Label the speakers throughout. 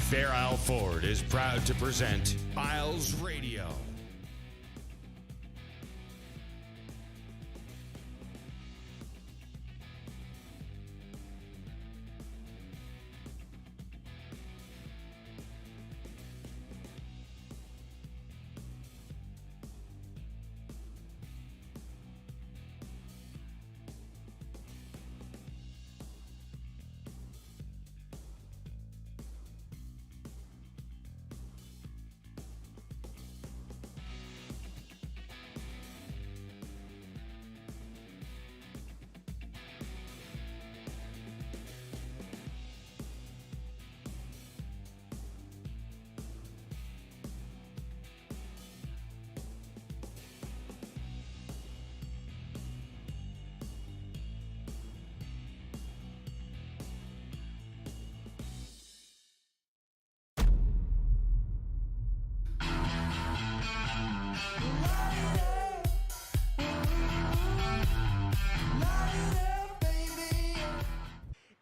Speaker 1: Fair Isle Ford is proud to present Isles Radio.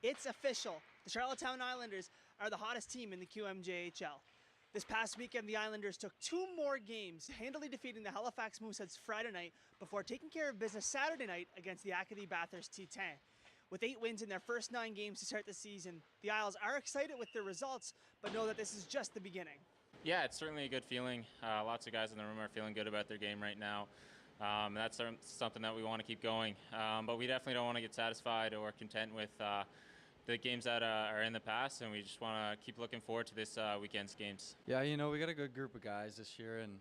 Speaker 2: It's official. The Charlottetown Islanders are the hottest team in the QMJHL. This past weekend, the Islanders took 2 more games, handily defeating the Halifax Mooseheads Friday night before taking care of business Saturday night against the Acadie Bathurst Titan. With 8 wins in their first 9 games to start the season, the Isles are excited with their results, but know that this is just the beginning.
Speaker 3: Yeah, it's certainly a good feeling. Lots of guys in the room are feeling good about their game right now. That's something that we want to keep going. But we definitely don't want to get satisfied or content with the games that are in the past, and we just want to keep looking forward to this weekend's games.
Speaker 4: Yeah, we got a good group of guys this year, and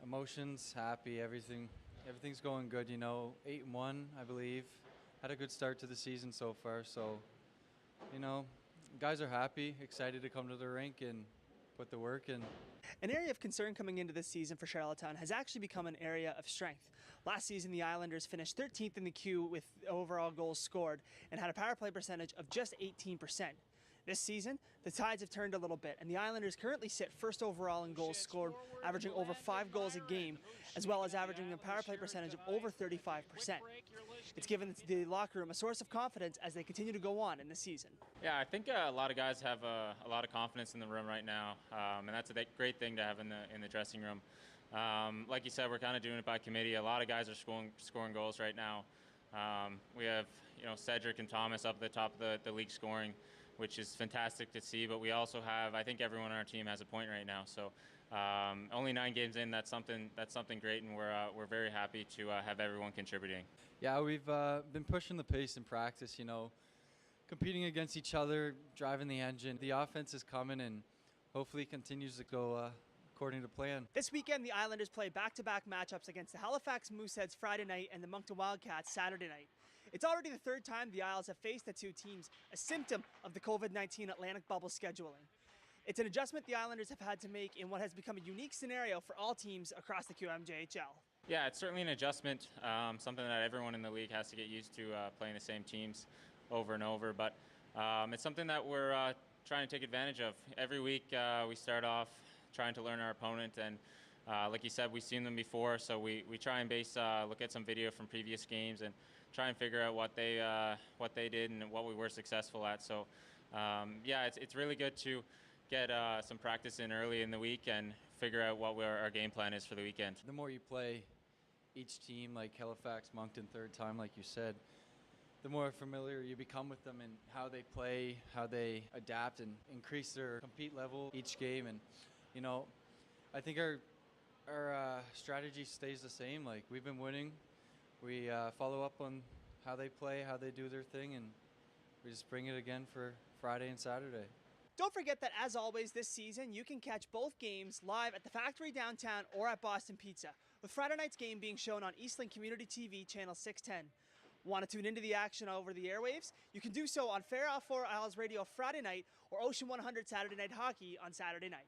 Speaker 4: emotions, happy, everything's going good. 8-1, I believe. Had a good start to the season so far, so guys are happy, excited to come to the rink and put the work in.
Speaker 2: An area of concern coming into this season for Charlottetown has actually become an area of strength. Last season, the Islanders finished 13th in the Q with overall goals scored and had a power play percentage of just 18%. This season, the tides have turned a little bit, and the Islanders currently sit first overall in goals scored, averaging over 5 goals a game, as well as averaging a power play percentage of over 35%. It's given the locker room a source of confidence as they continue to go on in the season.
Speaker 3: Yeah, I think a lot of guys have a lot of confidence in the room right now, and that's a great thing to have in the dressing room. Like you said, we're kind of doing it by committee. A lot of guys are scoring goals right now. We have Cedric and Thomas up at the top of the league scoring, which is fantastic to see. But we also have, I think everyone on our team has a point right now. So only 9 games in, that's something great, and we're very happy to have everyone contributing.
Speaker 4: Yeah, we've been pushing the pace in practice. Competing against each other, driving the engine. The offense is coming, and hopefully continues to go according to plan.
Speaker 2: This weekend, the Islanders play back-to-back matchups against the Halifax Mooseheads Friday night and the Moncton Wildcats Saturday night. It's already the 3rd time the Isles have faced the 2 teams, a symptom of the COVID-19 Atlantic bubble scheduling. It's an adjustment the Islanders have had to make in what has become a unique scenario for all teams across the QMJHL.
Speaker 3: Yeah, it's certainly an adjustment, something that everyone in the league has to get used to, playing the same teams over and over. But it's something that we're trying to take advantage of. Every week we start off trying to learn our opponent, and like you said, we've seen them before, so we try and look at some video from previous games and try and figure out what they did and what we were successful at. So yeah, it's really good to get some practice in early in the week and figure out what our game plan is for the weekend.
Speaker 4: The more you play each team, like Halifax, Moncton, 3rd time, like you said, the more familiar you become with them and how they play, how they adapt and increase their compete level each game. And I think our strategy stays the same. Like, we've been winning. We follow up on how they play, how they do their thing, and we just bring it again for Friday and Saturday.
Speaker 2: Don't forget that, as always, this season, you can catch both games live at the Factory downtown or at Boston Pizza, with Friday night's game being shown on Eastland Community TV, Channel 610. Want to tune into the action over the airwaves? You can do so on Fair Isle 4 Isles Radio Friday night or Ocean 100 Saturday Night Hockey on Saturday night.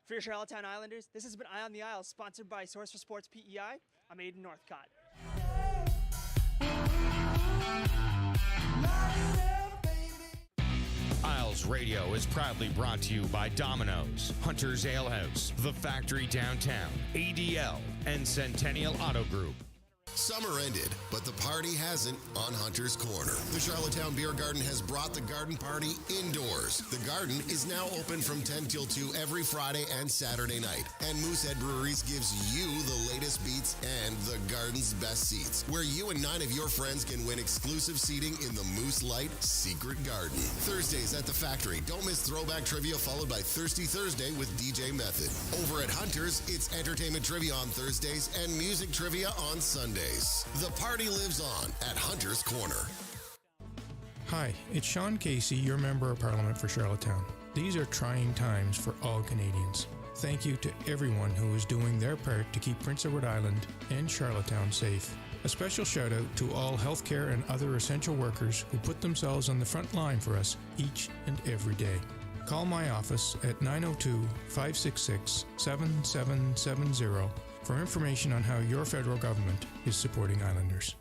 Speaker 2: For your Charlottetown Islanders, this has been Eye on the Isles, sponsored by Source for Sports PEI. I'm Aiden Northcott.
Speaker 1: Isles Radio is proudly brought to you by Domino's, Hunter's Ale House, The Factory Downtown, ADL, and Centennial Auto Group.
Speaker 5: Summer ended, but the party hasn't on Hunter's Corner. The Charlottetown Beer Garden has brought the garden party indoors. The garden is now open from 10 till 2 every Friday and Saturday night. And Moosehead Breweries gives you the latest beats and the garden's best seats, where you and 9 of your friends can win exclusive seating in the Moose Light Secret Garden. Thursdays at the Factory. Don't miss Throwback Trivia followed by Thirsty Thursday with DJ Method. Over at Hunter's, it's entertainment trivia on Thursdays and music trivia on Sundays. The party lives on at Hunter's Corner.
Speaker 6: Hi, it's Sean Casey, your Member of Parliament for Charlottetown. These are trying times for all Canadians. Thank you to everyone who is doing their part to keep Prince Edward Island and Charlottetown safe. A special shout out to all healthcare and other essential workers who put themselves on the front line for us each and every day. Call my office at 902-566-7770 for information on how your federal government is supporting Islanders.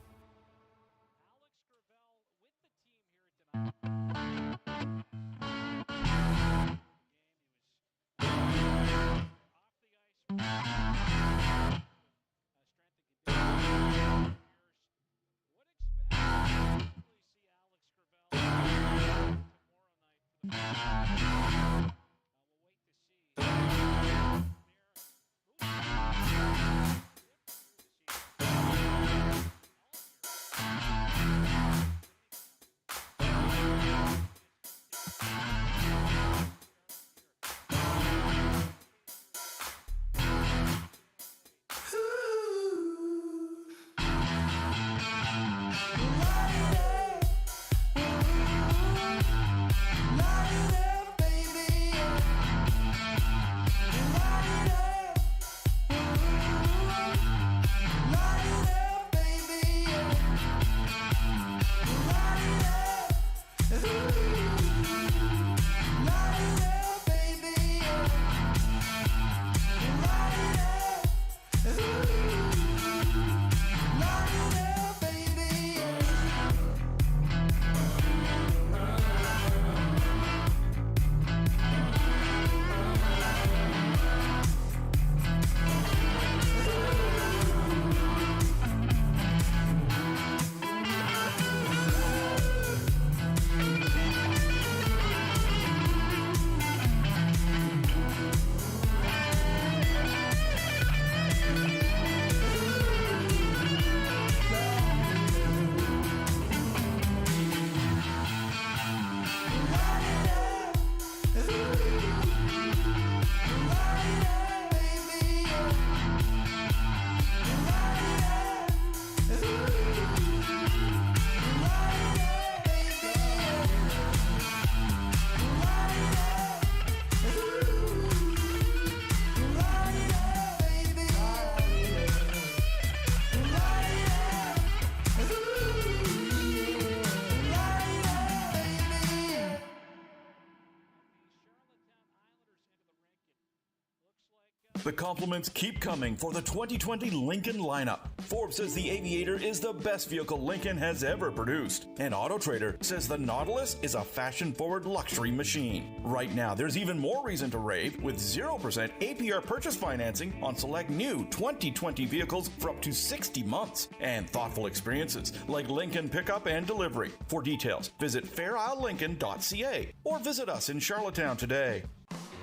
Speaker 7: The compliments keep coming for the 2020 Lincoln lineup. Forbes says the Aviator is the best vehicle Lincoln has ever produced. And Auto Trader says the Nautilus is a fashion-forward luxury machine. Right now, there's even more reason to rave with 0% APR purchase financing on select new 2020 vehicles for up to 60 months. And thoughtful experiences like Lincoln pickup and delivery. For details, visit fairislelincoln.ca or visit us in Charlottetown today.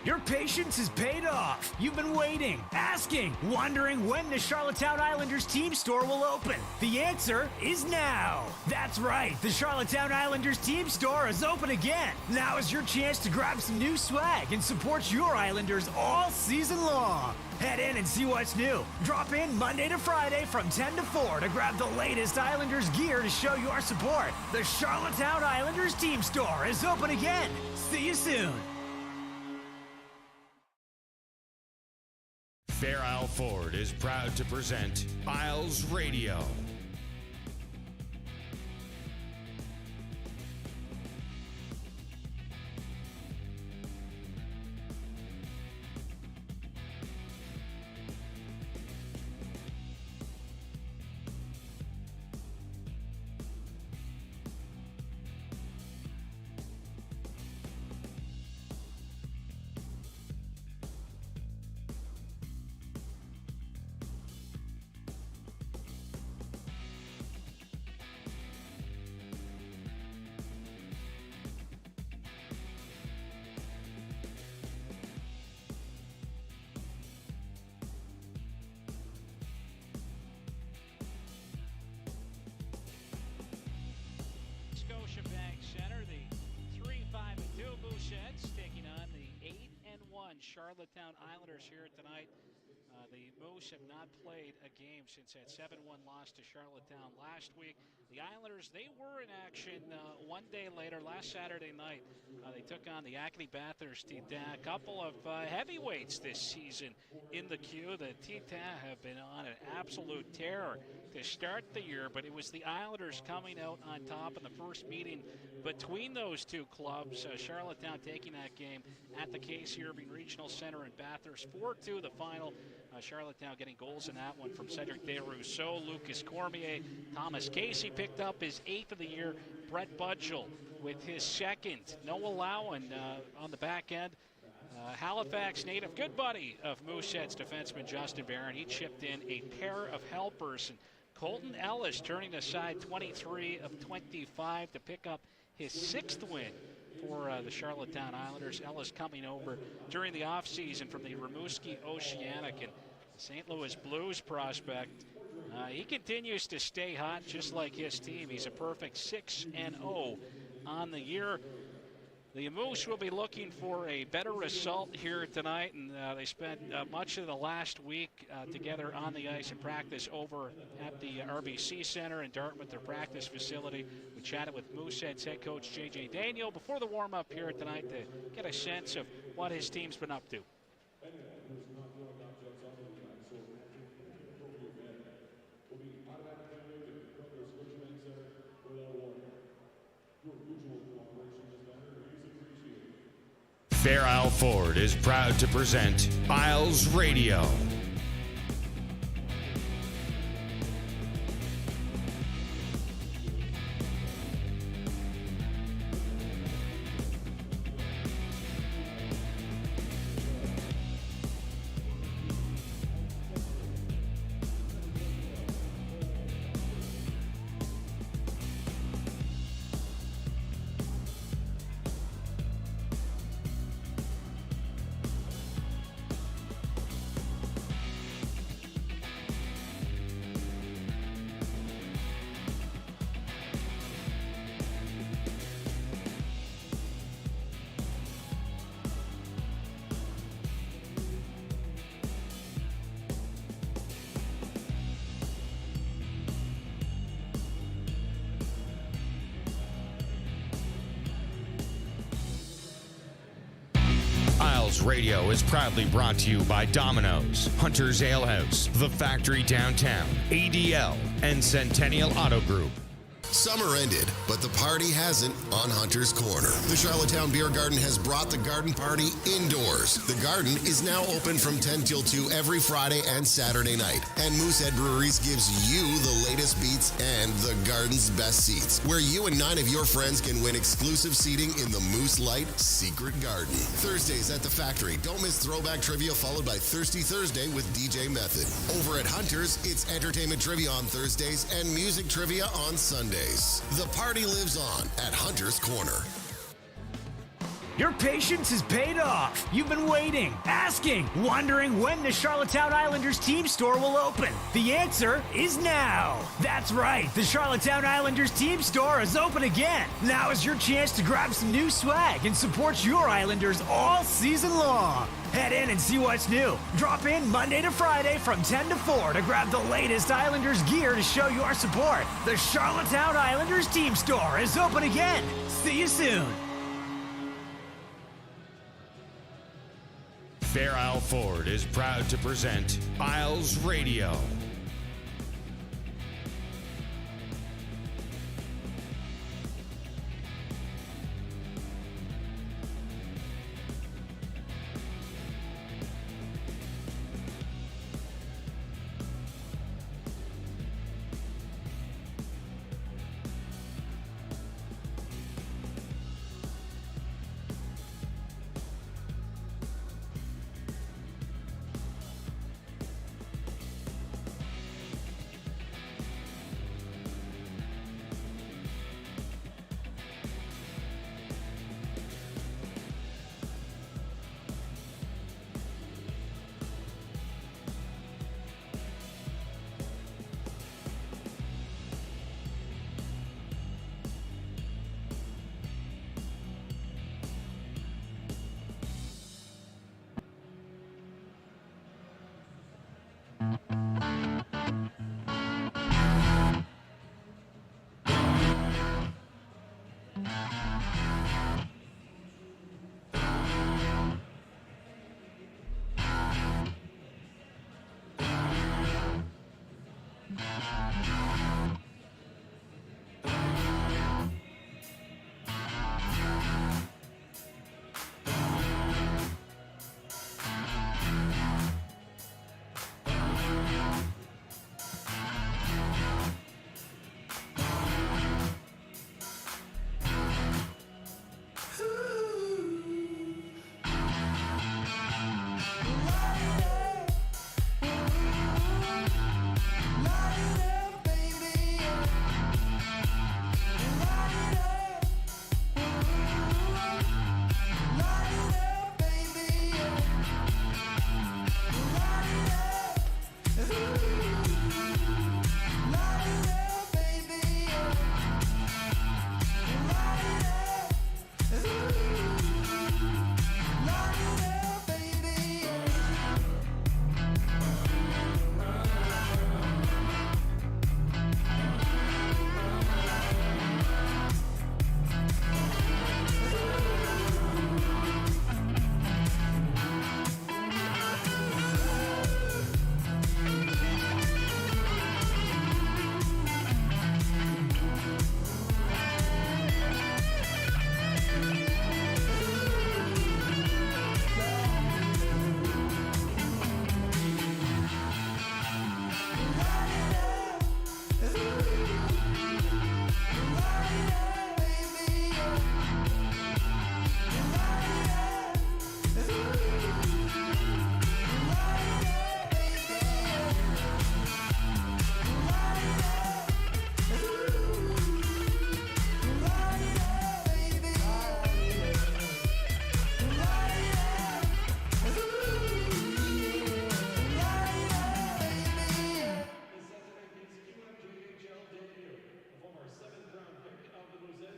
Speaker 8: Your patience is paid off. You've been waiting, asking, wondering when the Charlottetown Islanders team store will open. The answer is now. That's right. The Charlottetown Islanders team store is open again. Now is your chance to grab some new swag and support your Islanders all season long. Head in and see what's new. Drop in Monday to Friday from 10 to 4 to grab the latest Islanders gear to show your support. The Charlottetown Islanders team store is open again. See you soon.
Speaker 1: Fair Isle Ford is proud to present Isles Radio.
Speaker 9: Charlottetown Islanders here tonight. The Moose have not played a game since that 7-1 loss to Charlottetown last week. The Islanders, they were in action one day later, last Saturday night. They took on the Acadie Bathurst Titans, a couple of heavyweights this season in the queue. The Titans have been on an absolute tear to start the year, but it was the Islanders coming out on top in the first meeting between those two clubs. Charlottetown taking that game at the Casey Irving Regional Center in Bathurst. 4-2 the final. Charlottetown getting goals in that one from Cedric Desrousseaux, Lucas Cormier. Thomas Casey picked up his 8th of the year. Brett Budgell with his 2nd. Noah Lowen on the back end. Halifax native, good buddy of Mooseheads defenseman Justin Barron. He chipped in a pair of helpers. And Colton Ellis turning aside 23 of 25 to pick up his 6th win for the Charlottetown Islanders. Ellis coming over during the offseason from the Rimouski Oceanic, and St. Louis Blues prospect. He continues to stay hot just like his team. He's a perfect 6-0 on the year. The Moose will be looking for a better result here tonight, and they spent much of the last week together on the ice in practice over at the RBC Center in Dartmouth, their practice facility. We chatted with Mooseheads head coach J.J. Daniel before the warm-up here tonight to get a sense of what his team's been up to.
Speaker 1: Fair Isle Ford is proud to present Isles Radio. Radio is proudly brought to you by Domino's, Hunter's Ale House, The Factory Downtown, ADL, and Centennial Auto Group.
Speaker 5: Summer ended, but the party hasn't on Hunter's Corner. The Charlottetown Beer Garden has brought the garden party indoors. The garden is now open from 10 till 2 every Friday and Saturday night. And Moosehead Breweries gives you the latest beats and the garden's best seats, where you and 9 of your friends can win exclusive seating in the Moose Light Secret Garden. Thursdays at the Factory. Don't miss Throwback Trivia followed by Thirsty Thursday with DJ Method. Over at Hunter's, it's entertainment trivia on Thursdays and music trivia on Sundays. The party lives on at Hunter's Corner.
Speaker 8: Your patience has paid off. You've been waiting, asking, wondering when the Charlottetown Islanders team store will open. The answer is now. That's right, the Charlottetown Islanders team store is open again. Now is your chance to grab some new swag and support your Islanders all season long. Head in and see what's new. Drop in Monday to Friday from 10 to 4 to grab the latest Islanders gear to show your support. The Charlottetown Islanders team store is open again. See you soon.
Speaker 1: Fair Isle Ford is proud to present Isles Radio.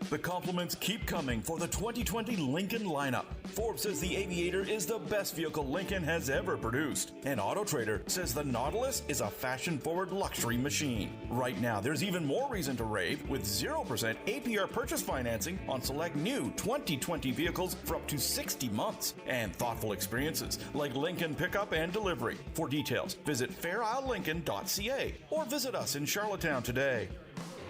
Speaker 7: The compliments keep coming for the 2020 Lincoln lineup. Forbes says the Aviator is the best vehicle Lincoln has ever produced. And AutoTrader says the Nautilus is a fashion-forward luxury machine. Right now, there's even more reason to rave with 0% APR purchase financing on select new 2020 vehicles for up to 60 months. And thoughtful experiences like Lincoln pickup and delivery. For details, visit fairislelincoln.ca or visit us in Charlottetown today.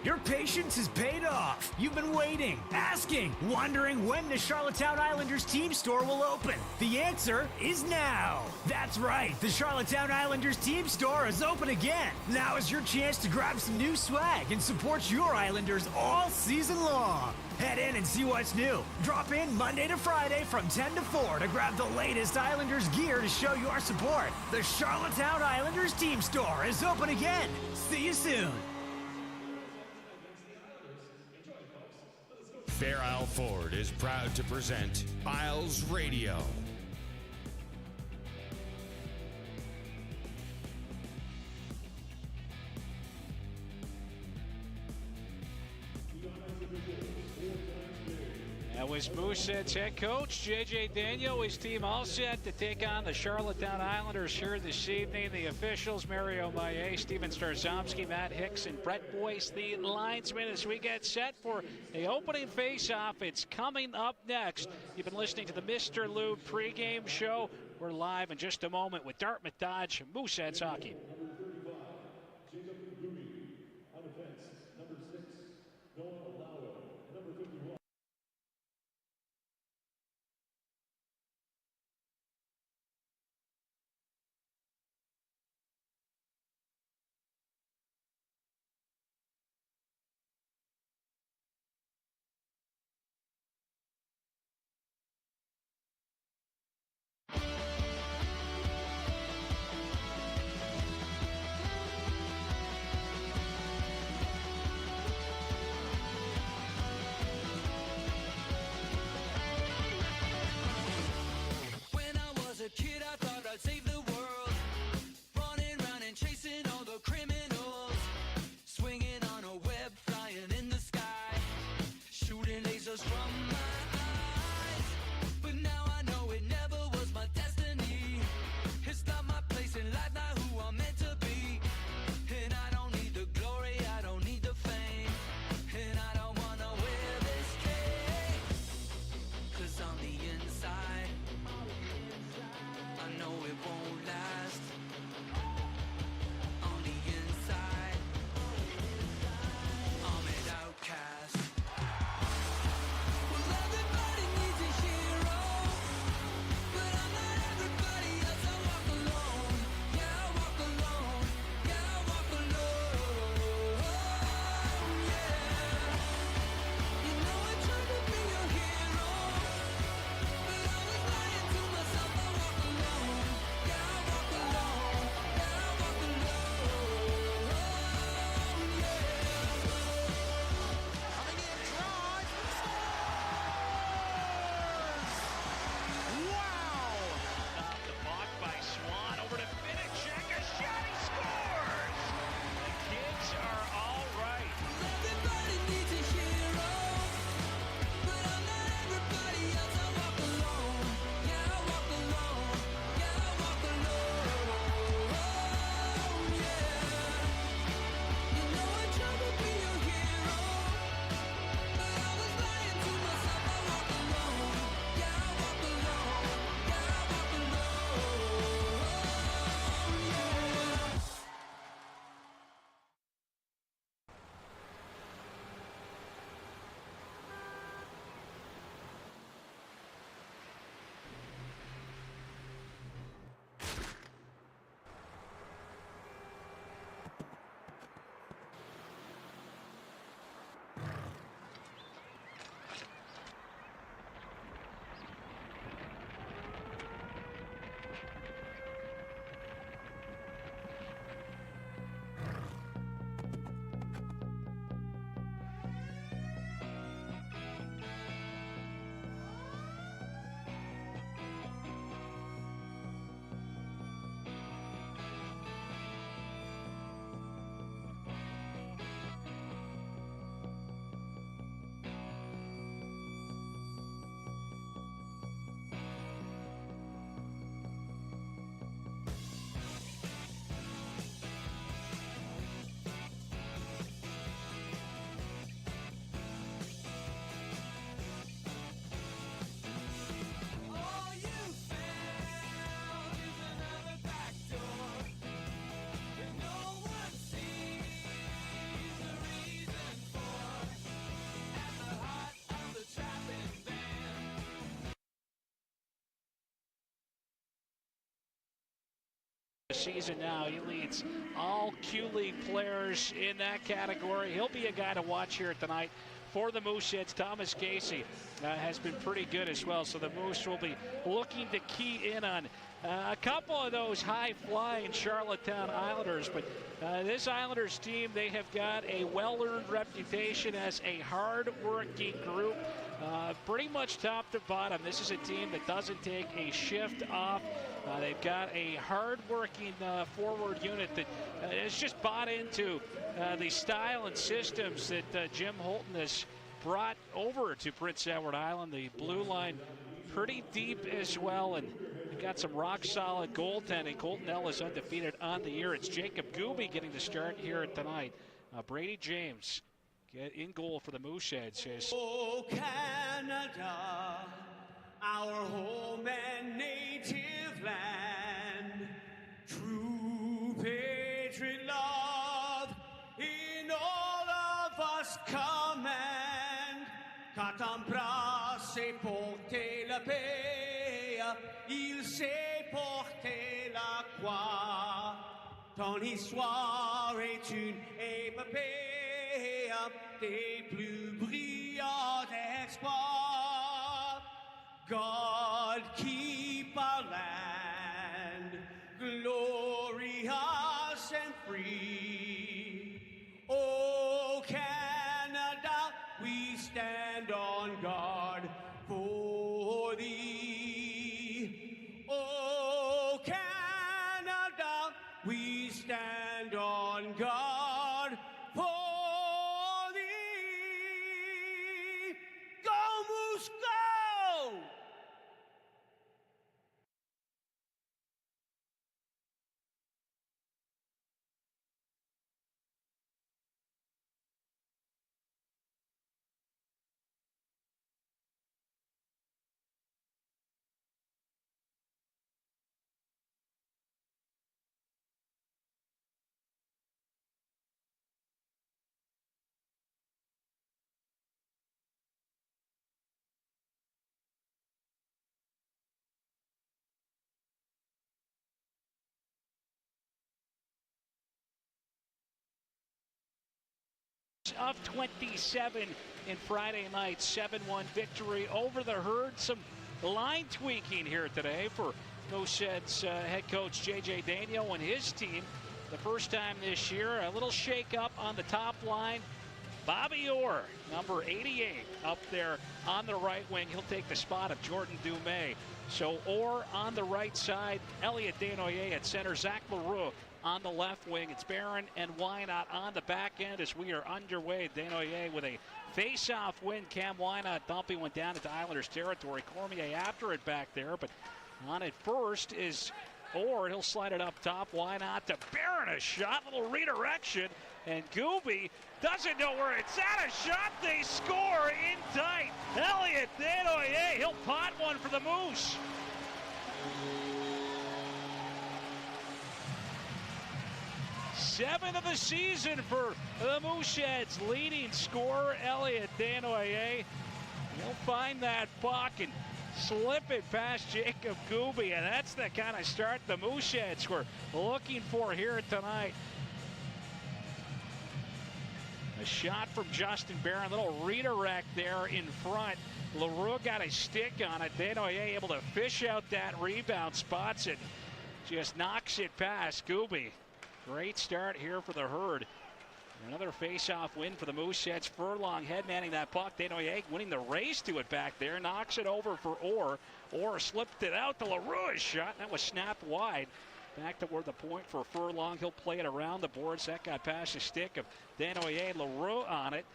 Speaker 8: Your patience has paid off. You've been waiting, asking, wondering when the Charlottetown Islanders team store will open. The answer is now. That's right. The Charlottetown Islanders team store is open again. Now is your chance to grab some new swag and support your Islanders all season long. Head in and see what's new. Drop in Monday to Friday from 10 to 4 to grab the latest Islanders gear to show your support. The Charlottetown Islanders team store is open again. See you soon.
Speaker 1: Fair Isle Ford is proud to present Isles Radio.
Speaker 9: That was Mooseheads head coach J.J. Daniel. His team all set to take on the Charlottetown Islanders here this evening. The officials, Mario Maillet, Steven Starzomski, Matt Hicks, and Brett Boyce, the linesmen, as we get set for the opening face-off. It's coming up next. You've been listening to the Mr. Lube pregame show. We're live in just a moment with Dartmouth Dodge Mooseheads hockey. Season now. He leads all Q League players in that category. He'll be a guy to watch here tonight for the Mooseheads. Thomas Casey has been pretty good as well, so the Moose will be looking to key in on a couple of those high-flying Charlottetown Islanders. But this Islanders team, they have got a well-earned reputation as a hard-working group, pretty much top to bottom. This is a team that doesn't take a shift off. They've got a hard-working forward unit that has just bought into the style and systems that Jim Holton has brought over to Prince Edward Island. The blue line pretty deep as well, and you've got some rock-solid goaltending. Colton Ellis undefeated on the year. It's Jacob Gooby getting the start here tonight. Brady James in goal for the Mooseheads.
Speaker 10: Oh, Canada, our home and native land, true patriot love in all of us command. Quand embrasser, porter la paix, il sait porter la croix. Ton histoire est une épopée des plus brillants exploits. God keep our land glorious and free. Oh, Canada, we stand on guard for thee. Oh, Canada, we stand on guard for thee. Go, Moose, go!
Speaker 9: Of 27 in Friday night's 7-1 victory over the Herd. Some line tweaking here today for Mooseheads head coach J.J. Daigneault and his team. The first time this year, a little shake-up on the top line. Bobby Orr, number 88, up there on the right wing. He'll take the spot of Jordan Dumais. So Orr on the right side, Elliot Desnoyers at center, Zach Leroux on the left wing. It's Barron and Wynot on the back end as we are underway. Desnoyers with a face-off win. Cam Wynot dumping one down into Islanders territory. Cormier after it back there, but on it first is Orr. He'll slide it up top. Wynot to Barron, a shot, little redirection, and Gooby doesn't know where it's at. A shot, they score in tight. Elliot Desnoyers, he'll pot one for the Moose. Seventh of the season for the Mooseheads. Leading scorer, Elliot Desnoyers. He'll find that puck and slip it past Jacob Gooby, and that's the kind of start the Mooseheads were looking for here tonight. A shot from Justin Barron, little redirect there in front. Leroux got a stick on it. Desnoyers able to fish out that rebound, spots it, just knocks it past Gooby. Great start here for the Herd. Another face-off win for the Mooseheads. Furlong head-manning that puck. Desnoyers winning the race to it back there. Knocks it over for Orr. Orr slipped it out to Leroux's shot. That was snapped wide. Back toward the point for Furlong. He'll play it around the boards. That got past the stick of Desnoyers. Leroux on it.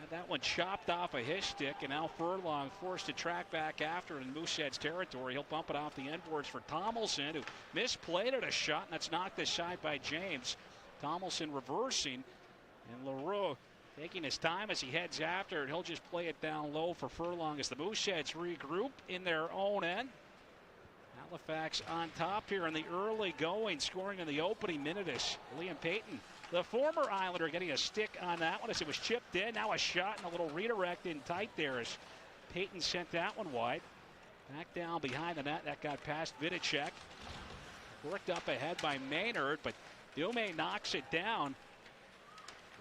Speaker 9: And that one chopped off of his stick, and now Furlong forced to track back after in Mooseheads territory. He'll bump it off the end boards for Tomlinson, who misplayed it a shot, and that's knocked aside by James. Tomlinson reversing, and Leroux taking his time as he heads after it. He'll just play it down low for Furlong as the Mooseheads regroup in their own end. Halifax on top here in the early going, scoring in the opening minute is Liam Payton, the former Islander, getting a stick on that one as it was chipped in. Now a shot and a little redirect in tight there as Payton sent that one wide. Back down behind the net. That got past Vidicek. Worked up ahead by Maynard, but Dume knocks it down.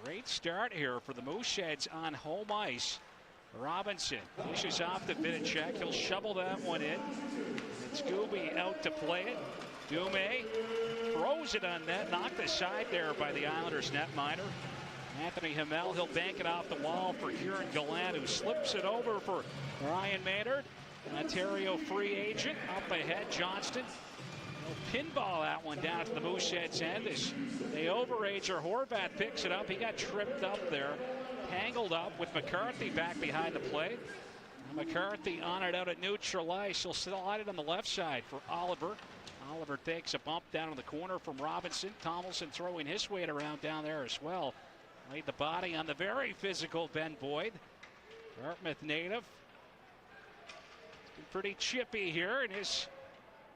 Speaker 9: Great start here for the Mooseheads on home ice. Robinson dishes off to Vidicek. He'll shovel that one in. It's Scooby out to play it. Dume throws it on net, knocked aside there by the Islanders netminder. Anthony Hamel, he'll bank it off the wall for Kieran Gallant, who slips it over for Ryan Maynard. An Ontario free agent up ahead, Johnston. He'll pinball that one down to the Mooseheads end as the overager Horvat picks it up. He got tripped up there, tangled up with McCarthy back behind the plate. McCarthy on it out at neutral ice. He'll slide it on the left side for Oliver. Oliver takes a bump down in the corner from Robinson. Tomlinson throwing his weight around down there as well. Laid the body on the very physical Ben Boyd. Dartmouth native. He's been pretty chippy here in his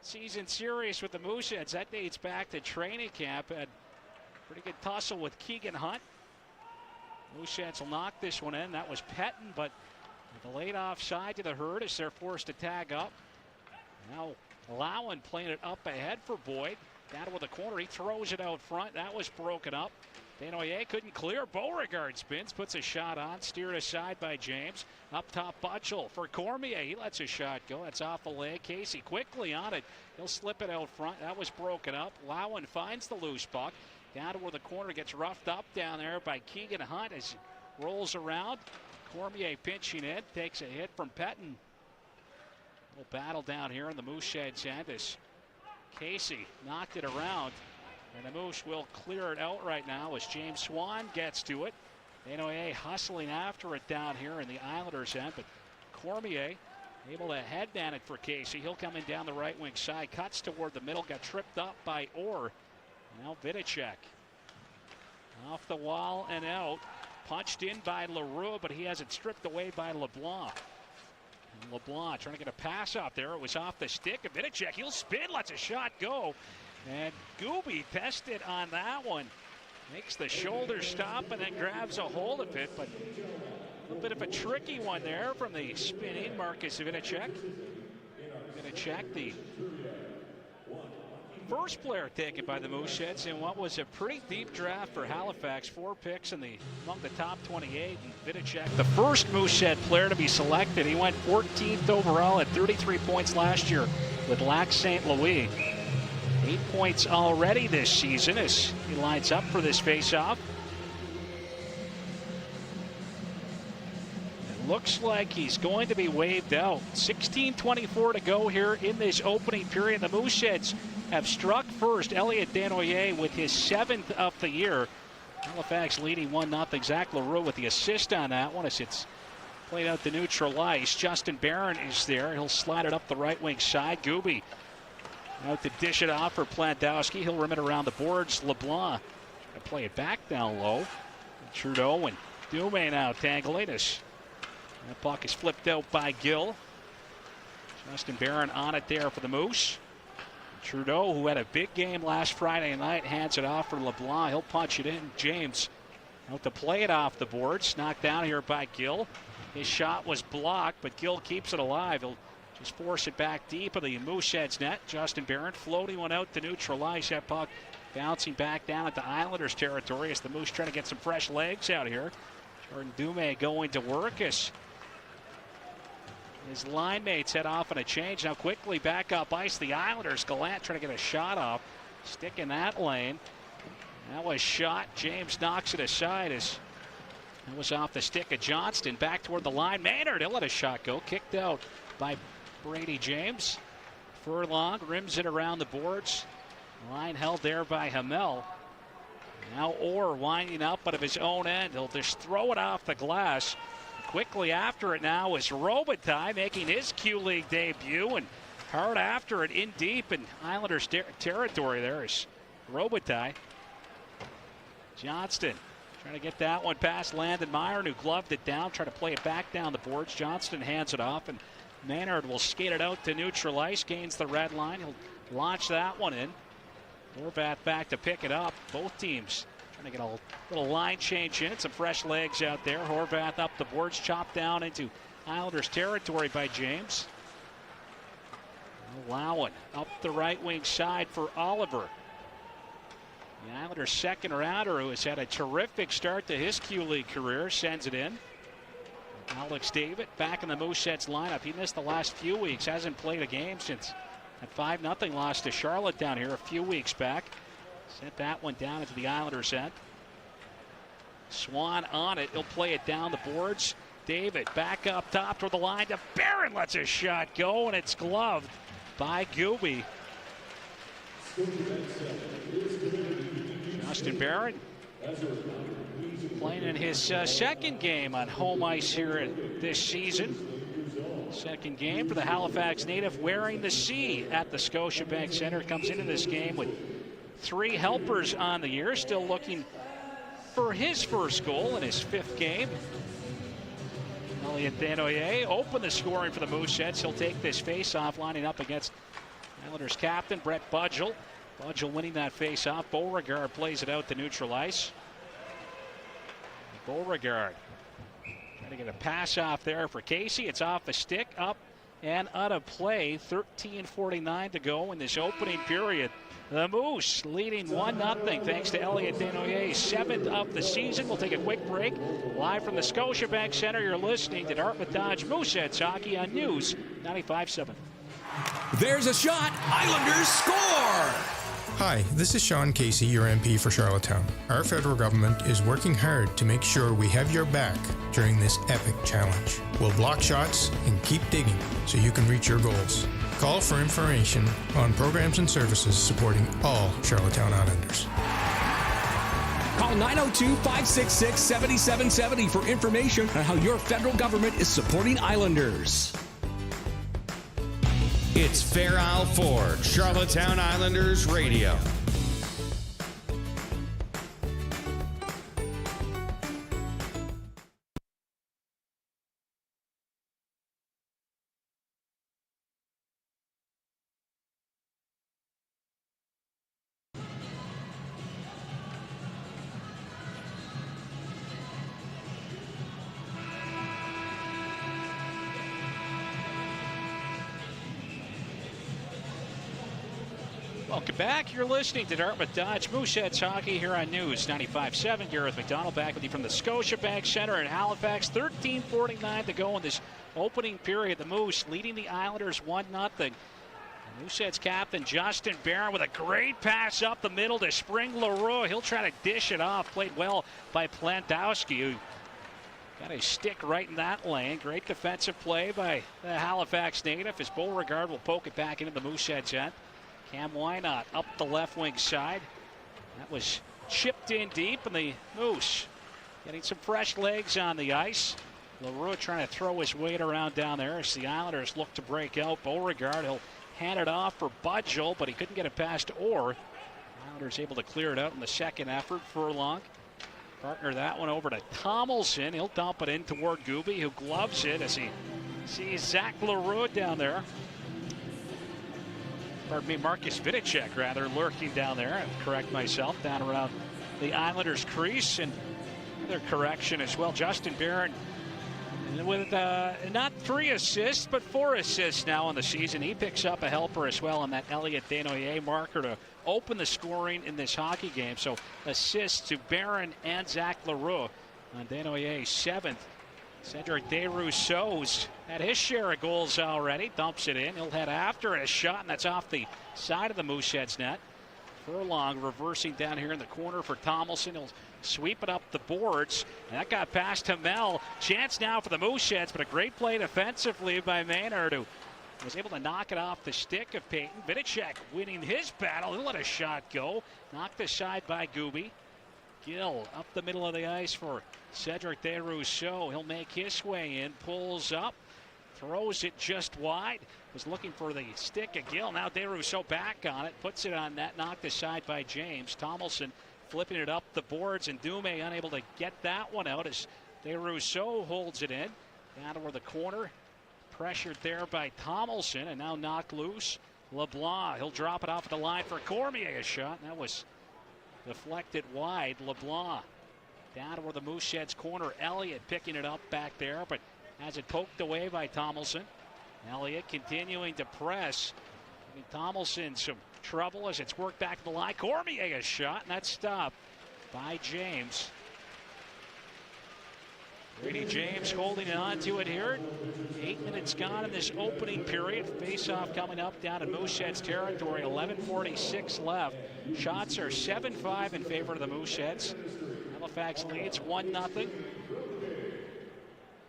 Speaker 9: season series with the Mooseheads. That dates back to training camp. Had pretty good tussle with Keegan Hunt. Mooseheads will knock this one in. That was Pettin, but the laid offside to the herd as they're forced to tag up. Now Lowen playing it up ahead for Boyd. Down with the corner. He throws it out front. That was broken up. Desnoyers couldn't clear. Beauregard spins, puts a shot on, steered aside by James. Up top, Butchell for Cormier. He lets a shot go. That's off the leg. Casey quickly on it. He'll slip it out front. That was broken up. Lowen finds the loose puck. Down to where the corner gets roughed up down there by Keegan Hunt as he rolls around. Cormier pinching it. Takes a hit from Pettin. Little battle down here in the Mooseheads end as Casey knocked it around. And the Moose will clear it out right now as James Swan gets to it. Desnoyers hustling after it down here in the Islanders end, but Cormier able to headband it for Casey. He'll come in down the right wing side, cuts toward the middle, got tripped up by Orr. Now Vidicek off the wall and out. Punched in by LaRue, but he has it stripped away by LeBlanc. And LeBlanc trying to get a pass out there. It was off the stick of Vidicek. He'll spin, lets a shot go. And Gooby tested on that one. Makes the shoulder stop and then grabs a hold of it. But a little bit of a tricky one there from the spinning Marcus Vidicek. Vidicek, the first player taken by the Mooseheads in what was a pretty deep draft for Halifax. 4 picks among the top 28. And Vidicek, the first Moosehead player to be selected. He went 14th overall at 33 points last year with Lac St. Louis. 8 points already this season as he lines up for this faceoff. It looks like he's going to be waved out. 16:24 to go here in this opening period. The Mooseheads have struck first. Elliot Desnoyers with his 7th of the year. Halifax leading 1-0. Zach LaRue with the assist on that one as it's played out the neutral ice. Justin Barron is there. He'll slide it up the right wing side. Gooby out to dish it off for Plandowski. He'll rim it around the boards. LeBlanc to play it back down low. Trudeau and Dume now tangling us. That puck is flipped out by Gill. Justin Barron on it there for the Moose. Trudeau, who had a big game last Friday night, hands it off for LeBlanc. He'll punch it in. James out to play it off the boards. Knocked down here by Gill. His shot was blocked, but Gill keeps it alive. He'll just force it back deep of the Mooseheads net. Justin Barron floating one out to neutral ice. That puck bouncing back down at the Islanders territory as the Moose trying to get some fresh legs out here. Jordan Dume going to work as his line mates head off on a change. Now quickly back up ice. The Islanders. Gallant trying to get a shot off. Stick in that lane. That was shot. James knocks it aside as that was off the stick of Johnston. Back toward the line. Maynard, he'll let a shot go. Kicked out by Brady James. Furlong rims it around the boards. Line held there by Hamel. Now Orr winding up out of his own end. He'll just throw it off the glass. Quickly after it now is Robitaille making his Q-League debut, and hard after it in deep in Islanders territory there is Robitaille. Johnston trying to get that one past Landon Meyer, who gloved it down, trying to play it back down the boards. Johnston hands it off, and Maynard will skate it out to neutral ice, gains the red line. He'll launch that one in. Horvat back to pick it up. Both teams trying to get a little line change in. Some fresh legs out there. Horvat up the boards, chopped down into Islanders territory by James. Allowing up the right wing side for Oliver. The Islanders' second rounder, who has had a terrific start to his Q-League career, sends it in. Alex David back in the Mooseheads lineup. He missed the last few weeks, hasn't played a game since that 5-0 loss to Charlottetown here a few weeks back. Sent that one down into the Islanders' end. Swan on it. He'll play it down the boards. David back up top toward the line to Barron. Lets his shot go, and it's gloved by Gooby. Justin Barron playing in his second game on home ice here this season. Second game for the Halifax native wearing the C at the Scotiabank Center. Comes into this game with 3 helpers on the year. Still looking for his first goal in his 5th game. Elliot Desnoyers opened the scoring for the Mooseheads. He'll take this face-off, lining up against Islanders captain Brett Budgell. Budgell winning that face-off. Beauregard plays it out to neutral ice. Beauregard trying to get a pass off there for Casey. It's off the stick, up and out of play. 13:49 to go in this opening period. The Moose leading 1-0 thanks to Elliot Desnoyers' 7th of the season. We'll take a quick break. Live from the Scotiabank Center, you're listening to Dartmouth Dodge Mooseheads Hockey on News 95.7.
Speaker 11: There's a shot. Islanders score!
Speaker 6: Hi, this is Sean Casey, your MP for Charlottetown. Our federal government is working hard to make sure we have your back during this epic challenge. We'll block shots and keep digging so you can reach your goals. Call for information on programs and services supporting all Charlottetown Islanders.
Speaker 11: Call 902-566-7770 for information on how your federal government is supporting Islanders.
Speaker 1: It's Fair Isle Ford, Charlottetown Islanders Radio.
Speaker 9: Welcome back. You're listening to Dartmouth Dodge Mooseheads Hockey here on News 95.7. Gareth McDonald back with you from the Scotiabank Center in Halifax. 13:49 to go in this opening period. The Moose leading the Islanders 1-0. Mooseheads captain Justin Barron with a great pass up the middle to Spring Leroux. He'll try to dish it off. Played well by Plantowski, who got his stick right in that lane. Great defensive play by the Halifax native as Beauregard will poke it back into the Mooseheads end. Cam Wynot up the left wing side. That was chipped in deep, and the Moose getting some fresh legs on the ice. Leroux trying to throw his weight around down there as the Islanders look to break out. Beauregard, he'll hand it off for Budgell, but he couldn't get it past Orr. Islanders able to clear it out in the second effort. Furlong partner that one over to Tomlinson. He'll dump it in toward Gooby, who gloves it as he sees Zach Leroux down there. Pardon me, Marcus Vidicek, rather, lurking down there. I correct myself, down around the Islanders' crease. And another correction as well. Justin Barron with not 3 assists, but 4 assists now on the season. He picks up a helper as well on that Elliot Desnoyers marker to open the scoring in this hockey game. So assists to Barron and Zach Leroux on Desnoyers' 7th. Cedric Desrousseau's had his share of goals already. Dumps it in. He'll head after a shot, and that's off the side of the Mooseheads net. Furlong reversing down here in the corner for Tomlinson. He'll sweep it up the boards. And that got past Hamel. Chance now for the Mooseheads, but a great play defensively by Maynard, who was able to knock it off the stick of Payton. Vidicek winning his battle. He'll let a shot go. Knocked aside by Gooby. Gill up the middle of the ice for Cedric Desrousseaux. He'll make his way in, pulls up, throws it just wide. Was looking for the stick of Gill. Now Desrousseaux back on it, puts it on net, knocked aside by James. Tomlinson flipping it up the boards, and Dume unable to get that one out as Desrousseaux holds it in. Down toward the corner, pressured there by Tomlinson, and now knocked loose. LeBlanc, he'll drop it off at the line for Cormier, a shot. That was deflected wide. LeBlanc down toward the Mooseheads corner. Elliott picking it up back there, but has it poked away by Tomlinson. Elliott continuing to press. Tomlinson some trouble as it's worked back to the line. Cormier a shot, and that's stopped by James. Brady James holding on to it here. 8 minutes gone in this opening period. Face-off coming up down in Mooseheads territory. 11:46 left. Shots are 7-5 in favor of the Mooseheads. Halifax leads 1-0.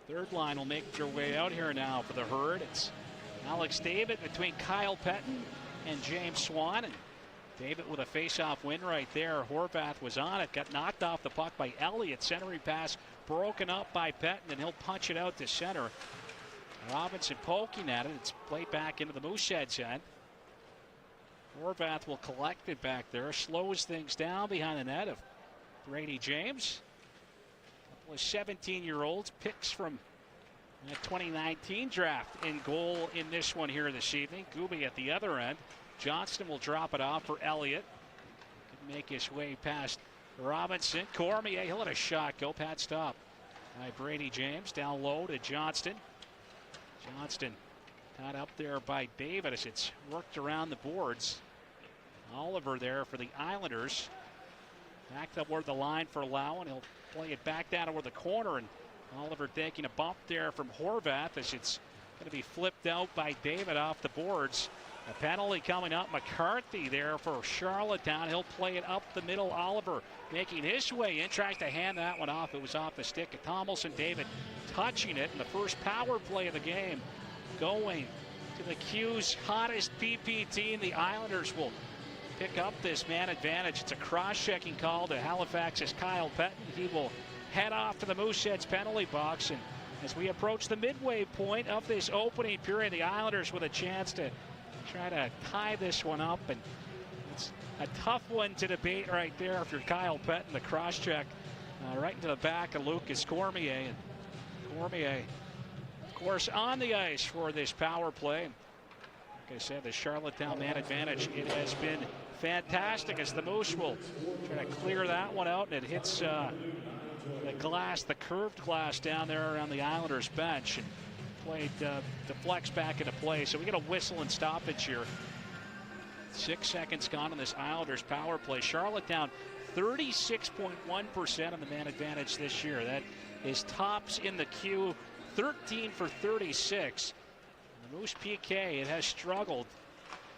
Speaker 9: Third line will make their way out here now for the Herd. It's Alex David between Kyle Pettin and James Swan. And David with a face-off win right there. Horvath was on it, got knocked off the puck by Elliott. Centering pass broken up by Pettin, and he'll punch it out to center. Robinson poking at it. It's played back into the Mooseheads end. Horvath will collect it back there. Slows things down behind the net of Brady James. A couple of 17-year-olds. Picks from the 2019 draft in goal in this one here this evening. Gooby at the other end. Johnston will drop it off for Elliott. Can make his way past Robinson. Cormier, he'll let a shot go. Pad stop by Brady James. Down low to Johnston. Johnston caught up there by David as it's worked around the boards. Oliver there for the Islanders. Back toward the line for Lau, and he'll play it back down toward the corner. And Oliver taking a bump there from Horvath as it's going to be flipped out by David off the boards. A penalty coming up. McCarthy there for Charlottetown. He'll play it up the middle. Oliver making his way in. Tries to hand that one off. It was off the stick of Tomlinson. David touching it in the first power play of the game. Going to the Q's hottest PP team. The Islanders will pick up this man advantage. It's a cross-checking call to Halifax's Kyle Pettin. He will head off to the Mooseheads penalty box. And as we approach the midway point of this opening period, the Islanders with a chance to try to tie this one up, and it's a tough one to debate right there if you're Kyle Pettin. The cross-check right into the back of Lucas Cormier, and Cormier, of course, on the ice for this power play. Like I said, the Charlottetown man advantage, it has been fantastic as the Moose will try to clear that one out, and it hits the glass, the curved glass down there around the Islanders bench, and played deflects back into play. So we get a whistle and stoppage here. 6 seconds gone on this Islanders power play. Charlottetown 36.1% on the man advantage this year. That is tops in the queue. 13 for 36. The Moose PK, it has struggled.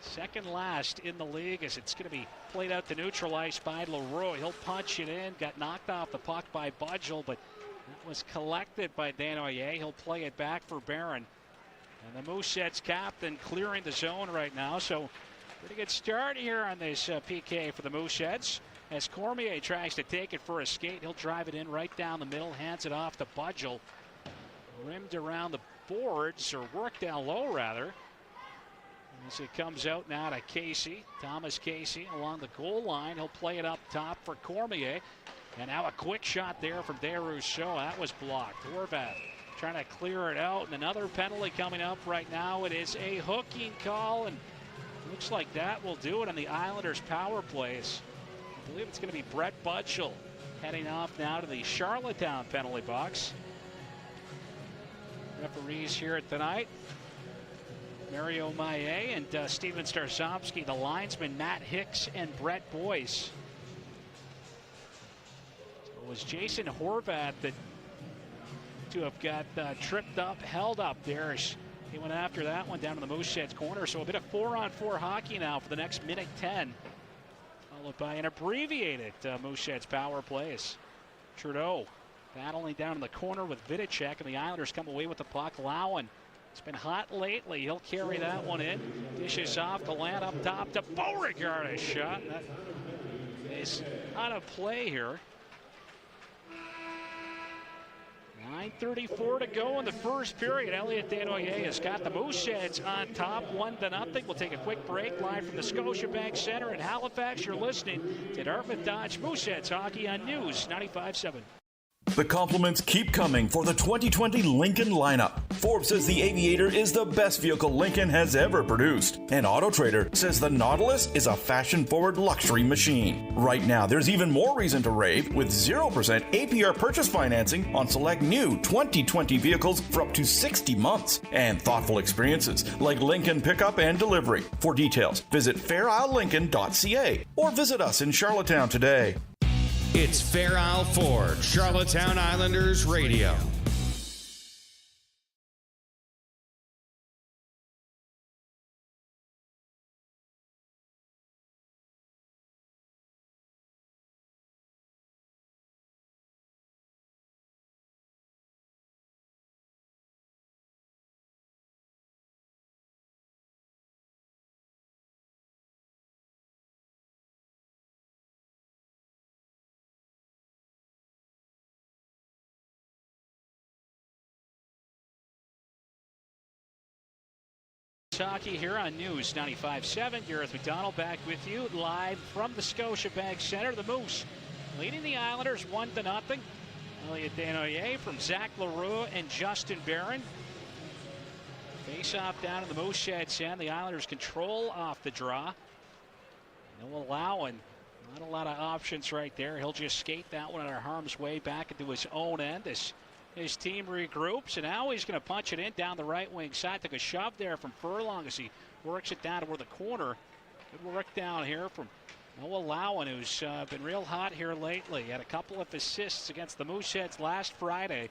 Speaker 9: Second last in the league as it's going to be played out to neutral ice by Leroy. He'll punch it in. Got knocked off the puck by Budgel, but that was collected by Desnoyers. He'll play it back for Barron. And the Mooseheads captain clearing the zone right now. So pretty good start here on this PK for the Mooseheads. As Cormier tries to take it for a skate, he'll drive it in right down the middle, hands it off to Budgel. Rimmed around the boards, or worked down low rather. As it comes out now to Casey. Thomas Casey along the goal line. He'll play it up top for Cormier. And now a quick shot there from DeRousseau. That was blocked. Horvath trying to clear it out. And another penalty coming up right now. It is a hooking call. And looks like that will do it on the Islanders power plays. I believe it's going to be Brett Budgel heading off now to the Charlottetown penalty box. Referees here tonight: Mario Maillet and Steven Starzomski. The linesmen, Matt Hicks and Brett Boyce. It was Jason Horvath that to have got tripped up, held up there. He went after that one down to the Mooseheads corner. So a bit of 4-on-4 hockey now for the next minute 10. Followed by an abbreviated Mooseheads power play as Trudeau battling down in the corner with Vidicek, and the Islanders come away with the puck. Lowen, it's been hot lately. He'll carry that one in. Dishes off the land up top to Beauregard. A shot. That is out of play here. 9:34 to go in the first period. Elliott Desnoyers has got the Mooseheads on top 1-0. We'll take a quick break live from the Scotiabank Center in Halifax. You're listening to Dartmouth Dodge Mooseheads Hockey on News 95.7.
Speaker 7: The compliments keep coming for the 2020 Lincoln lineup. Forbes says the Aviator is the best vehicle Lincoln has ever produced. And AutoTrader says the Nautilus is a fashion-forward luxury machine. Right now, there's even more reason to rave with 0% APR purchase financing on select new 2020 vehicles for up to 60 months. And thoughtful experiences like Lincoln pickup and delivery. For details, visit fairislelincoln.ca or visit us in Charlottetown today.
Speaker 1: It's Fair Isle Ford, Charlottetown Islanders Radio.
Speaker 9: Hockey here on News 95.7. Gareth McDonald back with you live from the Scotiabank Center. The Moose leading the Islanders 1-0. Elliot Desnoyers from Zach Leroux and Justin Barron. Face off down in the Mooseheads end. The Islanders control off the draw. No allowing. Not a lot of options right there. He'll just skate that one out of harm's way back into his own end. His team regroups, and now he's going to punch it in down the right wing side. Took a shove there from Furlong as he works it down toward the corner. Good work down here from Noah Lowen, who's been real hot here lately. Had a couple of assists against the Mooseheads last Friday.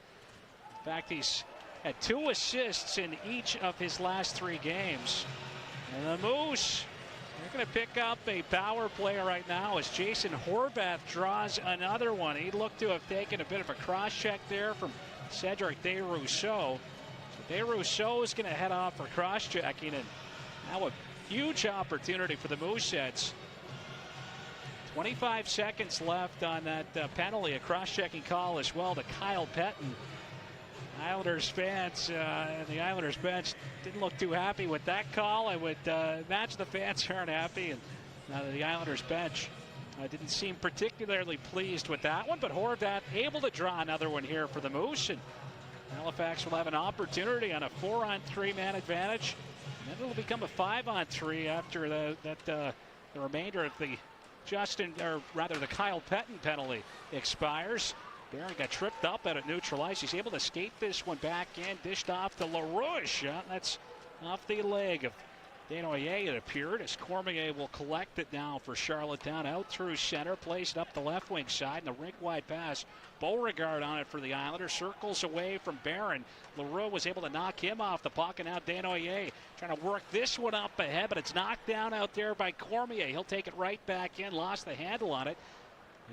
Speaker 9: In fact, he's had 2 assists in each of his last 3 games. And the Moose, they're going to pick up a power player right now as Jason Horvath draws another one. He looked to have taken a bit of a cross check there from Cedric Desrousseaux. So Desrousseaux is going to head off for cross checking, and now a huge opportunity for the Mooseheads. 25 seconds left on that penalty, a cross checking call as well to Kyle Pettin. Islanders fans and the Islanders bench didn't look too happy with that call. I would imagine the fans aren't happy, and the Islanders bench didn't seem particularly pleased with that one. But Horvath able to draw another one here for the Moose, and Halifax will have an opportunity on a 4-on-3 man advantage. And then it'll become a 5-on-3 after the remainder of the the Kyle Pettin penalty expires. Barron got tripped up at it, neutralized. He's able to skate this one back in, dished off to LaRouche. That's off the leg of Desnoyers, it appeared, as Cormier will collect it now for Charlottetown. Out through center, plays it up the left wing side, and a rink-wide pass. Beauregard on it for the Islanders, circles away from Barron. LaRue was able to knock him off the puck, and now Desnoyers trying to work this one up ahead, but it's knocked down out there by Cormier. He'll take it right back in, lost the handle on it.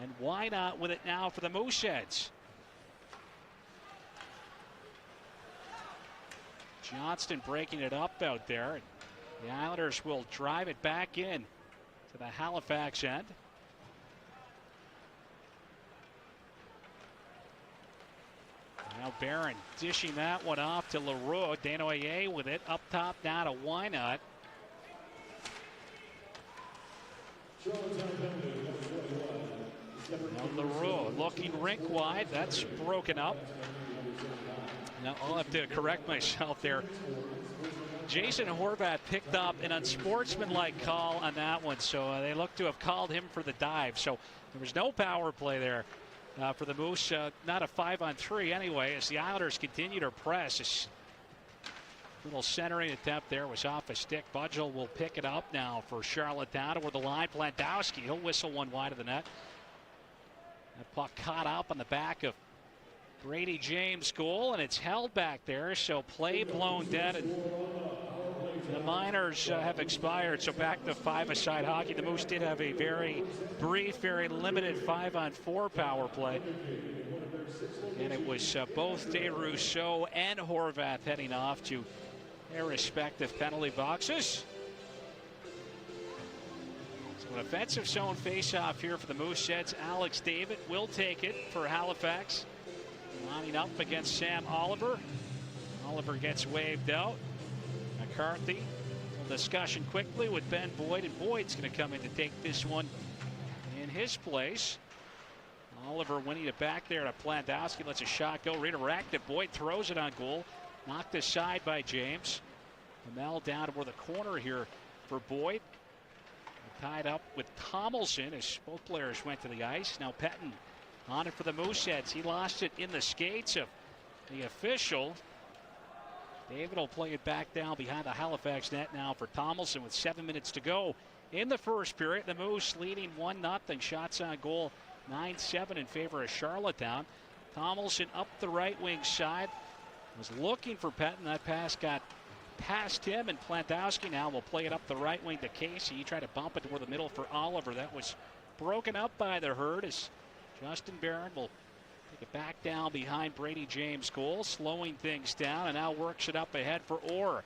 Speaker 9: And why not with it now for the Mooseheads? Johnston breaking it up out there. The Islanders will drive it back in to the Halifax end. Now Barron dishing that one off to Leroux. Desnoyers with it up top now to Wynot. Now Leroux looking rink wide. That's broken up. Now I'll have to correct myself there. Jason Horvath picked up an unsportsmanlike call on that one, so they look to have called him for the dive. So there was no power play there for the Moose. Not a 5-on-3 anyway, as the Islanders continue to press. This little centering attempt there was off a stick. Budgel will pick it up now for Charlottetown toward the line. Blandowski, he'll whistle one wide of the net. That puck caught up on the back of Brady James' goal, and it's held back there, so play blown dead, and the minors have expired, so back to 5-a-side hockey. The Moose did have a very brief, very limited 5-on-4 power play, and it was both Desrousseaux and Horvath heading off to their respective penalty boxes. So an offensive zone face-off here for the Mooseheads. Alex David will take it for Halifax. Lining up against Sam Oliver. Oliver gets waved out. McCarthy, a discussion quickly with Ben Boyd, and Boyd's going to come in to take this one in his place. Oliver winning it back there to Plandowski. Lets a shot go. Redirected. Boyd throws it on goal. Knocked aside by James. Hamel down toward the corner here for Boyd. Tied up with Tomlinson as both players went to the ice. Now Pettin on it for the Mooseheads. He lost it in the skates of the official. David will play it back down behind the Halifax net now for Tomlinson with 7 minutes to go in the first period. The Moose leading 1-0. Shots on goal 9-7 in favor of Charlottetown. Tomlinson up the right wing side. Was looking for Pettin. That pass got past him, and Plandowski now will play it up the right wing to Casey. He tried to bump it toward the middle for Oliver. That was broken up by the Herd as Justin Barron will take it back down behind Brady James' goal, slowing things down, and now works it up ahead for Orr.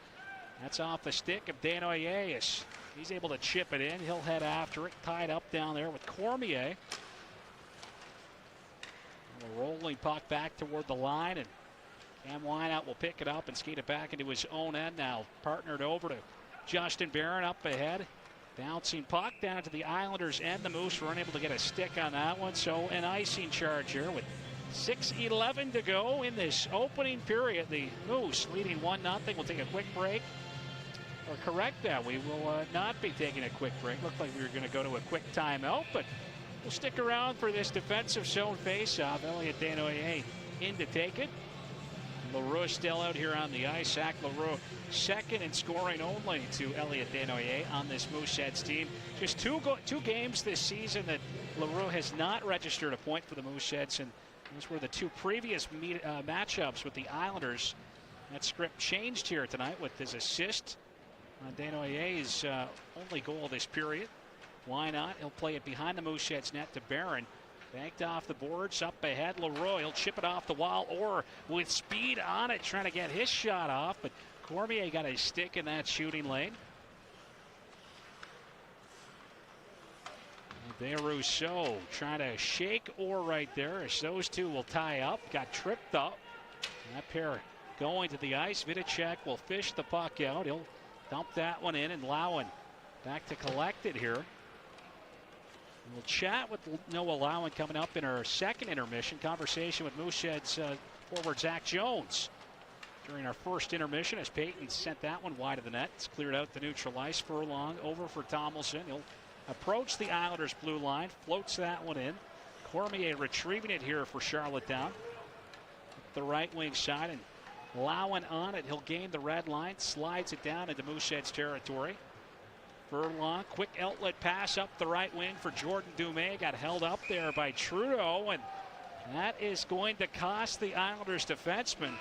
Speaker 9: That's off the stick of Desnoyers. He's able to chip it in. He'll head after it, tied up down there with Cormier. A rolling puck back toward the line, and Cam Wineout will pick it up and skate it back into his own end now. Partnered over to Justin Barron up ahead. Bouncing puck down to the Islanders end. The Moose were unable to get a stick on that one. So an icing charge here with 6:11 to go in this opening period. The Moose leading 1-0. We'll take a quick break. Or correct that, we will not be taking a quick break. Looked like we were going to go to a quick timeout, but we'll stick around for this defensive zone face-off. Elliot Desnoyers in to take it. LaRue still out here on the ice. Zach LaRue second in scoring only to Elliot Desnoyers on this Mooseheads team. Just two games this season that LaRue has not registered a point for the Mooseheads, and those were the two previous matchups with the Islanders. That script changed here tonight with his assist on Desnoyers' only goal this period. Why not? He'll play it behind the Mooseheads net to Barron. Banked off the boards, up ahead. Leroy, he'll chip it off the wall, or with speed on it, trying to get his shot off, but Cormier got a stick in that shooting lane. Rousseau trying to shake Orr right there as those two will tie up. Got tripped up. That pair going to the ice. Vidicek will fish the puck out. He'll dump that one in, and Lowen back to collect it here. We'll chat with Noah Lowen coming up in our second intermission. Conversation with Mooseheads forward Zach Jones during our first intermission as Peyton sent that one wide of the net. It's cleared out the neutral ice. Furlong over for Tomlinson. He'll approach the Islanders' blue line. Floats that one in. Cormier retrieving it here for Charlottetown. Up the right wing side, and Lowen on it. He'll gain the red line. Slides it down into Mooseheads territory. Furlong, quick outlet pass up the right wing for Jordan Dumais. Got held up there by Trudeau, and that is going to cost the Islanders defenseman.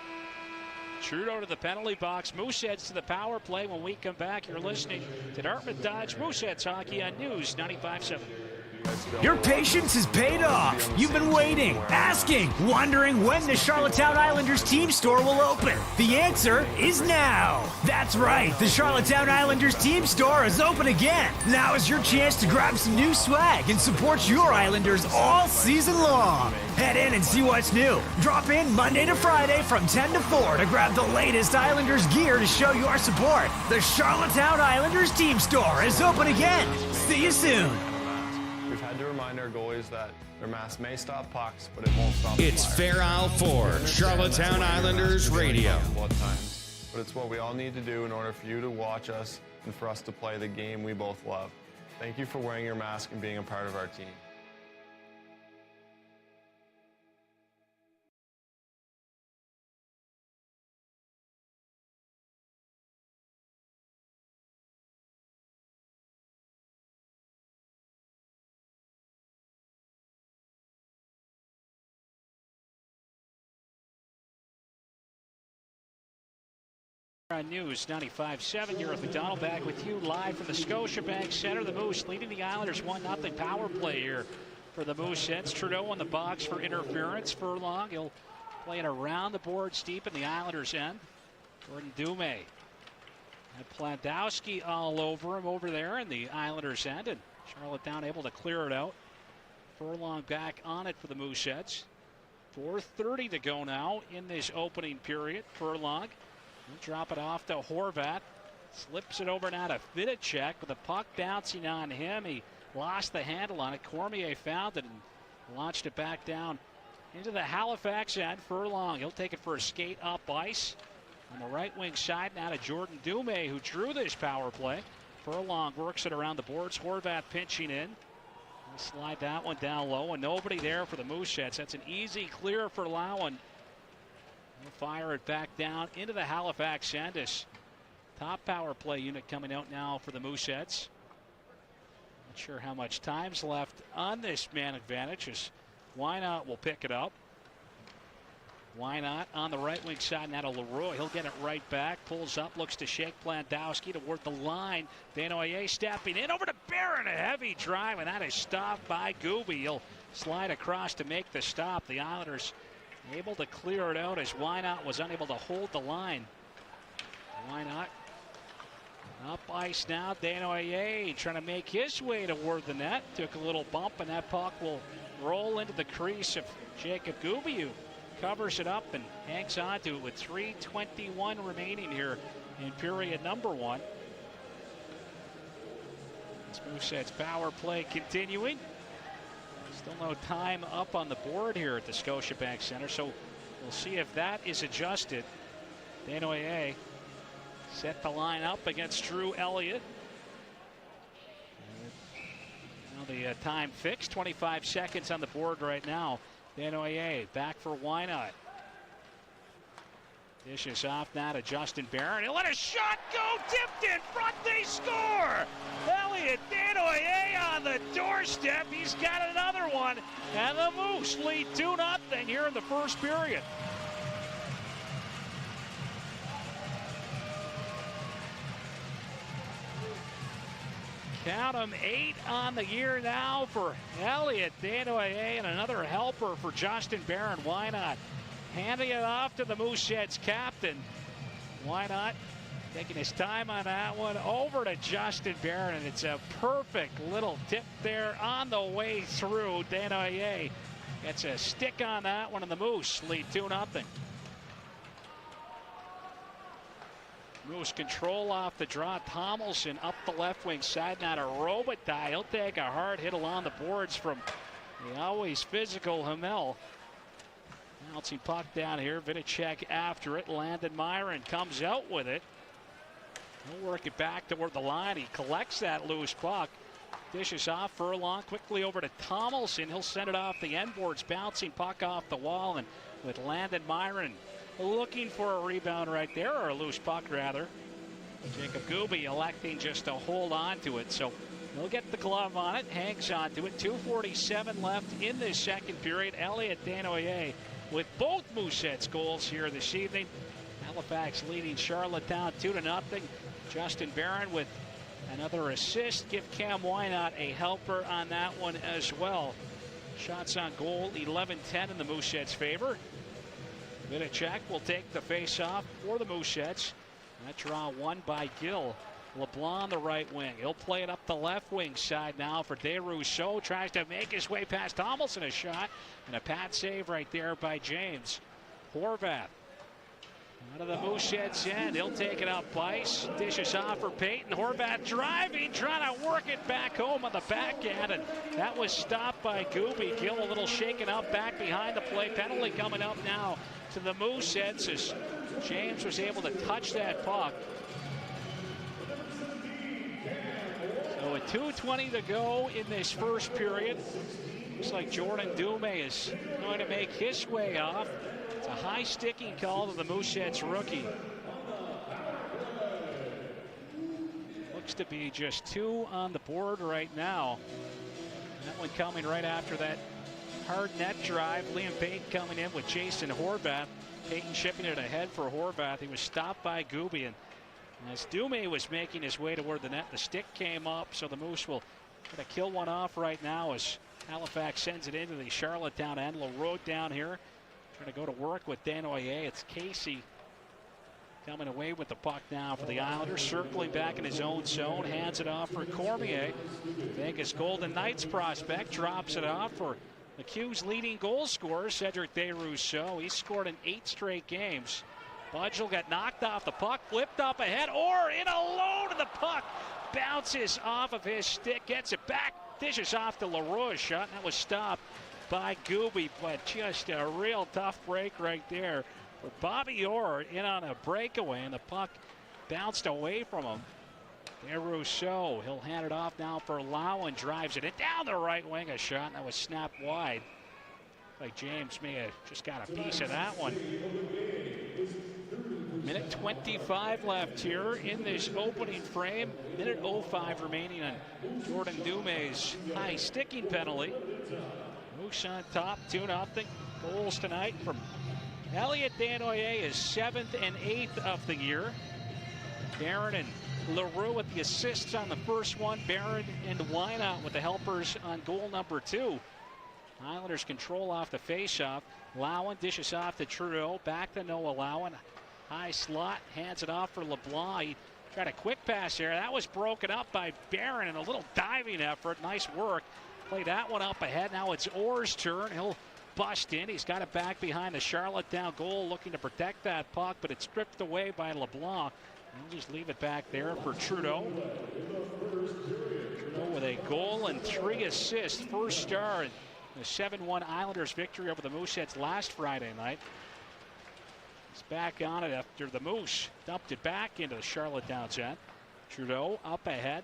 Speaker 9: Trudeau to the penalty box. Mooseheads to the power play. When we come back, you're listening to Dartmouth Dodge Mooseheads Hockey on News 95.7.
Speaker 8: Your patience has paid off. You've been waiting, asking, wondering when the Charlottetown Islanders team store will open. The answer is now. That's right. The Charlottetown Islanders team store is open again. Now is your chance to grab some new swag and support your Islanders all season long. Head in and see what's new. Drop in Monday to Friday from 10 to 4 to grab the latest Islanders gear to show your support. The Charlottetown Islanders team store is open again. See you soon.
Speaker 12: We've had to remind our goalies that their mask may stop pucks, but it won't stop.
Speaker 1: It's Fair Isle 4, Charlottetown Islanders Radio.
Speaker 12: But it's what we all need to do in order for you to watch us and for us to play the game we both love. Thank you for wearing your mask and being a part of our team.
Speaker 9: On News 95.7, you're with McDonald back with you live from the Scotiabank Center. The Moose leading the Islanders 1-0 power play here for the Mooseheads. Trudeau on the box for interference. Furlong, he'll play it around the boards deep in the Islanders' end. Jordan Dumais had Plandowski all over him over there in the Islanders' end, and Charlottetown able to clear it out. Furlong back on it for the Mooseheads. 4:30 to go now in this opening period. Furlong. He'll drop it off to Horvat. Slips it over now to Vidicek with the puck bouncing on him. He lost the handle on it. Cormier found it and Launched it back down into the Halifax end. Furlong, he'll take it for a skate up ice. On the right wing side now to Jordan Dumais, who drew this power play. Furlong works it around the boards. Horvath pinching in. He'll slide that one down low, and nobody there for the Mooseheads. That's an easy clear for Lowen. He'll fire it back down into the Halifax end. This top power play unit coming out now for the Mooseheads. Not sure how much time's left on this man advantage, as Wynot will pick it up. Wynot on the right wing side now to Leroy. He'll get it right back. Pulls up, looks to shake Plandowski toward the line. Desnoyers stepping in over to Barron. A heavy drive, and that is stopped by Gooby. He'll slide across to make the stop. The Islanders able to clear it out as Wynot was unable to hold the line. Wynot up ice now. Desnoyers trying to make his way toward the net. Took a little bump, and that puck will roll into the crease of Jacob Gooby, who covers it up and hangs on to it with 3:21 remaining here in period number 1. This Mooseheads power play continuing. Still no time up on the board here at the Scotiabank Center, so we'll see if that is adjusted. Desnoyers set the line up against Drew Elliott. Now the time fixed, 25 seconds on the board right now. Desnoyers back for Wynot. Dishes off now to Justin Barron. He'll let a shot go, tipped in front, they score! Elliott Desnoyers on the doorstep. He's got another one, and the Moose lead 2-0 here in the first period. Count them, 8 on the year now for Elliott Desnoyers, and another helper for Justin Barron. Wynot handing it off to the Mooseheads captain. Wynot taking his time on that one over to Justin Barron, and it's a perfect little tip there on the way through. Desnoyers gets a stick on that one, and the Moose lead 2-0. Moose control off the draw. Tomlinson up the left wing side now to Robitaille. He'll take a hard hit along the boards from the always physical Hamel. Bouncing puck down here. Vinicek after it. Landon Myron comes out with it. He'll work it back toward the line. He collects that loose puck. Dishes off Furlong quickly over to Tomlinson. He'll send it off the end boards. Bouncing puck off the wall, and with Landon Myron looking for a rebound right there, or a loose puck rather. Jacob Gooby electing just to hold on to it, so he'll get the glove on it, hangs on to it. 2:47 left in this second period. Elliott Desnoyers with both Mooseheads goals here this evening. Halifax leading Charlottetown 2-0. Justin Barron with another assist. Give Cam Wynot a helper on that one as well. Shots on goal 11-10 in the Mooseheads' favor. Vinicek will take the face-off for the Mooseheads. That draw won by Gill. LeBlanc on the right wing. He'll play it up the left wing side now for DeRousseau. Tries to make his way past Tomlinson. A shot and a pad save right there by James. Horvath out of the Mooseheads end. He'll take it up ice. Dishes off for Peyton. Horvath driving, trying to work it back home on the backhand, and that was stopped by Gooby. Gill a little shaken up back behind the play. Penalty coming up now to the Mooseheads as James was able to touch that puck. So with 2:20 to go in this first period, looks like Jordan Dumais is going to make his way off. It's a high sticking call to the Mooseheads rookie. Looks to be just 2 on the board right now. That one coming right after that hard net drive. Liam Payton coming in with Jason Horvath. Payton shipping it ahead for Horvath. He was stopped by Gooby, and as Dumais was making his way toward the net, the stick came up, so the Moose will try to kill one off right now as Halifax sends it into the Charlottetown end. Leroy down here trying to go to work with Desnoyers. It's Casey coming away with the puck now for the Islanders, circling back in his own zone, hands it off for Cormier. Vegas Golden Knights prospect drops it off for the Q's leading goal scorer, Cedric DeRousseau. He's scored in 8 straight games. Budgel got knocked off the puck, flipped up ahead, or in alone, and the puck bounces off of his stick, gets it back, dishes off to Leroy's shot, and that was stopped by Gooby, but just a real tough break right there for Bobby Orr in on a breakaway, and the puck bounced away from him. There Rousseau, he'll hand it off now for Lowen, drives it in down the right wing, a shot, and that was snapped wide. Like James may have just got a piece of that one. Minute 25 left here in this opening frame. Minute 05 remaining on Jordan Dumais' high sticking penalty. Moose on top, 2-0. Goals tonight from Elliot Desnoyers, his 7th and 8th of the year. Barron and LaRue with the assists on the first one. Barron and Wynot with the helpers on goal number 2. Islanders control off the faceoff. Lowen dishes off to Trudeau. Back to Noah Lowen. High slot, hands it off for LeBlanc. He tried a quick pass there. That was broken up by Barron in a little diving effort. Nice work. Play that one up ahead. Now it's Orr's turn. He'll bust in. He's got it back behind the Charlottetown goal, looking to protect that puck, but it's stripped away by LeBlanc. He'll just leave it back there for Trudeau. Trudeau with a goal and 3 assists. First star in the 7-1 Islanders victory over the Mooseheads last Friday night. He's back on it after the Moose dumped it back into the Charlottetown end. Trudeau up ahead.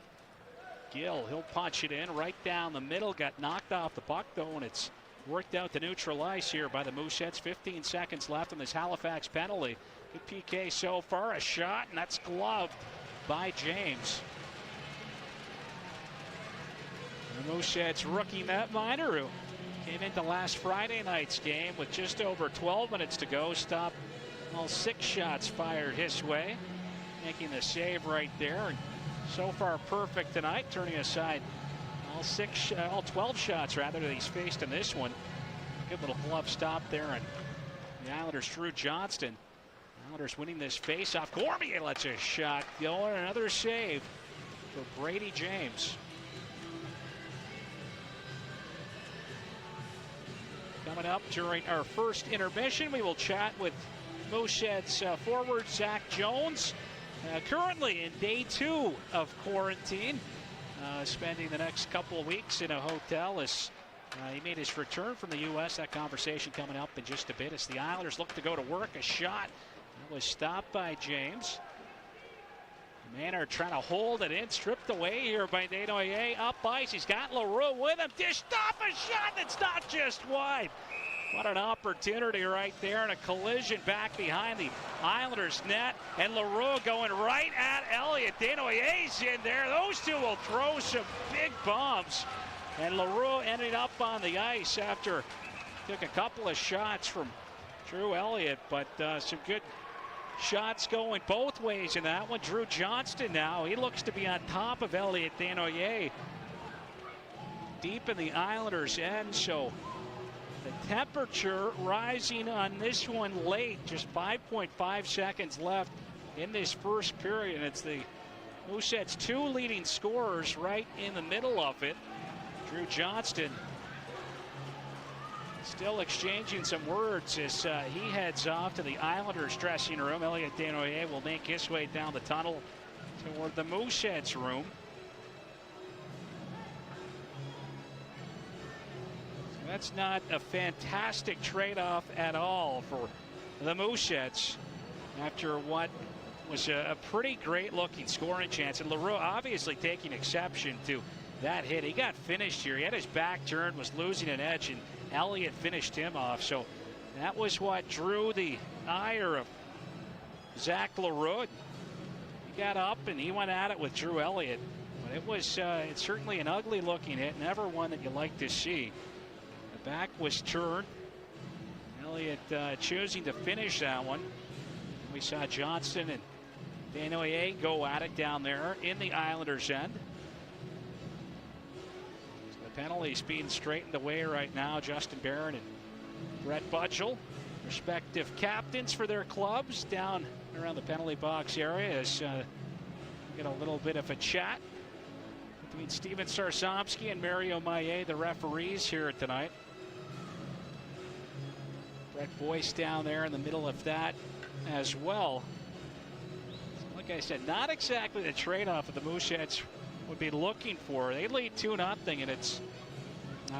Speaker 9: Gill, he'll punch it in right down the middle. Got knocked off the puck though, and it's worked out to neutral ice here by the Mooseheads. 15 seconds left on this Halifax penalty. Good PK so far. A shot, and that's gloved by James. The Mooseheads rookie Matt Miner, who came into last Friday night's game with just over 12 minutes to go, stopped all 6 shots fired his way, making the save right there. And so far perfect tonight, turning aside all 12 shots rather that he's faced in this one. Good little glove stop there, and the Islanders Drew Johnston. Islanders winning this face-off. Cormier lets a shot go, and another save for Brady James. Coming up during our first intermission, we will chat with Mooseheads forward Zach Jones, currently in day 2 of quarantine, spending the next couple of weeks in a hotel as he made his return from the U.S. That conversation coming up in just a bit as the Islanders look to go to work. A shot that was stopped by James. Manor trying to hold it in, stripped away here by Desnoyers. Up ice, he's got LaRue with him. Dished off a shot that's not just wide. What an opportunity right there, and a collision back behind the Islanders net, and LaRue going right at Elliot. Desnoyers in there. Those two will throw some big bombs, and LaRue ended up on the ice after took a couple of shots from Drew Elliott, but some good shots going both ways in that one. Drew Johnston now, he looks to be on top of Elliot Desnoyers deep in the Islanders' end, so the temperature rising on this one late, just 5.5 seconds left in this first period. It's the Mooseheads' 2 leading scorers right in the middle of it. Drew Johnston still exchanging some words as he heads off to the Islanders dressing room. Elliot Desnoyers will make his way down the tunnel toward the Mooseheads room. That's not a fantastic trade-off at all for the Mooseheads after what was a pretty great-looking scoring chance. And LaRue obviously taking exception to that hit. He got finished here. He had his back turned, was losing an edge, and Elliott finished him off. So that was what drew the ire of Zach LaRue. He got up and he went at it with Drew Elliott. But it was it's certainly an ugly-looking hit, never one that you like to see. The back was turned. Elliott choosing to finish that one. We saw Johnston and Desnoyers go at it down there in the Islanders' end. So the penalties being straightened away right now. Justin Barron and Brett Budgel, respective captains for their clubs, down around the penalty box area as get a little bit of a chat between Steven Sarsomsky and Mario Maillet, the referees here tonight. Brett Boyce down there in the middle of that as well. Like I said, not exactly the trade-off that the Mooseheads would be looking for. They lead 2-0, and it's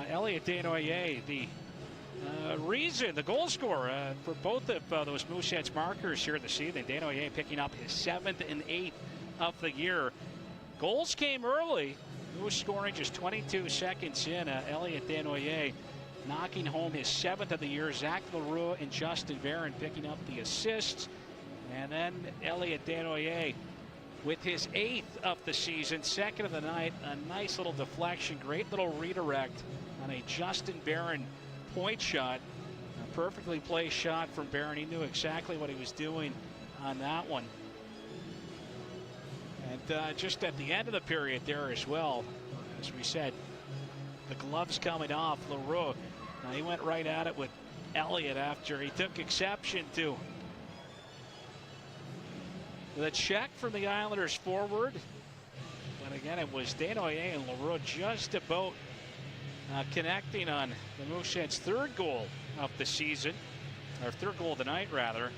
Speaker 9: Elliot Desnoyers, the goal scorer for both of those Mooseheads markers here this evening. Desnoyers picking up his 7th and 8th of the year. Goals came early. Moose scoring just 22 seconds in. Elliot Desnoyers knocking home his 7th of the year. Zach Leroux and Justin Barron picking up the assists. And then Elliot Desnoyers with his 8th of the season, 2nd of the night. A nice little deflection, great little redirect on a Justin Barron point shot. A perfectly placed shot from Barron. He knew exactly what he was doing on that one. And just at the end of the period there as well, as we said, the gloves coming off. Leroux, he went right at it with Elliott after he took exception to the check from the Islanders forward. But again, it was Desnoyers and Leroux just about connecting on the Mooseheads' 3rd goal of the season, or 3rd goal of the night, rather.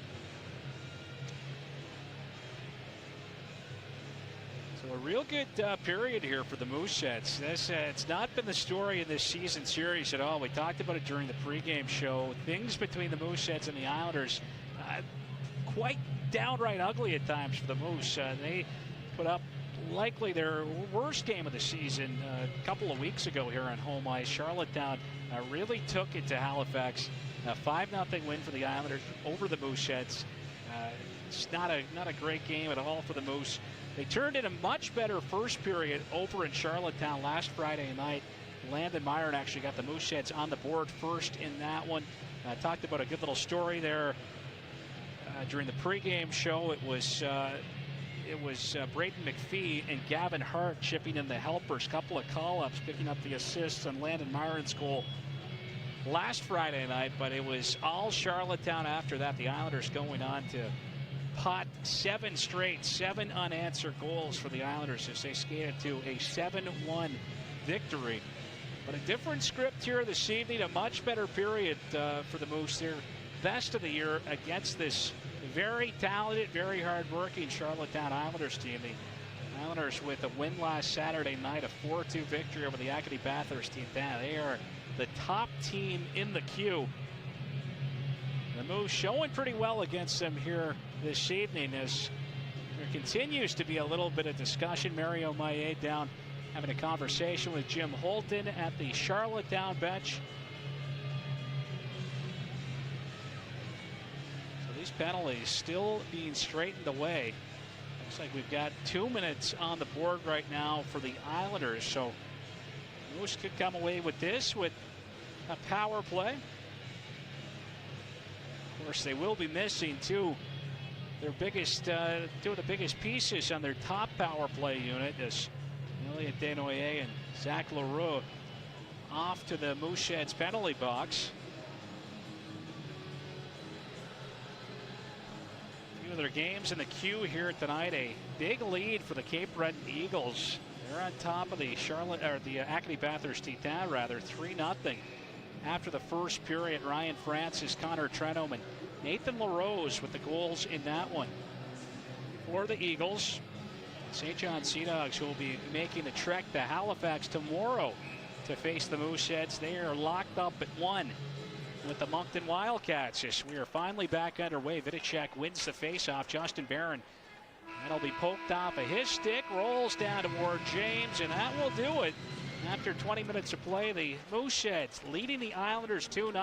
Speaker 9: So a real good period here for the Mooseheads. It's not been the story in this season series at all. We talked about it during the pregame show. Things between the Mooseheads and the Islanders quite downright ugly at times for the Moose. They put up likely their worst game of the season a couple of weeks ago here on home ice. Charlottetown really took it to Halifax. 5-0 win for the Islanders over the Mooseheads. It's not a great game at all for the Moose. They turned in a much better first period over in Charlottetown last Friday night. Landon Myron actually got the Mooseheads on the board first in that one. Talked about a good little story there during the pregame show. It was Braden McPhee and Gavin Hart chipping in the helpers. Couple of call-ups, picking up the assists on Landon Myron's goal last Friday night, but it was all Charlottetown after that. The Islanders going on to pot 7 unanswered goals for the Islanders as they skated to a 7-1 victory. But a different script here this evening, a much better period for the Moose. Their best of the year against this very talented, very hard-working Charlottetown Islanders team. The Islanders with a win last Saturday night, a 4-2 victory over the Acadie Bathurst team. They are the top team in the queue. The Moose showing pretty well against them here this evening as there continues to be a little bit of discussion. Mario Maillet down having a conversation with Jim Holton at the Charlottetown bench. So these penalties still being straightened away. Looks like we've got 2 minutes on the board right now for the Islanders. So Moose could come away with this with a power play. Of course, they will be missing two of the biggest pieces on their top power play unit, as Elliot Desnoyers and Zach Leroux off to the Mooseheads penalty box. A few of their games in the queue here tonight. A big lead for the Cape Breton Eagles. They're on top of the Acadie Bathurst Titan, 3-0. After the first period, Ryan Francis, Connor Trenholm, and Nathan LaRose with the goals in that one. For the Eagles, St. John Sea Dogs will be making the trek to Halifax tomorrow to face the Mooseheads. They are locked up at 1 with the Moncton Wildcats. Yes, we are finally back underway. Vidicek wins the faceoff. Justin Barron, that'll be poked off of his stick, rolls down toward James, and that will do it. After 20 minutes of play, the Mooseheads leading the Islanders 2-0.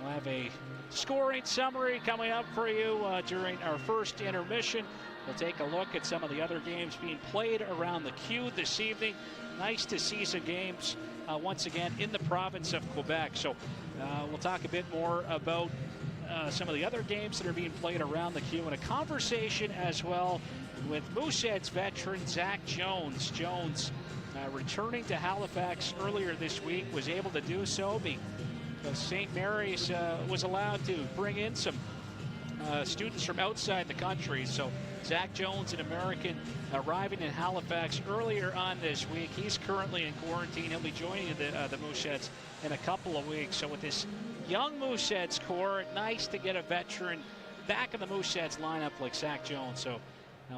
Speaker 9: We'll have a scoring summary coming up for you during our first intermission. We'll take a look at some of the other games being played around the queue this evening. Nice to see some games once again in the province of Quebec. So we'll talk a bit more about some of the other games that are being played around the queue, and a conversation as well with Mooseheads veteran Zach Jones. Jones returning to Halifax earlier this week, was able to do so because St. Mary's was allowed to bring in some students from outside the country. So Zach Jones, an American, arriving in Halifax earlier on this week. He's currently in quarantine. He'll be joining the Mooseheads in a couple of weeks. So with this young Mooseheads core, nice to get a veteran back in the Mooseheads lineup like Zach Jones. So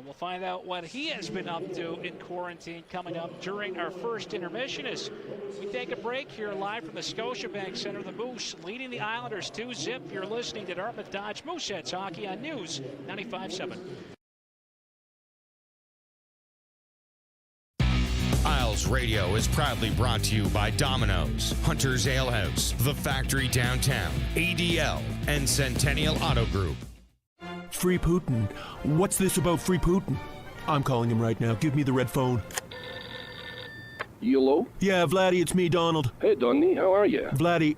Speaker 9: We'll find out what he has been up to in quarantine coming up during our first intermission as we take a break here live from the Scotiabank Center. The Moose leading the Islanders 2-0. You're listening to Dartmouth Dodge Mooseheads Hockey on News 95.7.
Speaker 1: ISLES Radio is proudly brought to you by Domino's, Hunter's Ale House, The Factory Downtown, ADL, and Centennial Auto Group.
Speaker 13: Free Putin. What's this about Free Putin? I'm calling him right now. Give me the red phone.
Speaker 14: Hello?
Speaker 13: Yeah, Vladdy, it's me, Donald.
Speaker 14: Hey, Donny, how are you?
Speaker 13: Vladdy,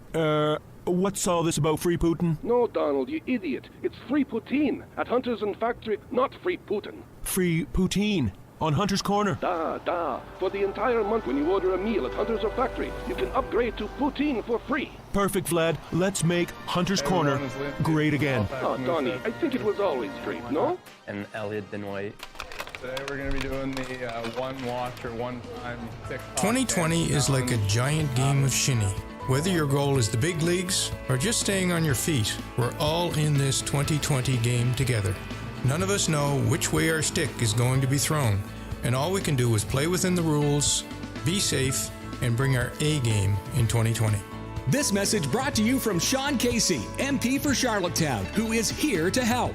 Speaker 13: what's all this about Free Putin?
Speaker 14: No, Donald, you idiot. It's Free Poutine at Hunters and Factory, not Free Putin.
Speaker 13: Free Poutine on Hunter's Corner.
Speaker 14: Da. For the entire month when you order a meal at Hunters or Factory, you can upgrade to Poutine for free.
Speaker 13: Perfect, Vlad. Let's make Hunter's Corner great again.
Speaker 14: Oh, Donny, I think it was always great, no?
Speaker 15: And Elliot Benoit.
Speaker 12: Today we're going to be doing the one watch or one time TikTok.
Speaker 6: 2020 is like a giant game of shinny. Whether your goal is the big leagues or just staying on your feet, we're all in this 2020 game together. None of us know which way our stick is going to be thrown, and all we can do is play within the rules, be safe, and bring our A game in 2020.
Speaker 11: This message brought to you from Sean Casey, MP for Charlottetown, who is here to help.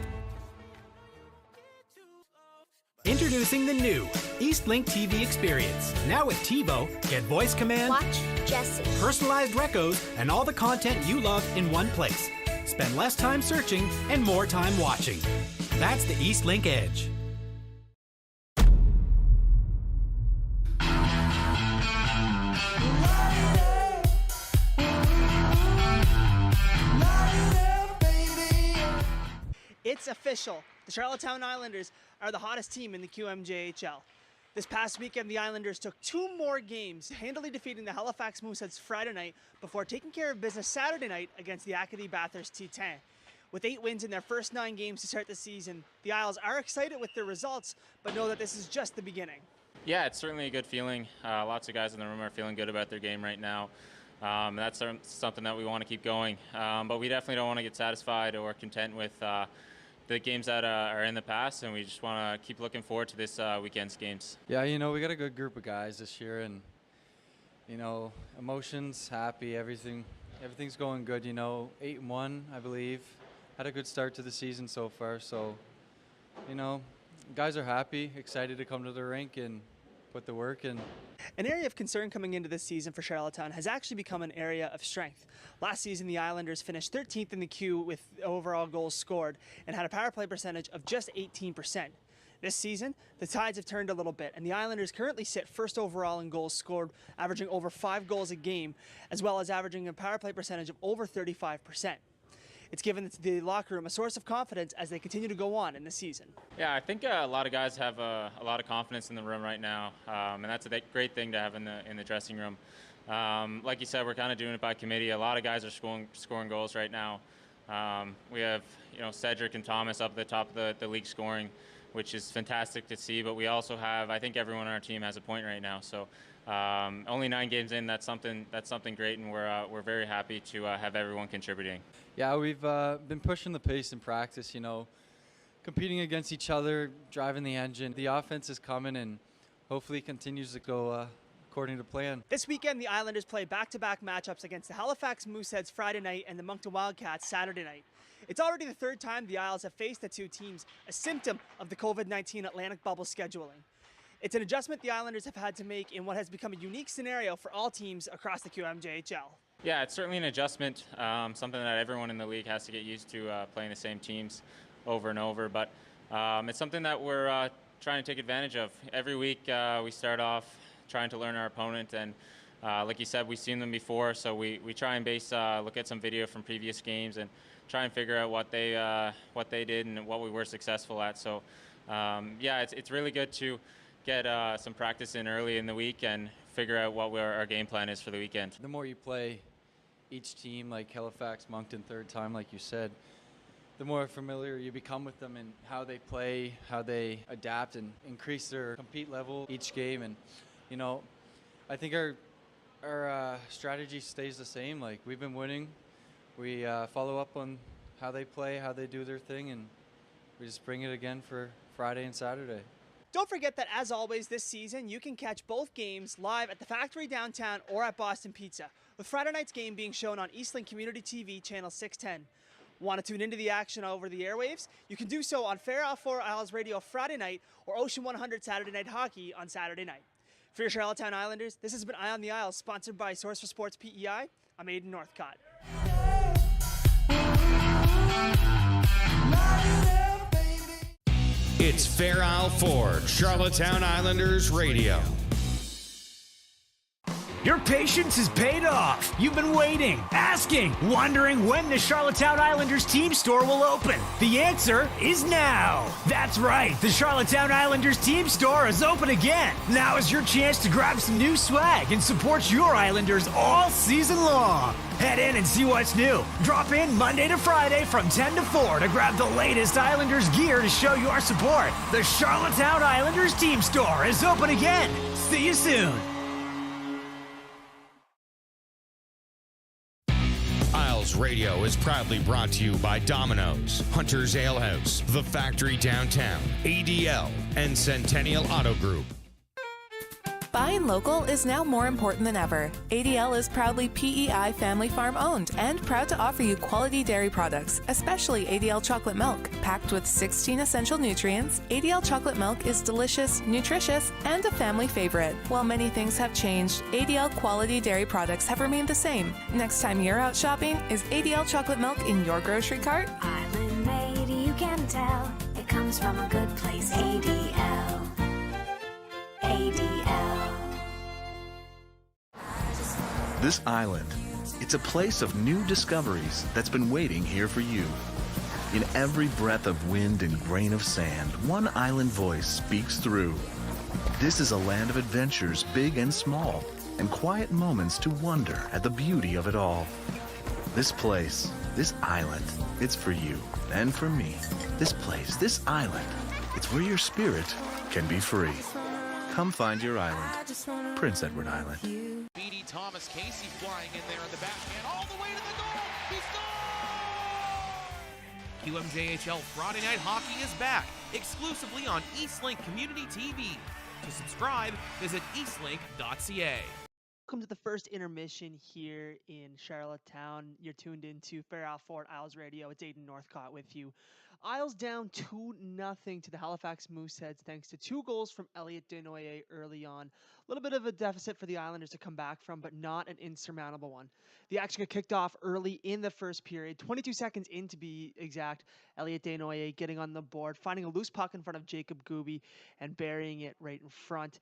Speaker 8: Introducing the new EastLink TV experience. Now with TiVo, get voice command,
Speaker 16: watch Jesse,
Speaker 8: personalized recos, and all the content you love in one place. Spend less time searching and more time watching. That's the EastLink Edge.
Speaker 2: It's official. The Charlottetown Islanders are the hottest team in the QMJHL. This past weekend, the Islanders took 2 more games, handily defeating the Halifax Mooseheads Friday night before taking care of business Saturday night against the Acadie Bathurst Titan. With 8 wins in their first 9 games to start the season, the Isles are excited with their results, but know that this is just the beginning.
Speaker 3: Yeah, it's certainly a good feeling. Lots of guys in the room are feeling good about their game right now. That's something that we want to keep going. But we definitely don't want to get satisfied or content with the games that are in the past, and we just want to keep looking forward to this weekend's games.
Speaker 4: Yeah, we got a good group of guys this year, and emotions, happy, everything's going good. 8-1, I believe. Had a good start to the season so far, so guys are happy, excited to come to the rink and put the work in.
Speaker 2: An area of concern coming into this season for Charlottetown has actually become an area of strength. Last season, the Islanders finished 13th in the Q with overall goals scored and had a power play percentage of just 18%. This season, the tides have turned a little bit, and the Islanders currently sit first overall in goals scored, averaging over 5 goals a game, as well as averaging a power play percentage of over 35%. It's given the locker room a source of confidence as they continue to go on in the season.
Speaker 3: Yeah, I think a lot of guys have a lot of confidence in the room right now, and that's a great thing to have in the dressing room. Like you said, we're kind of doing it by committee. A lot of guys are scoring goals right now. We have Cedric and Thomas up at the top of the league scoring, which is fantastic to see. But we also have, I think everyone on our team has a point right now. So only 9 games in, that's something great, and we're very happy to have everyone contributing.
Speaker 4: Yeah, we've been pushing the pace in practice, competing against each other, driving the engine. The offense is coming, and hopefully continues to go according to plan.
Speaker 2: This weekend, the Islanders play back-to-back matchups against the Halifax Mooseheads Friday night and the Moncton Wildcats Saturday night. It's already the 3rd time the Isles have faced the 2 teams, a symptom of the COVID-19 Atlantic bubble scheduling. It's an adjustment the Islanders have had to make in what has become a unique scenario for all teams across the QMJHL.
Speaker 3: Yeah, it's certainly an adjustment, something that everyone in the league has to get used to, playing the same teams over and over. But it's something that we're trying to take advantage of. Every week we start off trying to learn our opponent, and like you said, we've seen them before, so we try and look at some video from previous games and try and figure out what they did and what we were successful at. So yeah, it's really good to get some practice in early in the week and figure out what our game plan is for the weekend.
Speaker 4: The more you play each team, like Halifax, Moncton, 3rd time, like you said, the more familiar you become with them and how they play, how they adapt and increase their compete level each game. And I think our strategy stays the same. Like, we've been winning. We follow up on how they play, how they do their thing, and we just bring it again for Friday and Saturday.
Speaker 2: Don't forget that, as always, this season, you can catch both games live at the Factory downtown or at Boston Pizza, with Friday night's game being shown on Eastlink Community TV, Channel 610. Want to tune into the action over the airwaves? You can do so on Fair Isle 4 Isles Radio Friday night or Ocean 100 Saturday Night Hockey on Saturday night. For your Charlottetown Islanders, this has been Eye on the Isles, sponsored by Source for Sports PEI. I'm Aiden Northcott.
Speaker 1: It's Fair Isle Ford, Charlottetown Islanders Radio.
Speaker 8: Your patience has paid off. You've been waiting, asking, wondering when the Charlottetown Islanders team store will open. The answer is now. That's right. The Charlottetown Islanders team store is open again. Now is your chance to grab some new swag and support your Islanders all season long. Head in and see what's new. Drop in Monday to Friday from 10 to 4 to grab the latest Islanders gear to show your support. The Charlottetown Islanders team store is open again. See you soon.
Speaker 1: Isles Radio is proudly brought to you by Domino's, Hunter's Ale House, The Factory Downtown, ADL, and Centennial Auto Group.
Speaker 15: Buying local is now more important than ever. ADL is proudly PEI family farm owned and proud to offer you quality dairy products, especially ADL chocolate milk. Packed with 16 essential nutrients, ADL chocolate milk is delicious, nutritious, and a family favorite. While many things have changed, ADL quality dairy products have remained the same. Next time you're out shopping, is ADL chocolate milk in your grocery cart?
Speaker 16: Island made, you can tell. It comes from a good place. ADL. ADL.
Speaker 17: This island, it's a place of new discoveries that's been waiting here for you. In every breath of wind and grain of sand, one island voice speaks through. This is a land of adventures, big and small, and quiet moments to wonder at the beauty of it all. This place, this island, it's for you and for me. This place, this island, it's where your spirit can be free. Come find your island. Prince Edward Island.
Speaker 18: Beatty Thomas Casey flying in there in the backhand all the way to the goal. He scores! QMJHL Friday Night Hockey is back exclusively on Eastlink Community TV. To subscribe, visit eastlink.ca.
Speaker 2: Welcome to the first intermission here in Charlottetown. You're tuned into Fair Isle Ford Isles Radio. It's Aiden Northcott with you. Isles down 2-0 to the Halifax Mooseheads thanks to 2 goals from Elliot Desnoyers early on. A little bit of a deficit for the Islanders to come back from, but not an insurmountable one. The action got kicked off early in the first period, 22 seconds in to be exact. Elliot Desnoyers getting on the board, finding a loose puck in front of Jacob Gooby and burying it right in front.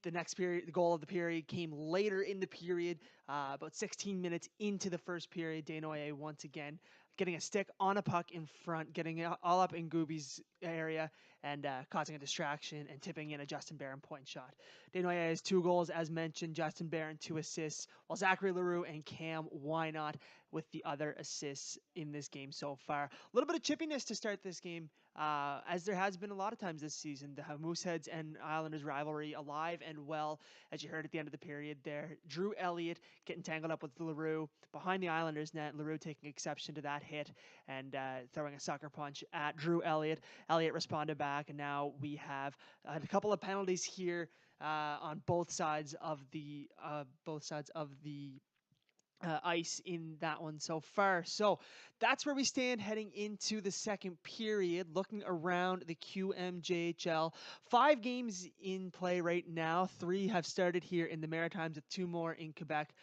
Speaker 2: The next period, the goal of the period came later in the period, about 16 minutes into the first period. Desnoyers once again getting a stick on a puck in front, getting it all up in Gooby's area and causing a distraction and tipping in a Justin Barron point shot. Desnoyers has 2 goals, as mentioned. Justin Barron 2 assists, while Zachary Leroux and Cam Wynot with the other assists in this game so far. A little bit of chippiness to start this game, as there has been a lot of times this season. The Mooseheads and Islanders rivalry alive and well, as you heard at the end of the period there. Drew Elliott getting tangled up with Leroux behind the Islanders net. Leroux taking exception to that hit and throwing a sucker punch at Drew Elliott. Elliott responded back, and now we have a couple of penalties here on both sides of the ice in that one so far. So that's where we stand heading into the second period, looking around the QMJHL. 5 games in play right now. 3 have started here in the Maritimes, with 2 more in Quebec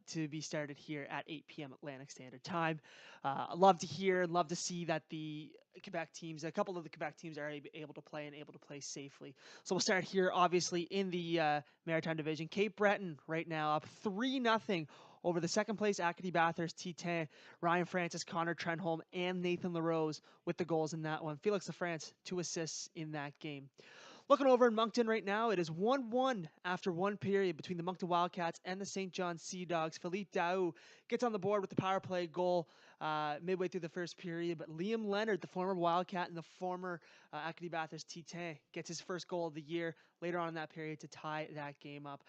Speaker 2: to be started here at 8 p.m. Atlantic Standard Time. Love to see that the Quebec teams, a couple of the Quebec teams, are able to play and able to play safely. So we'll start here, obviously, in the Maritime Division. Cape Breton right now up 3-0 over the second place Acadie Bathurst Titan. Ryan Francis, Connor Trenholm, and Nathan LaRose with the goals in that one. Felix LaFrance, 2 assists in that game. Looking over in Moncton right now, it is 1-1 after 1 period between the Moncton Wildcats and the St. John Sea Dogs. Philippe Daou gets on the board with the power play goal midway through the first period, but Liam Leonard, the former Wildcat and the former Acadie Bathurst Titan, gets his first goal of the year later on in that period to tie that game up.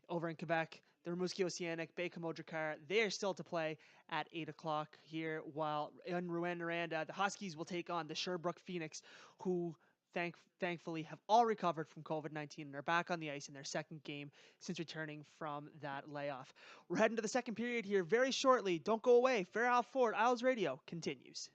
Speaker 2: Over in Quebec, the Rimouski Oceanic, Baie-Comeau Drakkar, they are still to play at 8 o'clock here, while in Rouyn-Noranda, the Huskies will take on the Sherbrooke Phoenix, who thankfully have all recovered from COVID-19 and are back on the ice in their second game since returning from that layoff. We're heading to the second period here very shortly. Don't go away. Fair Isle Ford, Isles Radio continues.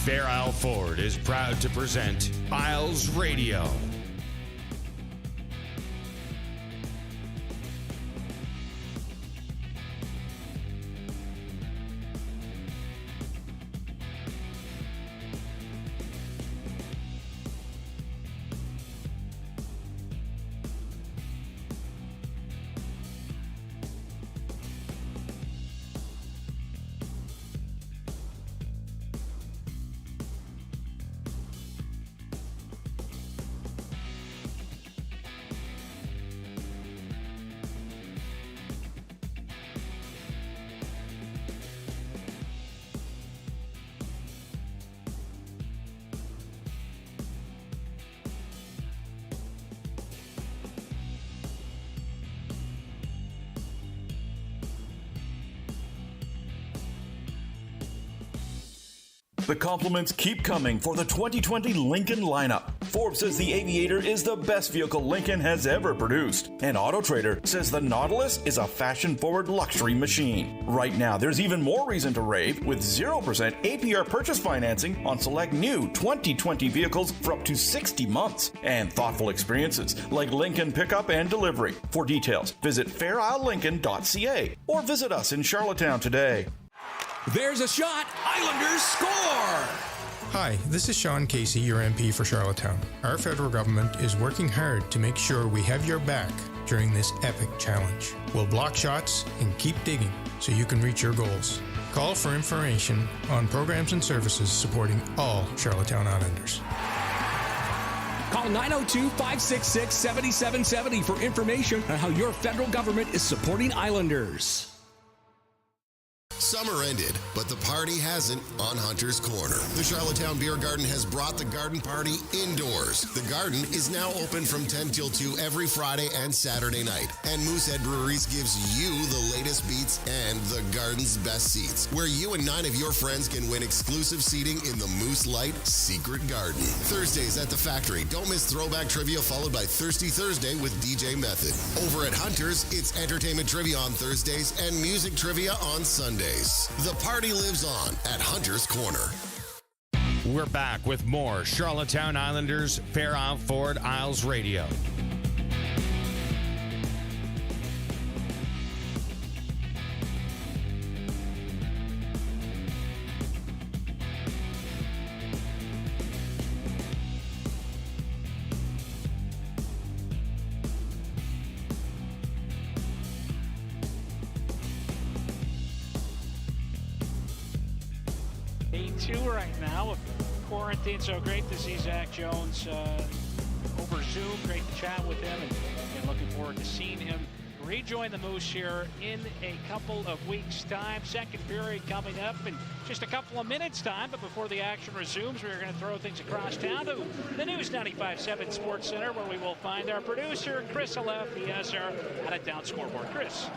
Speaker 1: Fair Isle Ford is proud to present Isles Radio.
Speaker 7: The compliments keep coming for the 2020 Lincoln lineup. Forbes says the Aviator is the best vehicle Lincoln has ever produced. And Auto Trader says the Nautilus is a fashion-forward luxury machine. Right now, there's even more reason to rave with 0% APR purchase financing on select new 2020 vehicles for up to 60 months. And thoughtful experiences like Lincoln pickup and delivery. For details, visit fairislelincoln.ca or visit us in Charlottetown today.
Speaker 11: There's a shot. Islanders score!
Speaker 6: Hi, this is Sean Casey, your MP for Charlottetown. Our federal government is working hard to make sure we have your back during this epic challenge. We'll block shots and keep digging so you can reach your goals. Call for information on programs and services supporting all Charlottetown Islanders.
Speaker 11: Call 902-566-7770 for information on how your federal government is supporting Islanders.
Speaker 5: Summer ended, but the party hasn't on Hunter's Corner. The Charlottetown Beer Garden has brought the garden party indoors. The garden is now open from 10 till 2 every Friday and Saturday night. And Mooseheads Breweries gives you the latest beats and the garden's best seats, where you and 9 of your friends can win exclusive seating in the Moose Light Secret Garden. Thursdays at the Factory. Don't miss Throwback Trivia followed by Thirsty Thursday with DJ Method. Over at Hunter's, it's entertainment trivia on Thursdays and music trivia on Sundays. The party lives on at Hunter's Corner.
Speaker 1: We're back with more Charlottetown Islanders Fair Isle Ford Isles Radio.
Speaker 9: Right now, quarantine, so great to see Zach Jones over Zoom. Great to chat with him, and looking forward to seeing him rejoin the Moose here in a couple of weeks' time. Second period coming up in just a couple of minutes' time, but before the action resumes, we're going to throw things across town to the News 95.7 Sports Center, where we will find our producer, Chris Alef. He has our out-of-town scoreboard. Chris.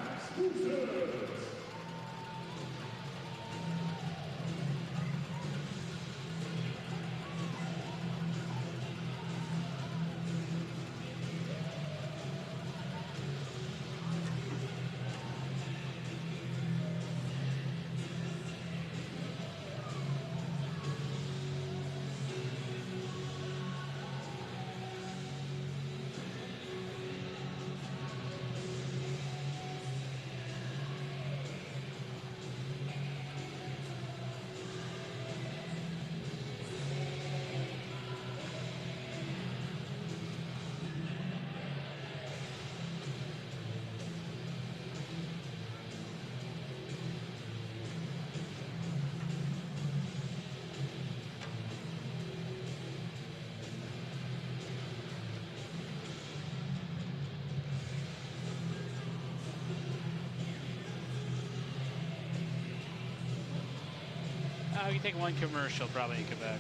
Speaker 9: You take one commercial probably in Quebec.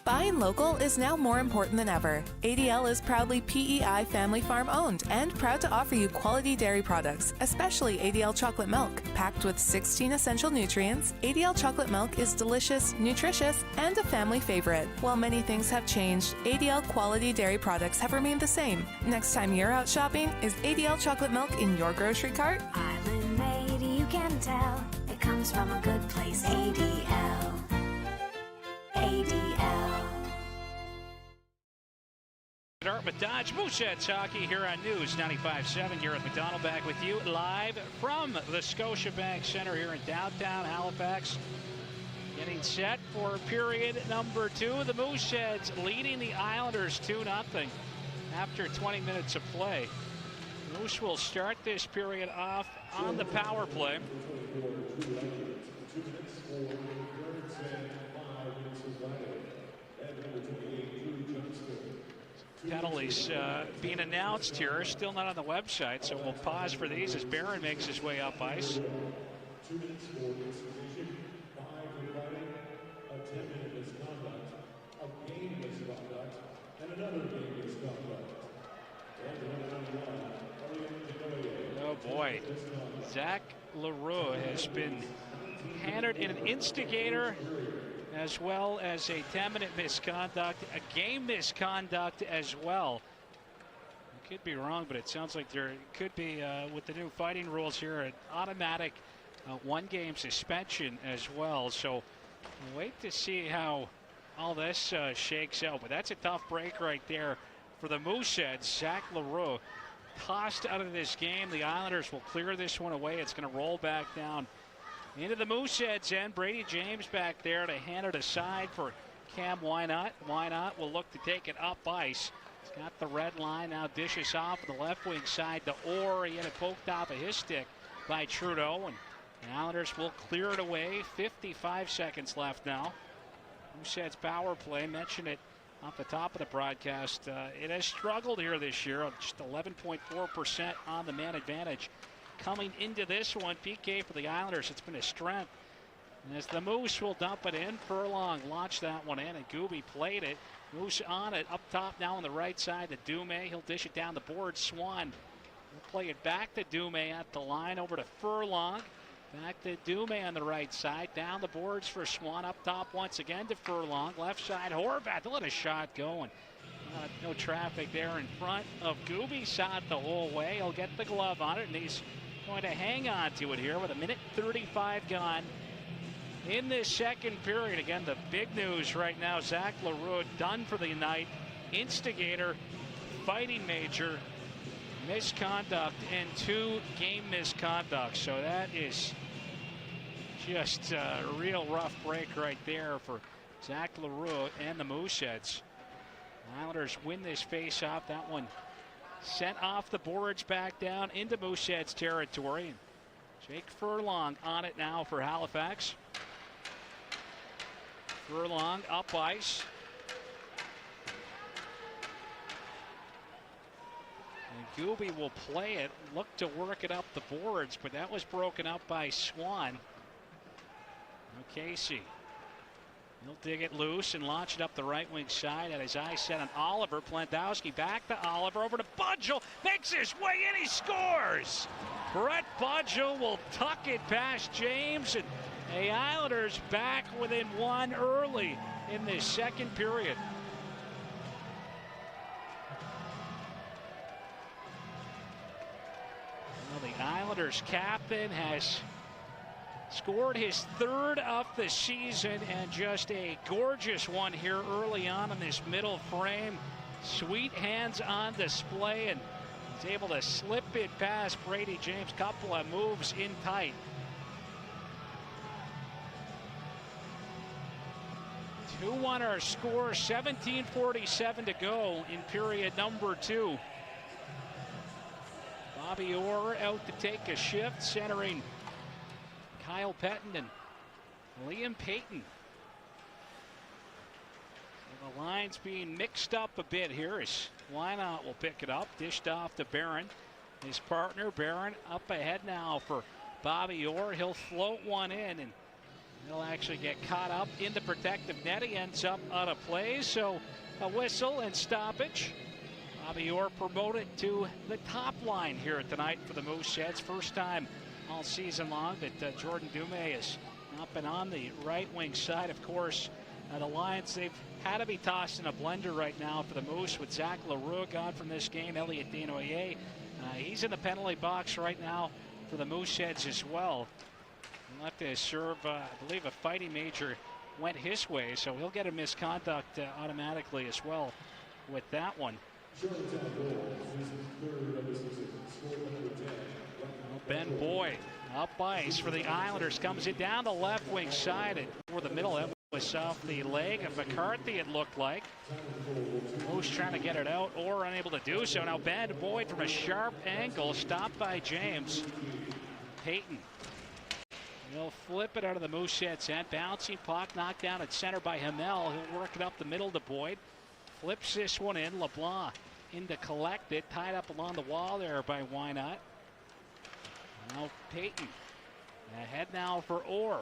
Speaker 15: Buying local is now more important than ever. ADL is proudly PEI family farm owned and proud to offer you quality dairy products, especially ADL chocolate milk. Packed with 16 essential nutrients, ADL chocolate milk is delicious, nutritious, and a family favorite. While many things have changed, ADL quality dairy products have remained the same. Next time you're out shopping, is ADL chocolate milk in your grocery cart?
Speaker 16: Island made, you can tell. It comes from a good place. ADL. ADL.
Speaker 9: Dartmouth Dodge Mooseheads hockey here on News 95.7. Here at McDonald, back with you live from the Scotiabank Center here in downtown Halifax. Getting set for period number 2. The Mooseheads leading the Islanders 2-0 after 20 minutes of play. Moose will start this period off on the power play. Penalties being announced here, still not on the website, so we'll pause for these as Barron makes his way up ice.
Speaker 19: 2 minutes for misposition, 5 regarding a 10-minute misconduct, a game misconduct, and another game misconduct.
Speaker 9: Oh boy, Zach Leroux has been handed an instigator as well as a 10-minute misconduct, a game misconduct as well. I could be wrong, but it sounds like there could be, with the new fighting rules here, an automatic 1-game suspension as well. So wait to see how all this shakes out. But that's a tough break right there for the Mooseheads. Zach Leroux tossed out of this game. The Islanders will clear this one away. It's going to roll back down into the Mooseheads end. Brady James back there to hand it aside for Cam Wynot. Wynot will look to take it up ice. He's got the red line, now dishes off the left wing side to Orr. He had it poked off of his stick by Trudeau, and the Islanders will clear it away. 55 seconds left now. Mooseheads power play, mentioned it off the top of the broadcast. It has struggled here this year, just 11.4% on the man advantage. Coming into this one, PK for the Islanders, it's been a strength. And as the Moose will dump it in, Furlong launched that one in, and Gooby played it. Moose on it, up top now on the right side to Dume. He'll dish it down the board. Swan will play it back to Dume at the line, over to Furlong. Back to Dume on the right side. Down the boards for Swan. Up top once again to Furlong. Left side, Horvath. Let a shot going. No traffic there in front of Gooby. Shot the whole way. He'll get the glove on it, and he's going to hang on to it here with 1:35 gone in this second period. Again, the big news right now, Zach LaRue done for the night. Instigator, fighting major, misconduct, and 2 game misconducts. So that is just a real rough break right there for Zach LaRue and the Mooseheads. Islanders win this face-off. That one sent off the boards back down into Mooseheads territory. Jake Furlong on it now for Halifax. Furlong up ice. And Gooby will play it, look to work it up the boards, but that was broken up by Swan. Casey. He'll dig it loose and launch it up the right wing side. At his eye set on Oliver. Plendowski back to Oliver, over to Budgel. Makes his way in, he scores! Brett Budgel will tuck it past James, and the Islanders back within 1 early in this second period. Well, the Islanders captain has scored his 3rd of the season, and just a gorgeous one here early on in this middle frame. Sweet hands on display, and he's able to slip it past Brady James. Couple of moves in tight. 2-1 our score, 17:47 to go in period number 2. Bobby Orr out to take a shift, centering Kyle Pettin and Liam Payton. So the line's being mixed up a bit here as Wynot will pick it up, dished off to Barron. His partner Barron up ahead now for Bobby Orr. He'll float one in, and he'll actually get caught up in the protective net. He ends up out of play, so a whistle and stoppage. Bobby Orr promoted to the top line here tonight for the Mooseheads. First time all season long that Jordan Dume has not been on the right wing side. Of course, the Lions, they've had to be tossed in a blender right now for the Moose with Zach LaRue gone from this game. Elliot Desnoyers, he's in the penalty box right now for the Mooseheads as well. He'll have to serve, I believe, a fighting major went his way, so he'll get a misconduct automatically as well with that one. Ben Boyd up ice for the Islanders, comes it down the left wing side and for the middle. That was off the leg of McCarthy, it looked like. Moose trying to get it out, or unable to do so. Now Ben Boyd from a sharp angle, stopped by James. Payton. He'll flip it out of the Mooseheads end. Bouncing puck knocked down at center by Hamel. He'll work it up the middle to Boyd. Flips this one in. LeBlanc in to collect it. Tied up along the wall there by Wynot. Now Payton. Ahead now for Orr.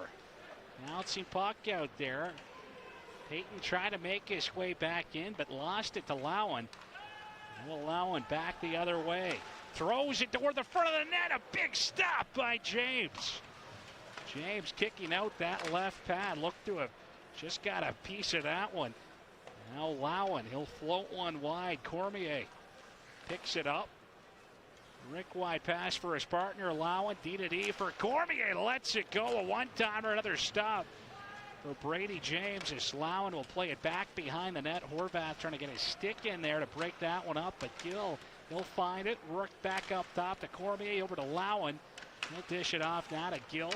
Speaker 9: Bouncing puck out there. Payton tried to make his way back in, but lost it to Lowen. Lowen back the other way. Throws it toward the front of the net. A big stop by James. James kicking out that left pad. Looked to have just got a piece of that one. Now Lowen, he'll float one wide. Cormier picks it up. Rick wide pass for his partner Lowen. D for Cormier, lets it go. A one-timer, another stop for Brady James as Lowen will play it back behind the net. Horvath trying to get his stick in there to break that one up, but Gill, he'll find it. Work back up top to Cormier, over to Lowen. He'll dish it off now to Gill.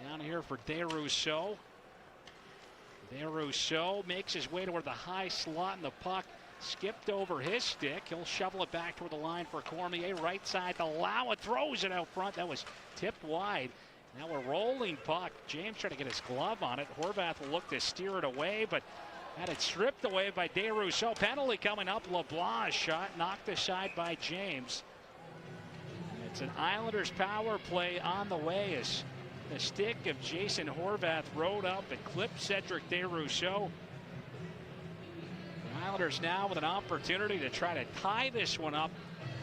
Speaker 9: Down here for DeRousseau. DeRousseau makes his way toward the high slot, and the puck skipped over his stick. He'll shovel it back toward the line for Cormier. Right side to Lowen, throws it out front. That was tipped wide. Now a rolling puck. James trying to get his glove on it. Horvath will look to steer it away, but Had it stripped away by DeRousseau. Penalty coming up. LeBlanc shot knocked aside by James. It's an Islanders power play on the way as the stick of Jason Horvath rode up and clipped Cedric DeRousseau. The Islanders now with an opportunity to try to tie this one up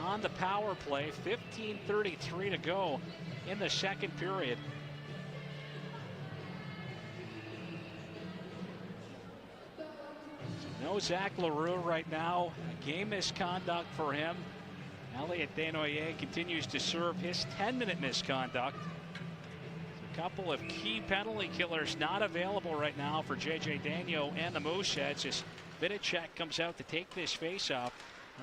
Speaker 9: on the power play. 15:33 to go in the second period. No Zach Leroux right now. A game misconduct for him. Elliot Desnoyers continues to serve his 10-minute misconduct. A couple of key penalty killers not available right now for J.J. Daniel and the Mooseheads as Vidicek comes out to take this face-off.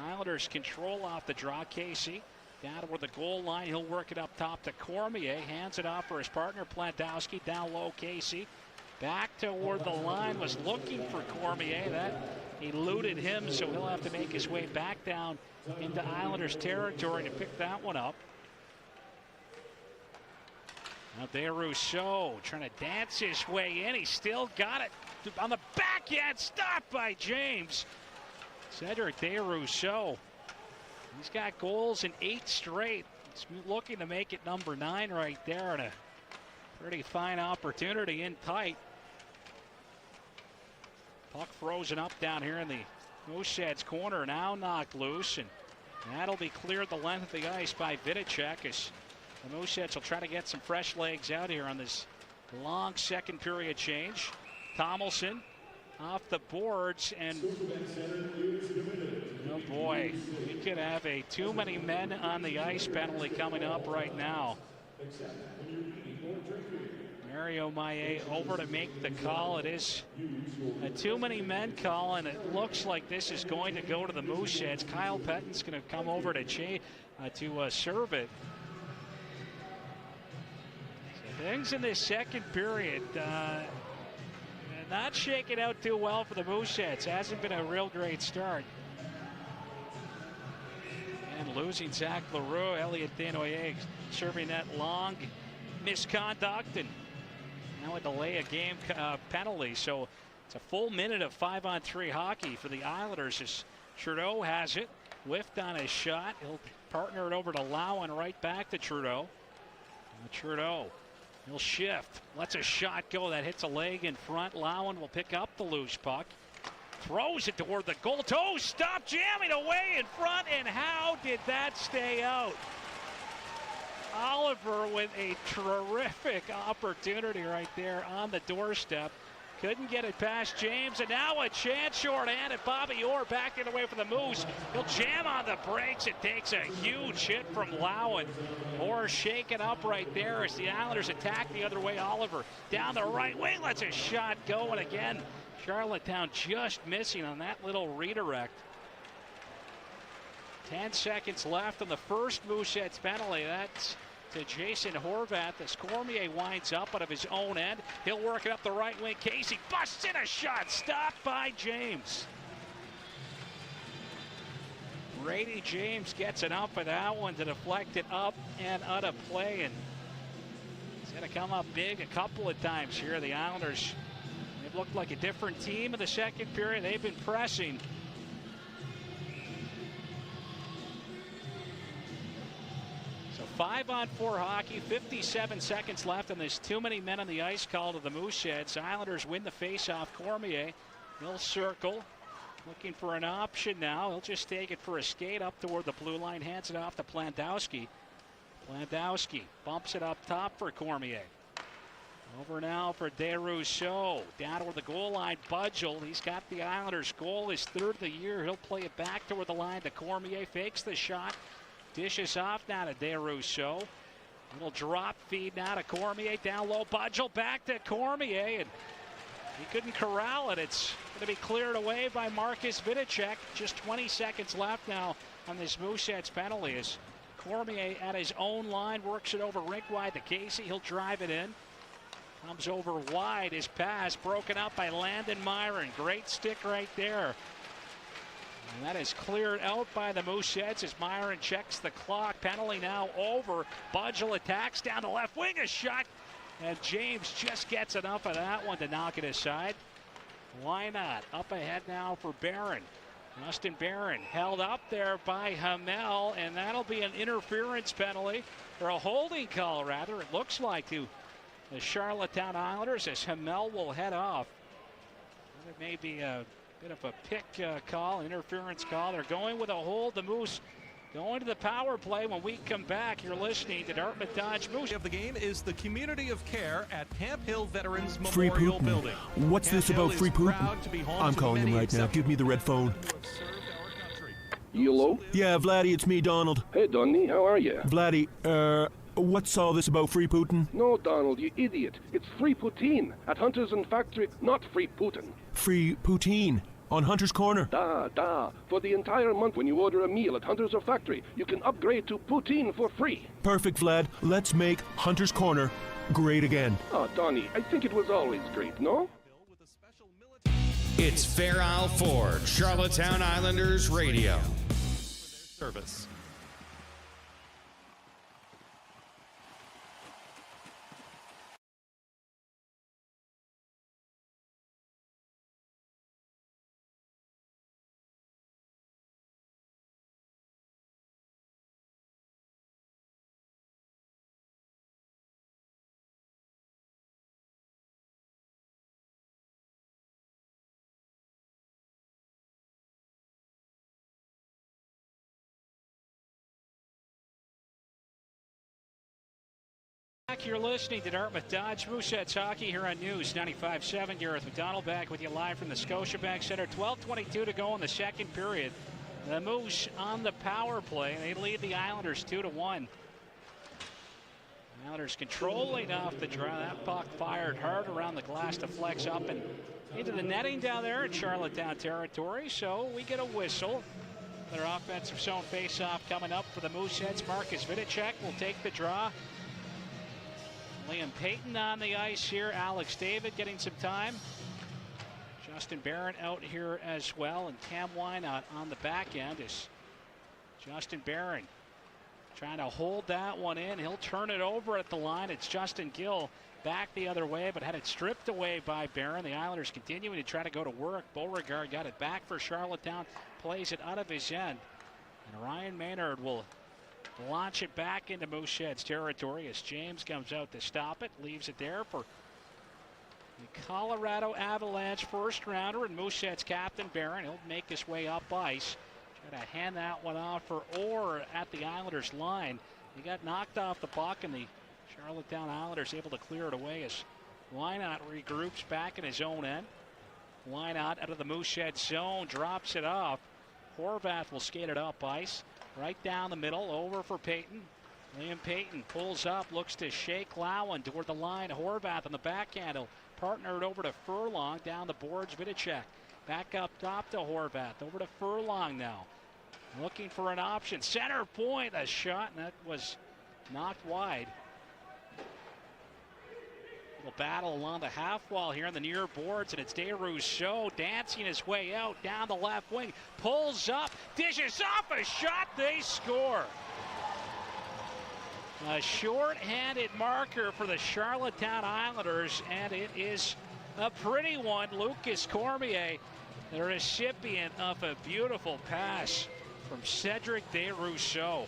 Speaker 9: Islanders control off the draw. Casey down toward the goal line. He'll work it up top to Cormier. Hands it off for his partner Plantowski. Down low, Casey. Back toward the line, was looking for Cormier. That eluded him, so he'll have to make his way back down into Islanders territory to pick that one up. Now DeRousseau trying to dance his way in. He still got it on the backhand. Stopped by James. Cedric DeRousseau. He's got goals in 8 straight. He's looking to make it number 9 right there, and a pretty fine opportunity in tight. Puck frozen up down here in the Mooseheads corner, now knocked loose, and that'll be cleared the length of the ice by Vidicek as the Mooseheads will try to get some fresh legs out here on this long second period change. Tomlinson off the boards, and oh boy, we could have a too many men on the ice penalty coming up right now. Mario Maillet over to make the call. It is a too many men call, and it looks like this is going to go to the Mooseheads. Kyle Pettin's going to come over to serve it. So things in this second period not shaking out too well for the Mooseheads. Hasn't been a real great start. And losing Zach Leroux, Elliot Desnoyers serving that long misconduct, and now a delay of game penalty. So it's a full minute of 5-on-3 hockey for the Islanders as Trudeau has it. Whiffed on his shot. He'll partner it over to Lau and right back to Trudeau. Trudeau, he'll shift. Lets a shot go that hits a leg in front. Lowen will pick up the loose puck. Throws it toward the goal. Toe stop, jamming away in front, and how did that stay out? Oliver with a terrific opportunity right there on the doorstep. Couldn't get it past James, and now a chance shorthanded. Bobby Orr back in the way for the Moose. He'll jam on the brakes. It takes a huge hit from Lowen. Orr shaken up right there as the Islanders attack the other way. Oliver down the right wing, lets a shot go, and again, Charlottetown just missing on that little redirect. 10 seconds left on the first Mooseheads penalty. That's to Jason Horvath as Cormier winds up out of his own end. He'll work it up the right wing. Casey busts in a shot, stopped by James. Brady James gets enough for that one to deflect it up and out of play, and it's going to come up big a couple of times here. The Islanders, they've looked like a different team in the second period. They've been pressing. So 5-on-4 hockey, 57 seconds left, and there's too many men on the ice call to the Mooseheads. Islanders win the faceoff. Cormier, he'll circle, looking for an option now. He'll just take it for a skate up toward the blue line, hands it off to Plantowski. Plantowski bumps it up top for Cormier. Over now for DeRousseau. Down toward the goal line, Budgel. He's got the Islanders goal, his third of the year. He'll play it back toward the line to Cormier. Fakes the shot. Dishes off now to DeRousseau. Little drop feed now to Cormier. Down low, Budgel back to Cormier. And he couldn't corral it. It's going to be cleared away by Marcus Vidicek. Just 20 seconds left now on this Mooseheads penalty as Cormier at his own line works it over rink wide to Casey. He'll drive it in. Comes over wide. His pass broken up by Landon Myron. Great stick right there. And that is cleared out by the Mooseheads as Myron checks the clock. Penalty now over. Budgel attacks down the left wing. A shot. And James just gets enough of that one to knock it aside. Why not? Up ahead now for Barron. Justin Barron held up there by Hamel, and that'll be an interference penalty, or a holding call rather, it looks like, to the Charlottetown Islanders as Hamel will head off. It may be a bit of a pick call, interference call. They're going with a hold. The Moose going to the power play. When we come back, you're listening to Dartmouth Dodge Moose.
Speaker 20: Of the game is the community of care at Camp Hill Veterans
Speaker 13: Free
Speaker 20: Memorial
Speaker 13: Putin.
Speaker 20: Building.
Speaker 13: What's
Speaker 20: Camp
Speaker 13: this about
Speaker 20: Hill
Speaker 13: Free
Speaker 20: is
Speaker 13: Putin?
Speaker 20: proud to be home
Speaker 13: I'm
Speaker 20: to
Speaker 13: calling him
Speaker 20: many
Speaker 13: right now. Give me the red phone.
Speaker 14: Hello?
Speaker 13: Yeah, Vladdy, it's me, Donald.
Speaker 14: Hey, Donny, how are you?
Speaker 13: Vladdy, what's all this about Free Putin?
Speaker 14: No, Donald, you idiot. It's free poutine at Hunters and Factory, not free Putin.
Speaker 13: Free poutine on Hunter's Corner.
Speaker 14: Da. For the entire month when you order a meal at Hunters or Factory, you can upgrade to poutine for free.
Speaker 13: Perfect, Vlad. Let's make Hunter's Corner great again.
Speaker 14: Oh, Donny, I think it was always great, no?
Speaker 1: It's Fair Isle Ford, Charlottetown Islanders Radio.
Speaker 20: Service.
Speaker 9: You're listening to Dartmouth Dodge Mooseheads hockey here on News 95.7. Gareth McDonald back with you live from the Scotiabank Center. 12:22 to go in the second period. The Moose on the power play. They lead the Islanders 2-1. Islanders controlling off the draw. That puck fired hard around the glass to flex up and into the netting down there in Charlottetown territory. So we get a whistle. Their offensive zone face-off coming up for the Mooseheads. Marcus Vidicek will take the draw. Liam Payton on the ice here. Alex David getting some time. Justin Barron out here as well. And Cam Wynot on the back end is Justin Barron trying to hold that one in. He'll turn it over at the line. It's Justin Gill back the other way, but had it stripped away by Barron. The Islanders continuing to try to go to work. Beauregard got it back for Charlottetown. Plays it out of his end. And Ryan Maynard will launch it back into Mooseheads territory as James comes out to stop it. Leaves it there for the Colorado Avalanche first rounder and Mooseheads captain Barron. He'll make his way up ice. Try to hand that one off for Orr at the Islanders line. He got knocked off the puck and the Charlottetown Islanders able to clear it away as Wynot regroups back in his own end. Wynot out of the Mooseheads zone, drops it off. Horvath will skate it up ice. Right down the middle, over for Payton. Liam Payton pulls up, looks to shake Lowen toward the line. Horvath on the backhand. He'll partner it over to Furlong, down the boards. Vidicek back up top to Horvath. Over to Furlong now. Looking for an option. Center point, a shot, and that was knocked wide. Little battle along the half wall here on the near boards, and it's DeRousseau dancing his way out down the left wing. Pulls up, dishes off a shot, they score. A short-handed marker for the Charlottetown Islanders, and it is a pretty one. Lucas Cormier, the recipient of a beautiful pass from Cedric DeRousseau.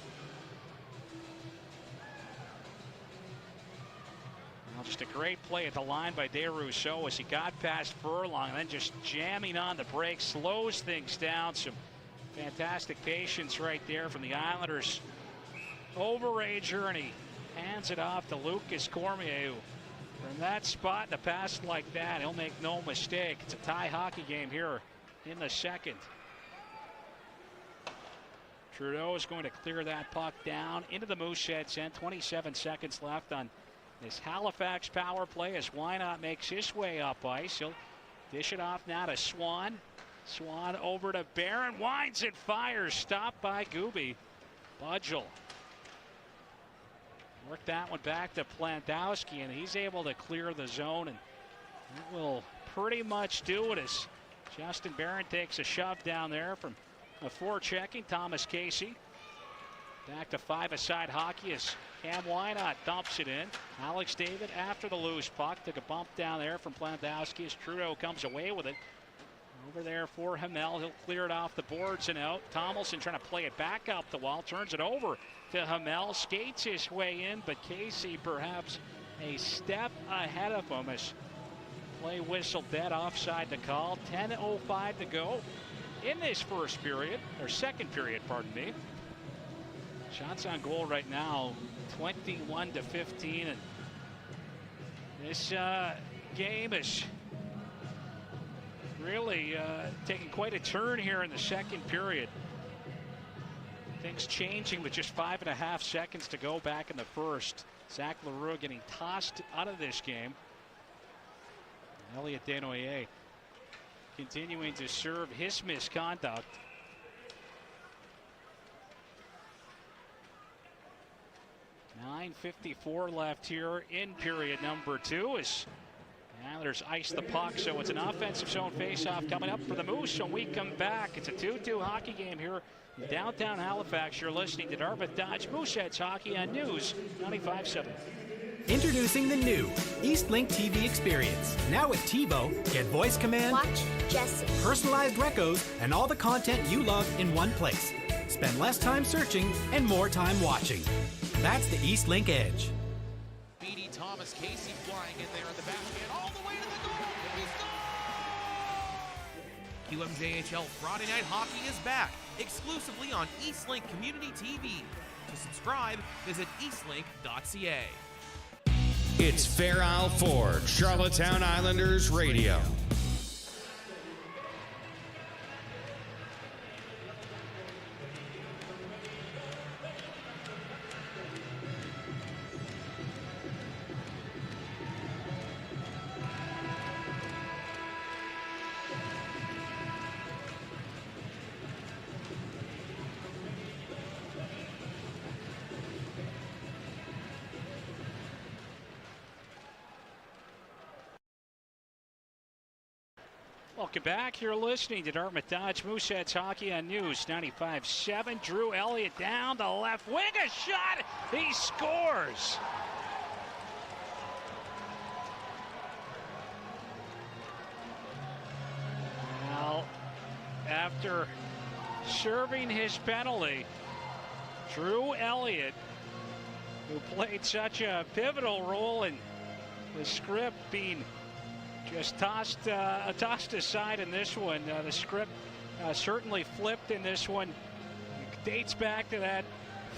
Speaker 9: Just a great play at the line by DeRousseau as he got past Furlong and then just jamming on the brakes, slows things down. Some fantastic patience right there from the Islanders overager, and he hands it off to Lucas Cormier, who from that spot and a pass like that, he'll make no mistake. It's a tie hockey game here in the second. Trudeau is going to clear that puck down into the Mooseheads end. 27 seconds left on this Halifax power play as Wynot makes his way up ice. He'll dish it off now to Swan. Swan over to Barron. Winds and fires. Stopped by Gooby. Budgel. Work that one back to Plantowski, and he's able to clear the zone, and it will pretty much do it as Justin Barron takes a shove down there from a forechecking Thomas Casey. Back to five-a-side hockey as Cam Wynot dumps it in. Alex David after the loose puck. Took a bump down there from Plantowski as Trudeau comes away with it. Over there for Hamel. He'll clear it off the boards and out. Tomlinson trying to play it back up the wall. Turns it over to Hamel. Skates his way in, but Casey perhaps a step ahead of him as play whistle dead, offside to call. 10:05 to go in this first period, or second period, pardon me. Shots on goal right now, 21-15, and this game is really taking quite a turn here in the second period. Things changing with just 5.5 seconds to go back in the first. Zach Leroux getting tossed out of this game. Elliot Desnoyers continuing to serve his misconduct. .9:54 left here in period number 2 as the Islanders ice the puck, so it's an offensive zone faceoff coming up for the Moose. When we come back, it's a 2-2 hockey game here in downtown Halifax. You're listening to Dartmouth Dodge Mooseheads Hockey on News 95.7.
Speaker 8: Introducing the new EastLink TV experience. Now with TiVo, get voice command,
Speaker 16: watch Jesse,
Speaker 8: personalized recos, and all the content you love in one place. Spend less time searching and more time watching. That's the EastLink Edge.
Speaker 18: B.D. Thomas, Casey flying in there in the backhand, all the way to the goal. QMJHL Friday Night Hockey is back, exclusively on EastLink Community TV. To subscribe, visit eastlink.ca.
Speaker 1: It's Fair Isle Ford, Charlottetown Islanders Radio.
Speaker 9: Welcome back. You're listening to Dartmouth Dodge Mooseheads Hockey on News 95.7. Drew Elliott down the left wing. A shot. He scores. Well, after serving his penalty, Drew Elliott, who played such a pivotal role in the script being just tossed aside in this one. The script certainly flipped in this one. It dates back to that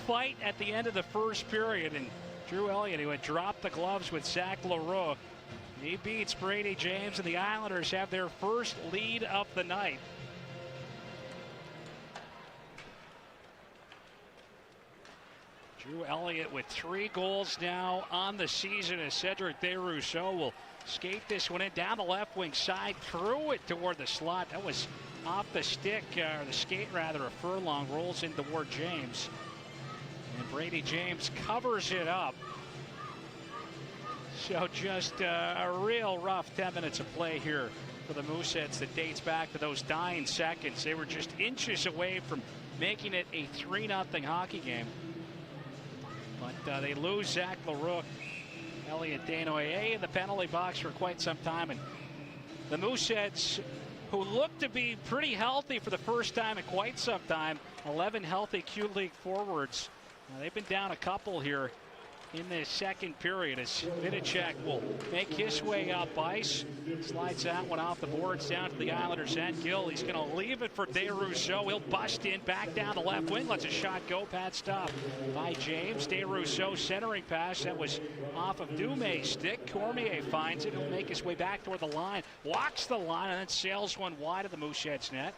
Speaker 9: fight at the end of the first period, and Drew Elliott, who had dropped the gloves with Zach Leroux, he beats Brady James, and the Islanders have their first lead of the night. Drew Elliott with 3 goals now on the season as Cedric Desrousseaux will skate this one in down the left wing side, threw it toward the slot. That was off the stick, or the skate rather, a furlong, rolls in toward James. And Brady James covers it up. So just a real rough 10 minutes of play here for the Mooseheads that dates back to those dying seconds. They were just inches away from making it a 3-0 hockey game. But they lose Zach Leroux, Elliot Desnoyers in the penalty box for quite some time. And the Mooseheads, who look to be pretty healthy for the first time in quite some time, 11 healthy Q League forwards. They've been down a couple here in the second period as Vidicek will make his way up ice. Slides that one off the boards down to the Islanders' end. Gill, he's going to leave it for Desrousseaux. He'll bust in back down the left wing. Lets a shot go. Pad stop by James. Desrousseaux centering pass. That was off of Dumais' stick. Cormier finds it. He'll make his way back toward the line. Walks the line and then sails one wide of the Mooseheads net.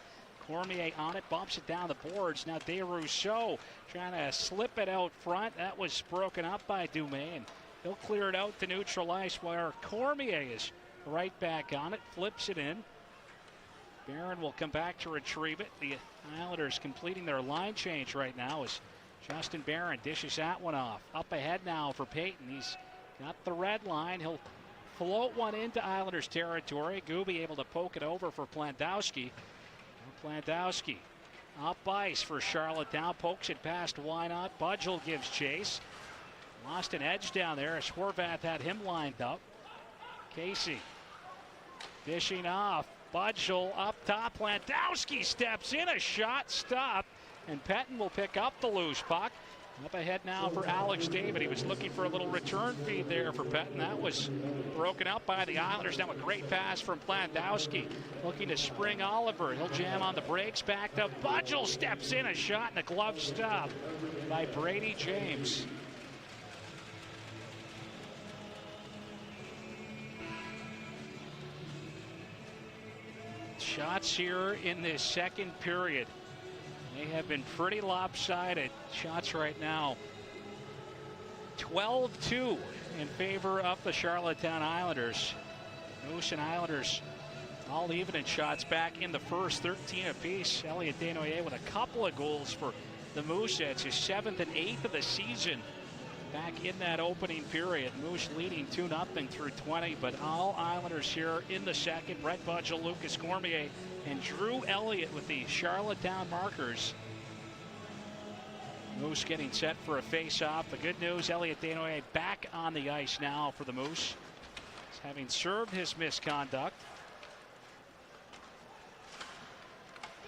Speaker 9: Cormier on it, bumps it down the boards. Now Desrousseaux trying to slip it out front. That was broken up by Dumais, and he'll clear it out to neutral ice where Cormier is right back on it, flips it in. Barron will come back to retrieve it. The Islanders completing their line change right now as Justin Barron dishes that one off. Up ahead now for Payton. He's got the red line. He'll float one into Islanders territory. Gooby able to poke it over for Plantowski. Plantowski up ice for Charlottetown. Pokes it past Why Not. Budgel gives chase. Lost an edge down there as Horvath had him lined up. Casey dishing off. Budgel up top. Landowski steps in. A shot stopped. And Pettin will pick up the loose puck. Up ahead now for Alex David. He was looking for a little return feed there for Pettin. That was broken up by the Islanders. Now a great pass from Landowski. Looking to spring Oliver. He'll jam on the brakes. Back to Budgel. Steps in. A shot and a glove stop by Brady James. Shots here in this second period. They have been pretty lopsided. Shots right now. 12-2 in favor of the Charlottetown Islanders. Moose and Islanders all even in shots back in the first, 13 apiece. Elliot Desnoyers with a couple of goals for the Mooseheads, his 7th and 8th of the season. Back in that opening period, Moose leading 2-0 through 20, but all Islanders here in the second. Brett Budgel, Lucas Cormier, and Drew Elliott with the Charlottetown markers. Moose getting set for a face-off. The good news, Elliot Desnoyers back on the ice now for the Moose, having served his misconduct.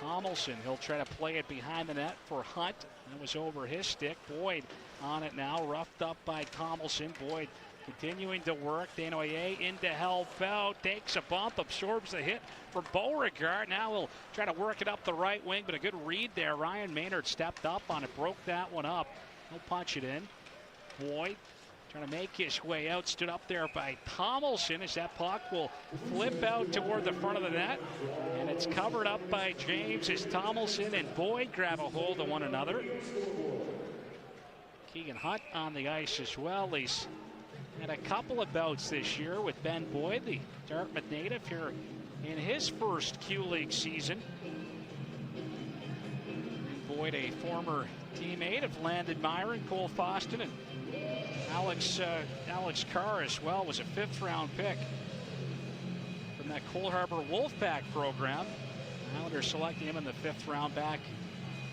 Speaker 9: Tomlinson, he'll try to play it behind the net for Hunt. That was over his stick. Boyd on it now, roughed up by Tomlinson. Boyd continuing to work. Desnoyers into help out, takes a bump, absorbs the hit from Beauregard. Now he'll try to work it up the right wing, but a good read there. Ryan Maynard stepped up on it, broke that one up. He'll punch it in. Boyd trying to make his way out, stood up there by Tomlinson as that puck will flip out toward the front of the net. And it's covered up by James as Tomlinson and Boyd grab a hold of one another. Keegan Hunt on the ice as well. He's had a couple of bouts this year with Ben Boyd, the Dartmouth native, here in his first Q-League season. And Boyd, a former teammate of Landon Myron, Cole Foston, and Alex Carr as well, was a 5th-round pick from that Cole Harbour Wolfpack program. Islanders selecting him in the 5th round back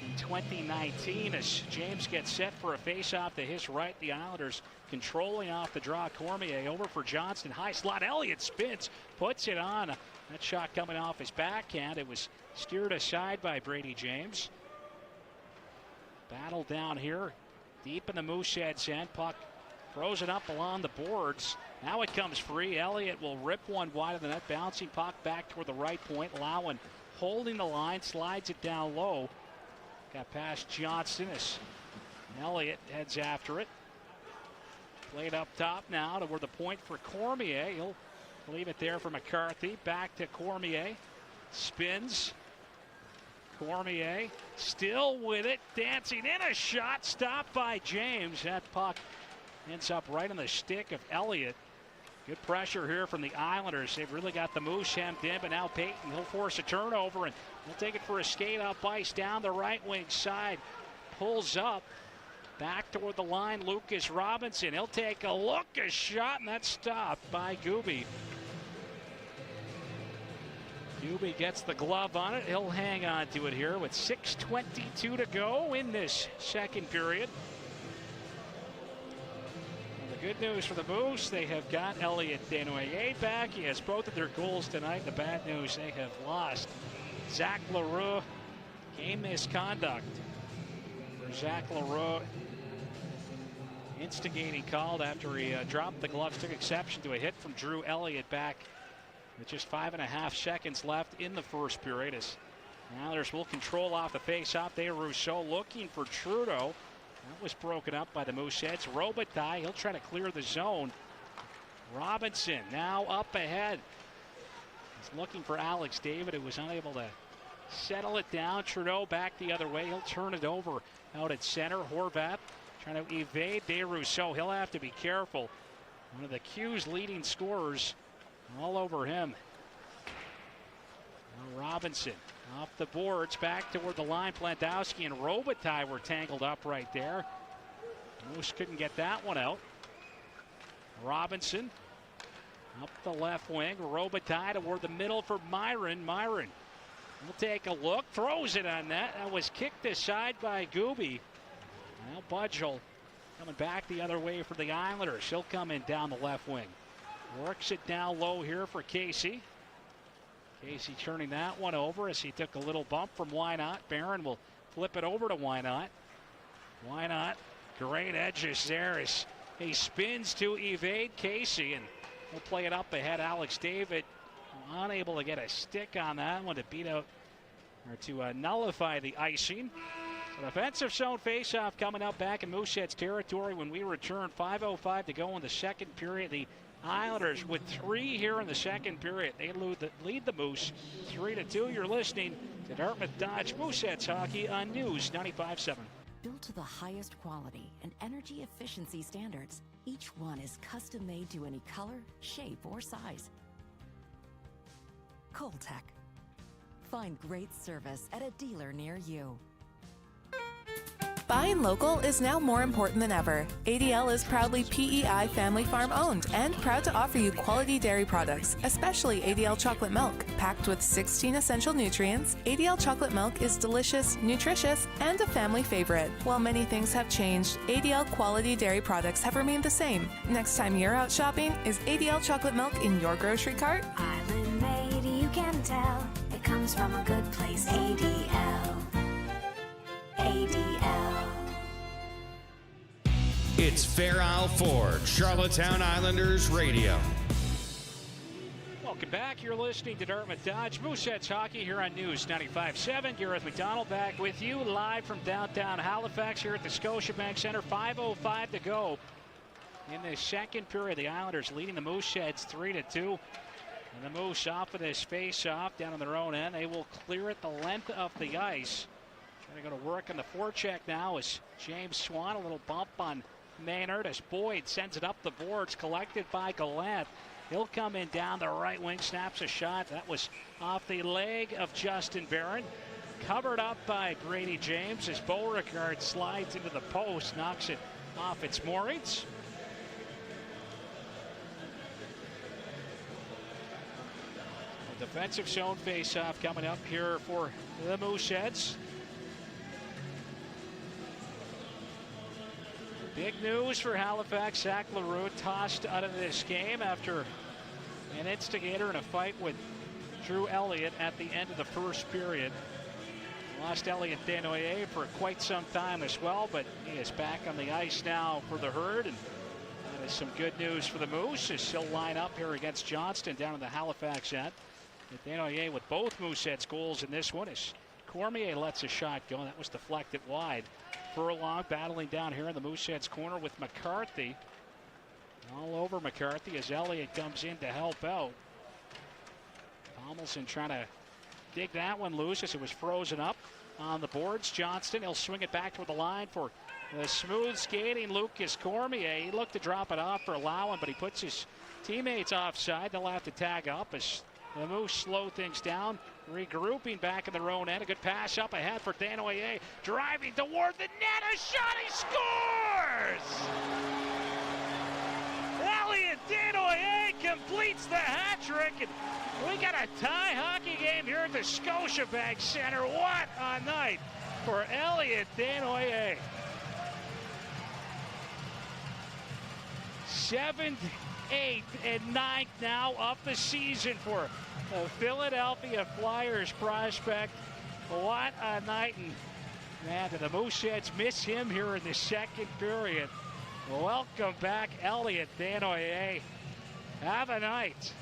Speaker 9: in 2019 as James gets set for a face-off to his right. The Islanders controlling off the draw. Cormier over for Johnston. High slot. Elliott spins, puts it on. That shot coming off his backhand. It was steered aside by Brady James. Battle down here deep in the Mooseheads end. Puck frozen up along the boards. Now it comes free. Elliott will rip one wide of the net. Bouncing puck back toward the right point. Lowen holding the line, slides it down low. Got past Johnston as Elliott heads after it. Played up top now to where the point for Cormier. He'll leave it there for McCarthy. Back to Cormier. Spins. Cormier still with it. Dancing in a shot. Stopped by James. That puck ends up right on the stick of Elliott. Good pressure here from the Islanders. They've really got the Moose hemmed in, but now Payton, he'll force a turnover, and he'll take it for a skate up ice down the right wing side. Pulls up. Back toward the line, Lucas Robinson. He'll take a look, a shot, and that's stopped by Gooby. Gooby gets the glove on it. He'll hang on to it here with 6:22 to go in this second period. And the good news for the Moose, they have got Elliot Desnoyers back. He has both of their goals tonight. The bad news, they have lost Zach Leroux. Game misconduct for Zach Leroux. Instigating called after he dropped the gloves, took exception to a hit from Drew Elliott back with just 5.5 seconds left in the first period. As the Islanders will control off the face-off. They Rousseau looking for Trudeau. That was broken up by the Mooseheads. Robitaille, he'll try to clear the zone. Robinson now up ahead. He's looking for Alex David, who was unable to settle it down. Trudeau back the other way. He'll turn it over out at center. Horvath trying to evade Rousseau. He'll have to be careful. One of the Q's leading scorers all over him. Now Robinson off the boards back toward the line. Landowski and Robitaille were tangled up right there. Moose couldn't get that one out. Robinson up the left wing. Robitaille toward the middle for Myron. Myron We'll take a look. Throws it on net. That was kicked aside by Gooby. Now Budgel coming back the other way for the Islanders. He'll come in down the left wing. Works it down low here for Casey. Casey turning that one over as he took a little bump from Wynot. Barron will flip it over to Wynot. Wynot, great edges there as he spins to evade Casey, and he'll play it up ahead. Alex David unable to get a stick on that one to beat out or to nullify the icing. An offensive zone faceoff coming up back in Mooseheads territory when we return. 5:05 to go in the second period. The Islanders with 3 here in the second period. They lead the Moose 3-2. You're listening to Dartmouth Dodge Mooseheads Hockey on News 95.7.
Speaker 21: Built to the highest quality and energy efficiency standards, each one is custom made to any color, shape, or size. Coltech. Find great service at a dealer near you.
Speaker 15: Buying local is now more important than ever. ADL is proudly PEI family farm owned and proud to offer you quality dairy products, especially ADL chocolate milk. Packed with 16 essential nutrients, ADL chocolate milk is delicious, nutritious, and a family favorite. While many things have changed, ADL quality dairy products have remained the same. Next time you're out shopping, is ADL chocolate milk in your grocery cart?
Speaker 16: Island made, you can tell. It comes from a good place. ADL. ADL.
Speaker 1: It's Fair Isle Ford, Charlottetown Islanders Radio.
Speaker 9: Welcome back. You're listening to Dartmouth Dodge Mooseheads Hockey here on News 95.7. Gareth McDonald back with you live from downtown Halifax here at the Scotiabank Center. 5:05 to go in the second period. The Islanders leading the Mooseheads 3-2. And the Moose off of this face-off down on their own end. They will clear it the length of the ice. Trying to go to work on the forecheck now is James Swan. A little bump on Maynard as Boyd sends it up the boards, collected by Gallant. He'll come in down the right wing, snaps a shot. That was off the leg of Justin Barron. Covered up by Brady James as Beauregard slides into the post, knocks it off its moorings. A defensive zone face-off coming up here for the Mooseheads. Big news for Halifax. Zach LaRue tossed out of this game after an instigator in a fight with Drew Elliott at the end of the first period. Lost Elliott Desnoyers for quite some time as well, but he is back on the ice now for the Herd. And that is some good news for the Moose as he'll line up here against Johnston down in the Halifax end. Desnoyers with both Mooseheads goals in this one as Cormier lets a shot go. That was deflected wide. Furlong battling down here in the Mooseheads corner with McCarthy. All over McCarthy as Elliott comes in to help out. Tomlinson trying to dig that one loose as it was frozen up on the boards. Johnston, he'll swing it back toward the line for the smooth skating Lucas Cormier. He looked to drop it off for Lowen, but he puts his teammates offside. They'll have to tag up as the Moose slow things down, regrouping back in their own end. A good pass up ahead for Desnoyers, driving toward the net. A shot, he scores! Elliott Desnoyers completes the hat trick, and we got a tie hockey game here at the Scotiabank Center. What a night for Elliott Desnoyers. 7th, 8th, and 9th now of the season for the Philadelphia Flyers prospect. What a night. And man, the Mooseheads miss him here in the second period. Welcome back, Elliott Desnoyers. Have a night.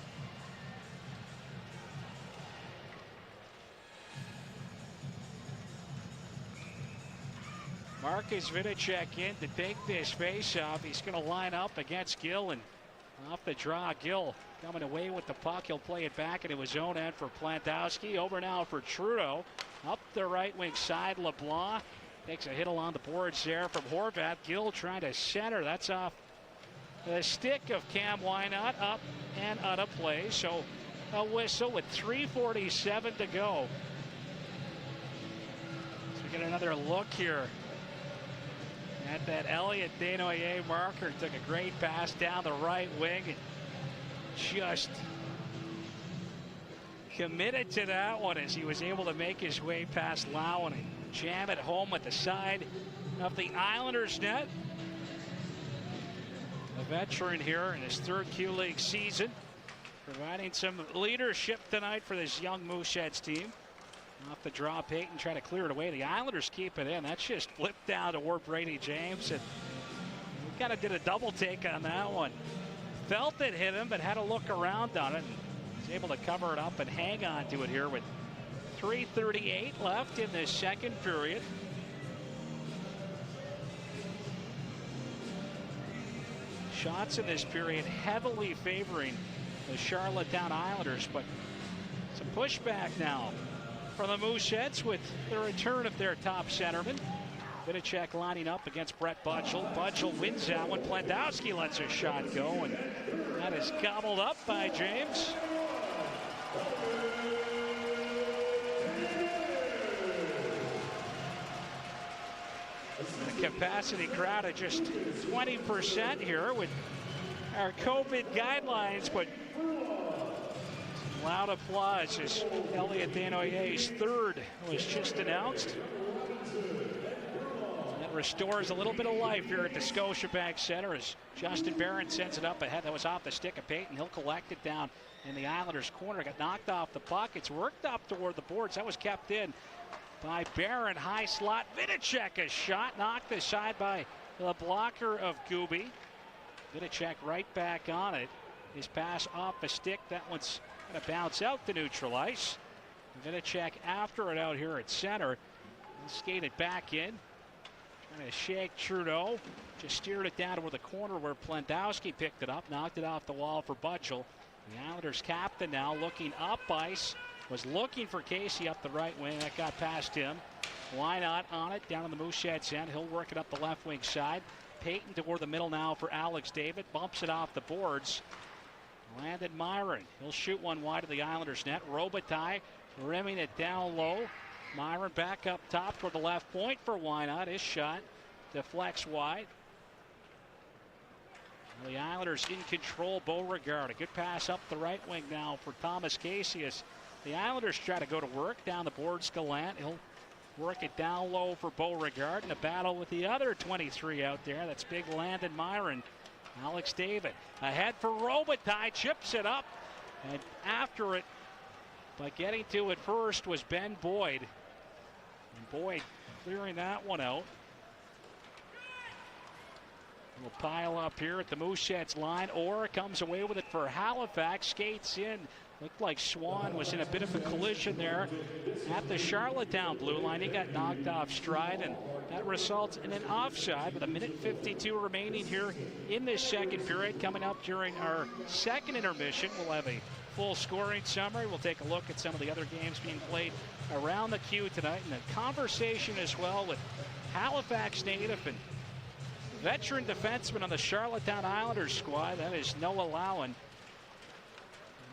Speaker 9: Marcus Vidicek in to take this face-off. He's going to line up against Gill, and off the draw, Gill coming away with the puck. He'll play it back into his own end for Plantowski. Over now for Trudeau. Up the right wing side, LeBlanc takes a hit along the boards there from Horvat. Gill trying to center. That's off the stick of Cam Wynot, up and out of play. So a whistle with 3:47 to go. So we get another look here at that Elliott Desnoyers marker. Took a great pass down the right wing and just committed to that one as he was able to make his way past Lowen and jam it home at the side of the Islanders net. A veteran here in his third Q-League season, providing some leadership tonight for this young Mooseheads team. Off the draw, Peyton trying to clear it away. The Islanders keep it in. That's just flipped down toward Brady James, and we kind of did a double take on that one. Felt it hit him, but had a look around on it, and was able to cover it up and hang on to it here with 3:38 left in this second period. Shots in this period heavily favoring the Charlottetown Islanders, but some pushback now from the Mooseheads with the return of their top centerman. Vidicek lining up against Brett Butchell. Butchell wins that one. Plendowski lets a shot go, and that is gobbled up by James. A capacity crowd of just 20% here with our COVID guidelines, but loud applause as Elliot Desnoyers' third was just announced. That restores a little bit of life here at the Scotiabank Center as Justin Barron sends it up ahead. That was off the stick of Peyton. He'll collect it down in the Islanders' corner. Got knocked off the puck. It's worked up toward the boards. That was kept in by Barron. High slot. Vidicek, a shot knocked aside by the blocker of Gooby. Vidicek right back on it. His pass off the stick. That one's going to bounce out to neutral ice. Vidicek after it out here at center. He skated back in. Trying to shake Trudeau. Just steered it down toward the corner where Plendowski picked it up. Knocked it off the wall for Butchell. The Islanders captain now looking up ice. Was looking for Casey up the right wing. That got past him. Why not on it down on the Mooseheads end. He'll work it up the left wing side. Peyton toward the middle now for Alex David. Bumps it off the boards. Landon Myron. He'll shoot one wide of the Islanders net. Robitaille rimming it down low. Myron back up top toward the left point for Wynot. His shot deflects wide. The Islanders in control. Beauregard. A good pass up the right wing now for Thomas Casey as the Islanders try to go to work down the boards. Gallant. He'll work it down low for Beauregard in a battle with the other 23 out there. That's big Landon Myron. Alex David ahead for Robitaille, chips it up, and after it, by getting to it first, was Ben Boyd. And Boyd clearing that one out. We'll pile up here at the Mooseheads line. Orr comes away with it for Halifax, skates in. Looked like Swan was in a bit of a collision there at the Charlottetown blue line. He got knocked off stride, and that results in an offside with 1:52 remaining here in this second period. Coming up during our second intermission, we'll have a full scoring summary. We'll take a look at some of the other games being played around the queue tonight, and a conversation as well with Halifax native and veteran defenseman on the Charlottetown Islanders squad. That is Noah Lowen.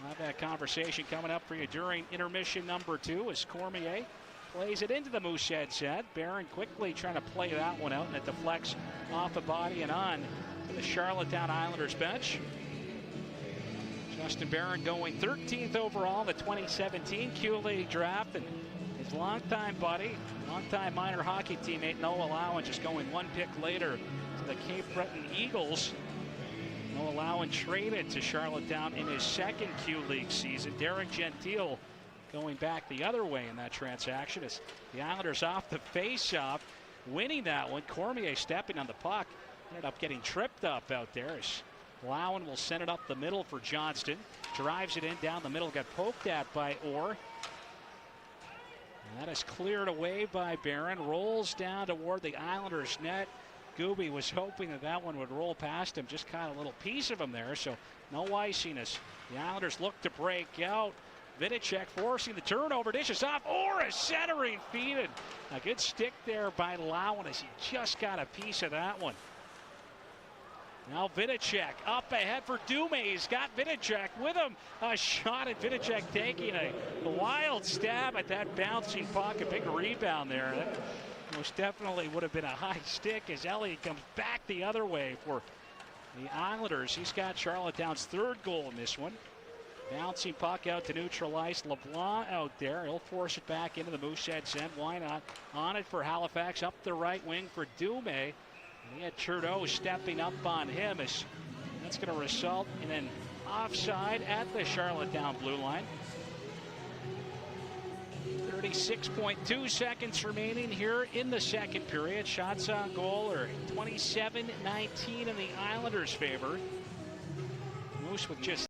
Speaker 9: We'll have that conversation coming up for you during intermission number 2 as Cormier plays it into the Mooseheads head. Barron quickly trying to play that one out, and it deflects off the body and on to the Charlottetown Islanders bench. Justin Barron going 13th overall in the 2017 Q-League draft, and his longtime buddy, longtime minor hockey teammate Noah Lowen just going one pick later to the Cape Breton Eagles. Noah Lowen traded to Charlottetown in his second Q-League season. Derek Gentile going back the other way in that transaction as the Islanders off the face-off, winning that one. Cormier stepping on the puck. Ended up getting tripped up out there as Lowen will send it up the middle for Johnston. Drives it in down the middle. Got poked at by Orr. And that is cleared away by Barron. Rolls down toward the Islanders net. Gooby was hoping that that one would roll past him. Just caught a little piece of him there, so no icing as the Islanders look to break out. Vidicek forcing the turnover. Dishes off. Orr is centering feed. And a good stick there by Lowen as he just got a piece of that one. Now Vidicek up ahead for Dume. He's got Vidicek with him. A shot at Vidicek taking a wild stab at that bouncing puck. A big rebound there. That most definitely would have been a high stick as Elliott comes back the other way for the Islanders. He's got Charlottetown's third goal in this one. Bouncing puck out to neutralize. LeBlanc out there. He'll force it back into the Mooseheads end. Why not? On it for Halifax. Up the right wing for Dume. And he had Trudeau stepping up on him. That's going to result in an offside at the Charlottetown blue line. 36.2 seconds remaining here in the second period. Shots on goal are 27-19 in the Islanders' favor. Moose with just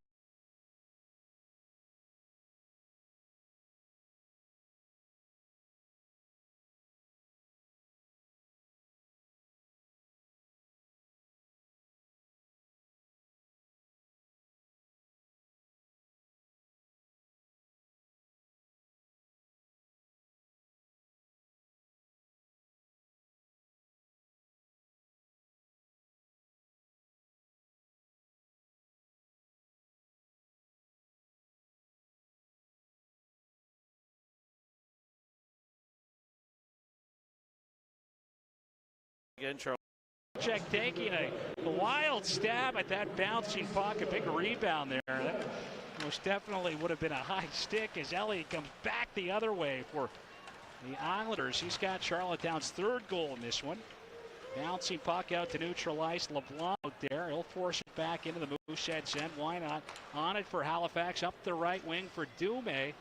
Speaker 10: again, Charles.
Speaker 9: Check taking a wild stab at that bouncing puck. A big rebound there. That most definitely would have been a high stick as Elliott comes back the other way for the Islanders. He's got Charlottetown's third goal in this one. Bouncing puck out to neutralize. LeBlanc out there. He'll force it back into the Mooseheads end. Why not? On it for Halifax. Up the right wing for Dume. And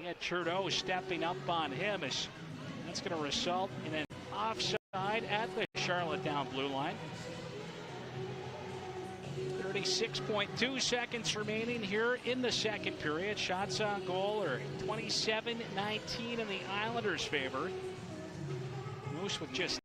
Speaker 9: he had Trudeau stepping up on him. That's going to result in an offside at the Charlottetown blue line. 36.2 seconds remaining here in the second period. Shots on goal are 27-19 in the Islanders' favor. Moose with just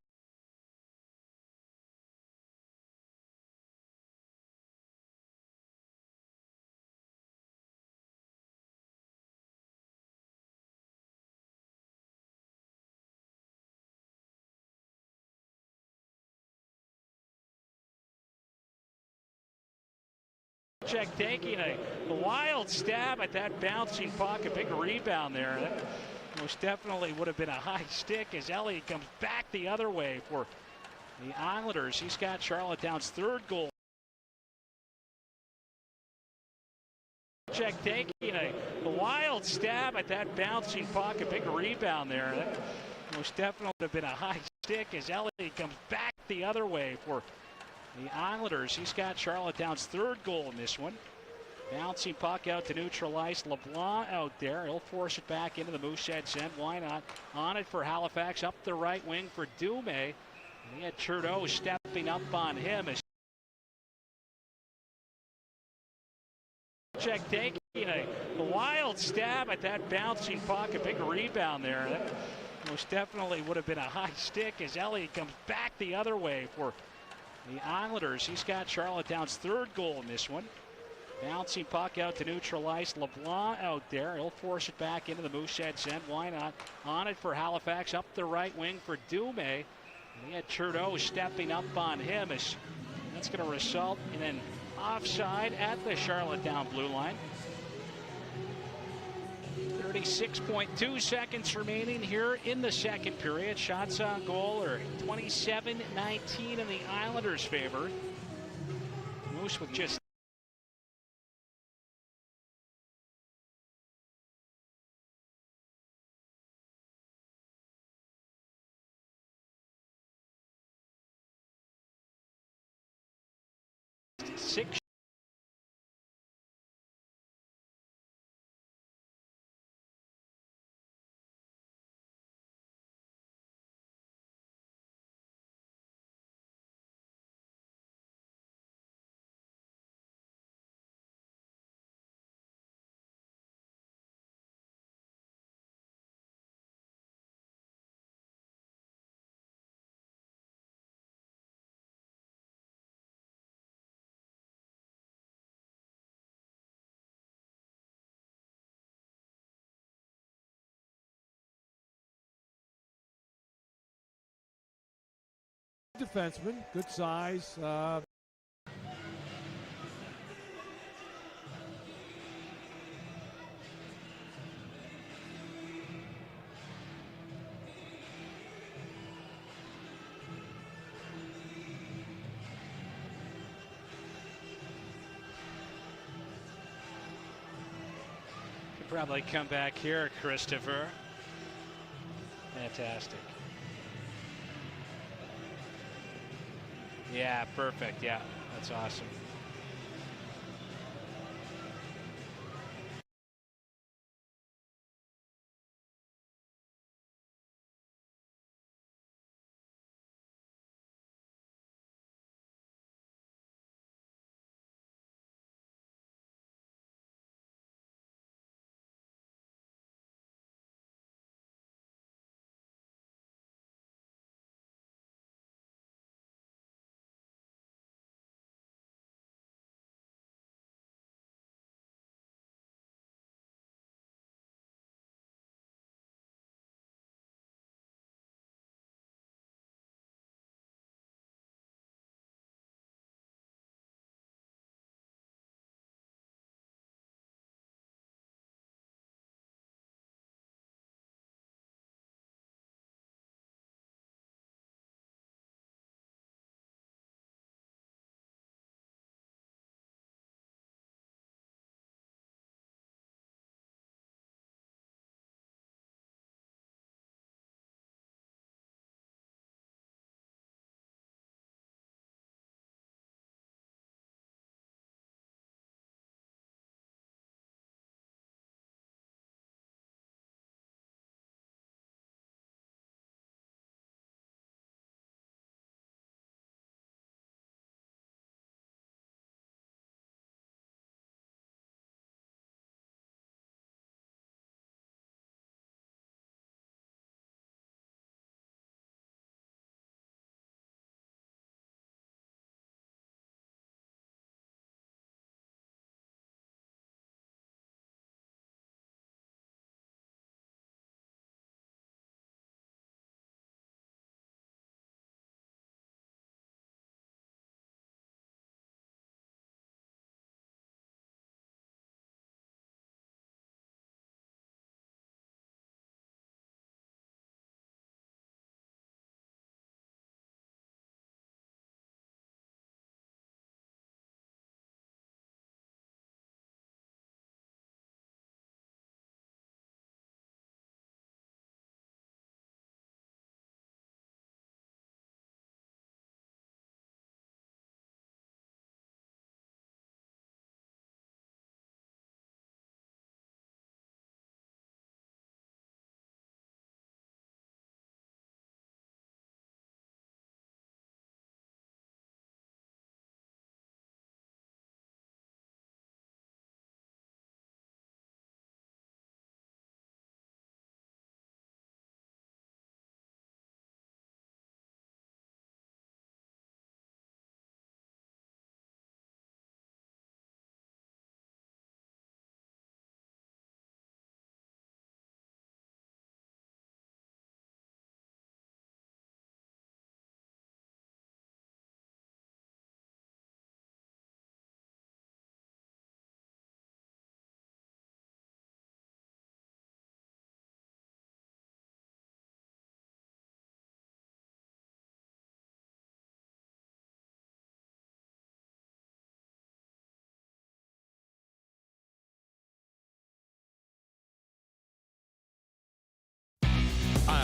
Speaker 9: check taking a wild stab at that bouncing puck. A big rebound there. That most definitely would have been a high stick as Elliott comes back the other way for the Islanders. He's got Charlottetown's third goal. Check taking a wild stab at that bouncing puck. A big rebound there. That most definitely would have been a high stick as Elliott comes back the other way for the Islanders. He's got Charlottetown's third goal in this one. Bouncing puck out to neutralize. LeBlanc out there. He'll force it back into the Mooseheads end. Why not? On it for Halifax. Up the right wing for Dume. And he had Trudeau stepping up on him. Check taking a wild stab at that bouncing puck. A big rebound there. That most definitely would have been a high stick as Elliott comes back the other way for the Islanders. He's got Charlottetown's third goal in this one. Bouncing puck out to neutralize. LeBlanc out there. He'll force it back into the Mooseheads end. Why not? On it for Halifax. Up the right wing for Dume. And he had Trudeau stepping up on him. That's going to result in an offside at the Charlottetown blue line. 36.2 seconds remaining here in the second period. Shots on goal are 27-19 in the Islanders' favor. Moose with just six.
Speaker 22: Defenseman, good size.
Speaker 9: Probably come back here, Christopher. Fantastic. Yeah, perfect. Yeah, that's awesome.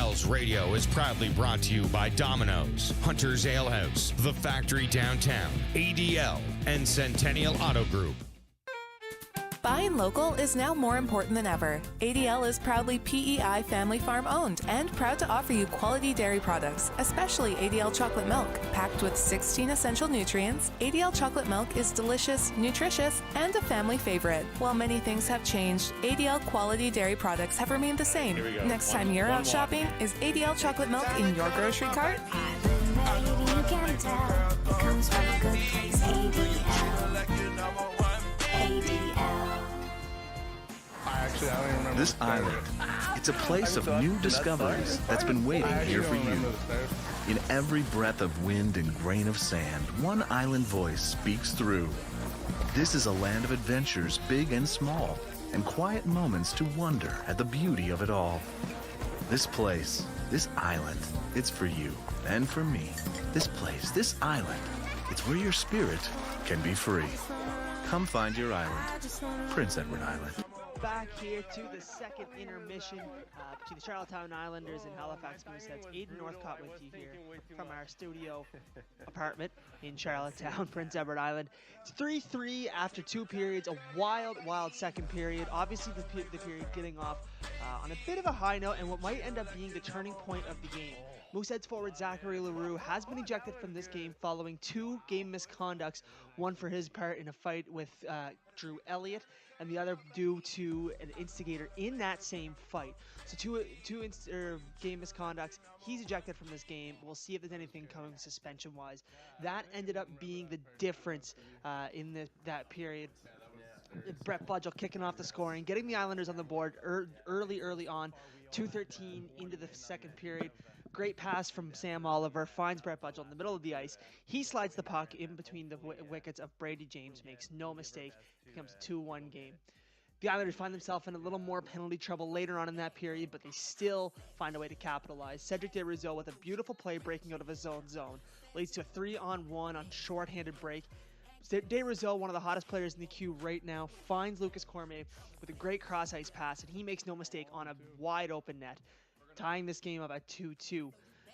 Speaker 1: ISLES Radio is proudly brought to you by Domino's, Hunter's Ale House, The Factory Downtown, ADL, and Centennial Auto Group.
Speaker 15: Buying local is now more important than ever. ADL is proudly PEI Family Farm owned and proud to offer you quality dairy products, especially ADL chocolate milk. Packed with 16 essential nutrients, ADL chocolate milk is delicious, nutritious, and a family favorite. While many things have changed, ADL quality dairy products have remained the same. Next time you're out shopping, is ADL chocolate milk in your grocery cart?
Speaker 16: Maybe you can tell it comes from a good place. ADL.
Speaker 17: This island, it's a place of new discoveries that's been waiting here for you. In every breath of wind and grain of sand, one island voice speaks through. This is a land of adventures, big and small, and quiet moments to wonder at the beauty of it all. This place, this island, it's for you and for me. This place, this island, it's where your spirit can be free. Come find your island, Prince Edward Island.
Speaker 2: back here to the second intermission between the Charlottetown Islanders and Halifax Mooseheads. Aiden Northcott with you here from our studio apartment in Charlottetown, Prince Edward Island. It's 3-3 after 2 periods, a wild second period. Obviously the period getting off on a bit of a high note and what might end up being the turning point of the game. Mooseheads forward Zachary Leroux has been ejected from this game following 2 game misconducts, one for his part in a fight with Drew Elliott, and the other due to an instigator in that same fight. So two game misconducts. He's ejected from this game. We'll see if there's anything coming suspension-wise. That ended up being the difference in that period. Brett Budgell kicking off the scoring, getting the Islanders on the board early on, 2:13 into the second period. Great pass from Sam Oliver, finds Brett Budgell in the middle of the ice. He slides the puck in between the wickets of Brady James, makes no mistake. It becomes a 2-1 game. The Islanders find themselves in a little more penalty trouble later on in that period, but they still find a way to capitalize. Cedric Desrouzeau with a beautiful play breaking out of his own zone leads to a 3-on-1 on shorthanded break. Desrouzeau, one of the hottest players in the queue right now, finds Lucas Cormier with a great cross-ice pass, and he makes no mistake on a wide-open net, tying this game up at 2-2.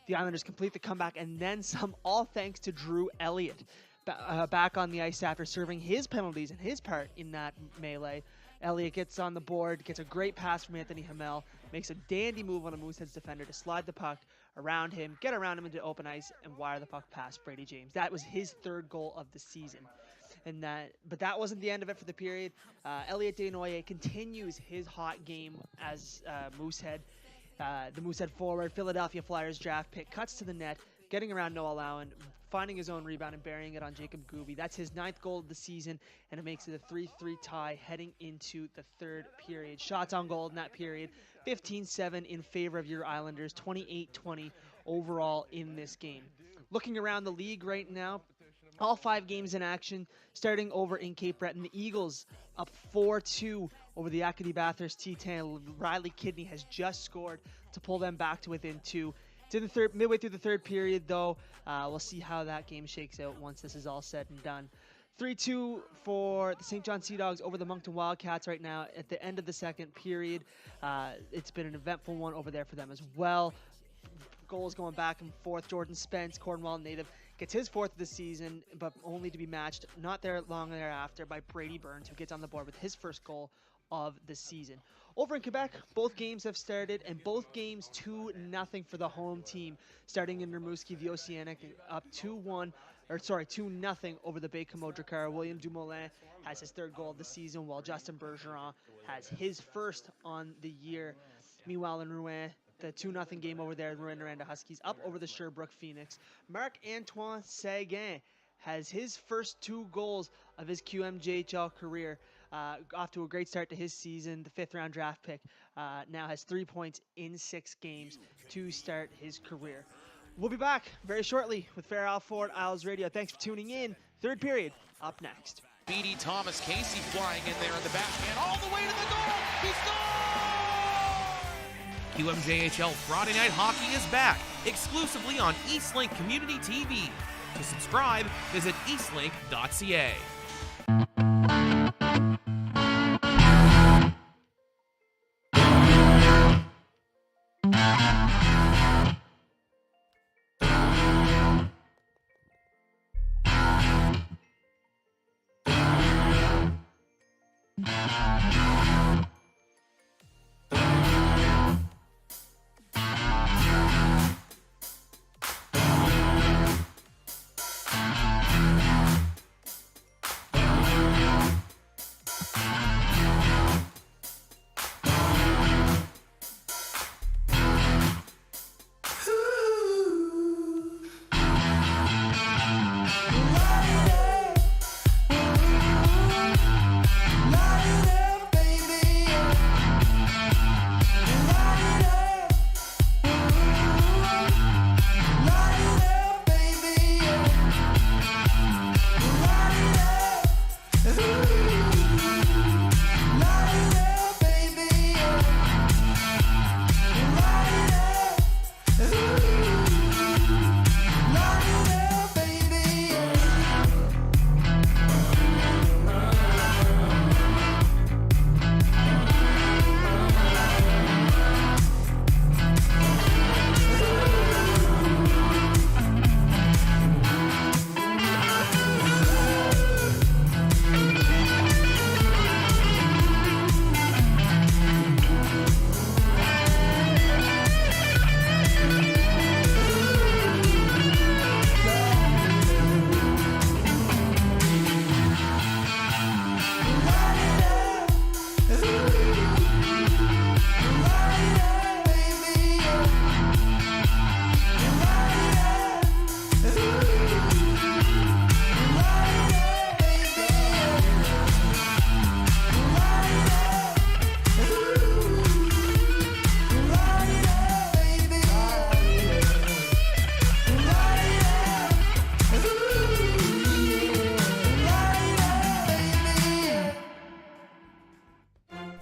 Speaker 2: The Islanders complete the comeback and then some, all thanks to Drew Elliott. Back on the ice after serving his penalties and his part in that melee. Elliott gets on the board, gets a great pass from Anthony Hamel, makes a dandy move on a Mooseheads defender to slide the puck around him, get around him into open ice, and wire the puck past Brady James. That was his 3rd goal of the season. But that wasn't the end of it for the period. Elliott Desnoyers continues his hot game as Moosehead. The Moosehead forward, Philadelphia Flyers draft pick, cuts to the net, getting around Noah Lowen, finding his own rebound and burying it on Jacob Gooby. That's his 9th goal of the season, and it makes it a 3-3 tie heading into the 3rd period. Shots on goal in that period, 15-7 in favor of your Islanders, 28-20 overall in this game. Looking around the league right now, all 5 games in action, starting over in Cape Breton. The Eagles up 4-2 over the Acadie Bathurst T10. Riley Kidney has just scored to pull them back to within 2. It's in the midway through the 3rd period, though. We'll see how that game shakes out once this is all said and done. 3-2 for the St. John Sea Dogs over the Moncton Wildcats right now at the end of the 2nd period. It's been an eventful one over there for them as well. Goals going back and forth. Jordan Spence, Cornwall native, gets his 4th of the season, but only to be matched not there long thereafter by Brady Burns, who gets on the board with his 1st goal of the season. Over in Quebec, both games have started, and both games 2-0 for the home team. Starting in Rimouski, the Oceanic up 2-0 over the Baie-Comeau Drakkar. William Dumoulin has his 3rd goal of the season, while Justin Bergeron has his 1st on the year. Meanwhile, in Rouen, the 2-0 game over there, the Rouyn-Noranda Huskies up over the Sherbrooke Phoenix. Marc-Antoine Seguin has his first 2 goals of his QMJHL career. Off to a great start to his season. The 5th-round draft pick now has 3 points in 6 games to start his career. We'll be back very shortly with Fair Isle Ford Isles Radio. Thanks for tuning in. 3rd period up next.
Speaker 18: Speedy Thomas Casey flying in there in the backhand all the way to the goal. He scores! QMJHL Friday Night Hockey is back exclusively on Eastlink Community TV. To subscribe, visit eastlink.ca.
Speaker 3: Baby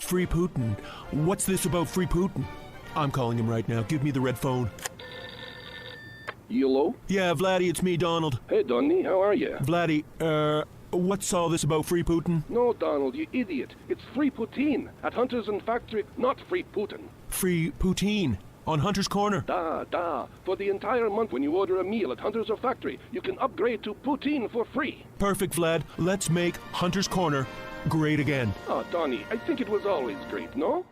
Speaker 13: Free Putin. What's this about free Putin? I'm calling him right now. Give me the red phone.
Speaker 14: Hello?
Speaker 13: Yeah, Vladdy, it's me, Donald.
Speaker 14: Hey, Donny, how are you?
Speaker 13: Vladdy, what's all this about free Putin?
Speaker 14: No, Donald, you idiot. It's free poutine at Hunters and Factory, not free Putin.
Speaker 13: Free poutine on Hunter's Corner.
Speaker 14: Da. For the entire month when you order a meal at Hunters or Factory, you can upgrade to poutine for free.
Speaker 13: Perfect, Vlad. Let's make Hunter's Corner great again.
Speaker 14: Oh, Donny, I think it was always great, no?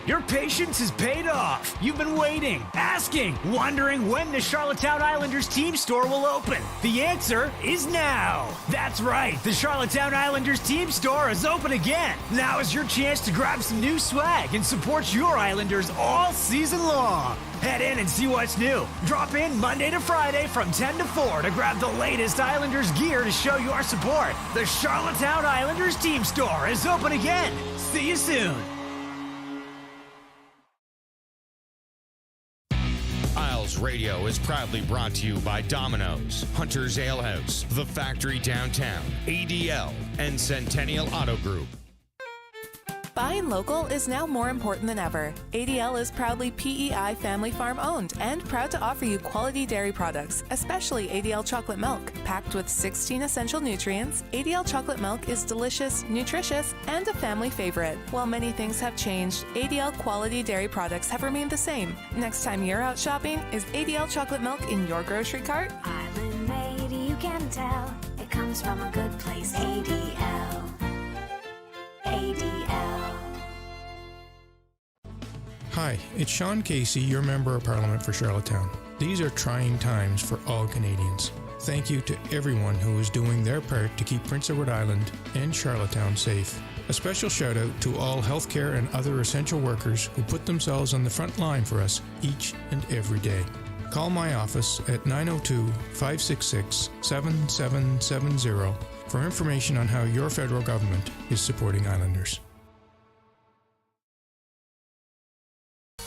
Speaker 8: Your patience has paid off. You've been waiting, asking, wondering when the Charlottetown Islanders team store will open. The answer is now. That's right. The Charlottetown Islanders team store is open again. Now is your chance to grab some new swag and support your Islanders all season long. Head in and see what's new. Drop in Monday to Friday from 10 to 4 to grab the latest Islanders gear to show your support. The Charlottetown Islanders team store is open again. See you soon.
Speaker 1: ISLES Radio is proudly brought to you by Domino's, Hunter's Ale House, The Factory Downtown, ADL, and Centennial Auto Group.
Speaker 15: Buying local is now more important than ever. ADL is proudly PEI family farm owned and proud to offer you quality dairy products, especially ADL chocolate milk. Packed with 16 essential nutrients, ADL chocolate milk is delicious, nutritious, and a family favorite. While many things have changed, ADL quality dairy products have remained the same. Next time you're out shopping, is ADL chocolate milk in your grocery cart?
Speaker 16: Island made, you can tell. It comes from a good place. ADL.
Speaker 6: Hi, it's Sean Casey, your Member of Parliament for Charlottetown. These are trying times for all Canadians. Thank you to everyone who is doing their part to keep Prince Edward Island and Charlottetown safe. A special shout out to all healthcare and other essential workers who put themselves on the front line for us each and every day. Call my office at 902-566-7770 for information on how your federal government is supporting Islanders.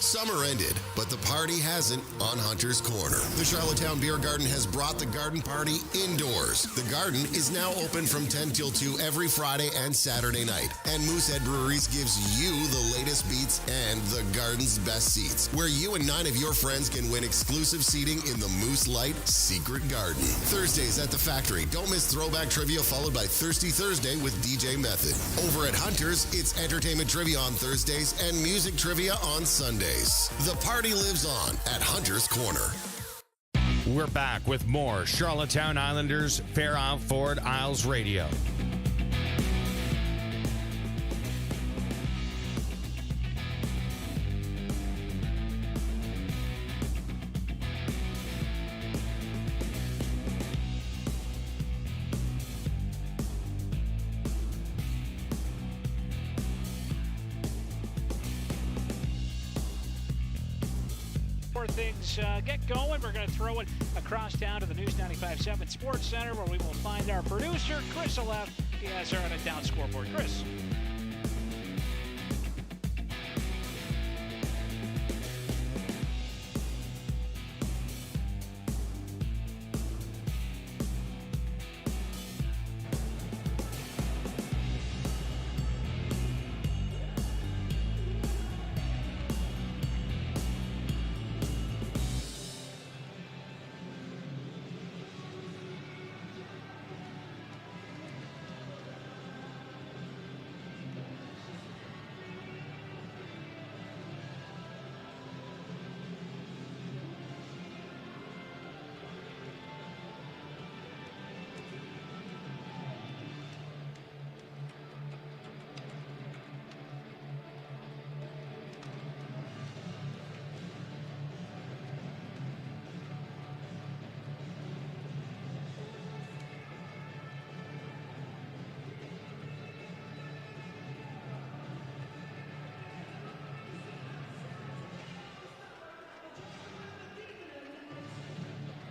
Speaker 5: Summer ended, but the party hasn't on Hunter's Corner. The Charlottetown Beer Garden has brought the garden party indoors. The garden is now open from 10 till 2 every Friday and Saturday night. And Mooseheads Breweries gives you the latest beats and the garden's best seats, where you and 9 of your friends can win exclusive seating in the Moose Light Secret Garden. Thursdays at the Factory. Don't miss Throwback Trivia followed by Thirsty Thursday with DJ Method. Over at Hunter's, it's entertainment trivia on Thursdays and music trivia on Sundays. The party lives on at Hunter's Corner.
Speaker 1: We're back with more Charlottetown Islanders Fair Isle Ford ISLES Radio.
Speaker 9: Things get going, we're going to throw it across town to the News 95.7 Sports Center, where we will find our producer, Chris Alef. He has our out-of-town scoreboard. Chris.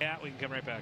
Speaker 9: Yeah, we can come right back.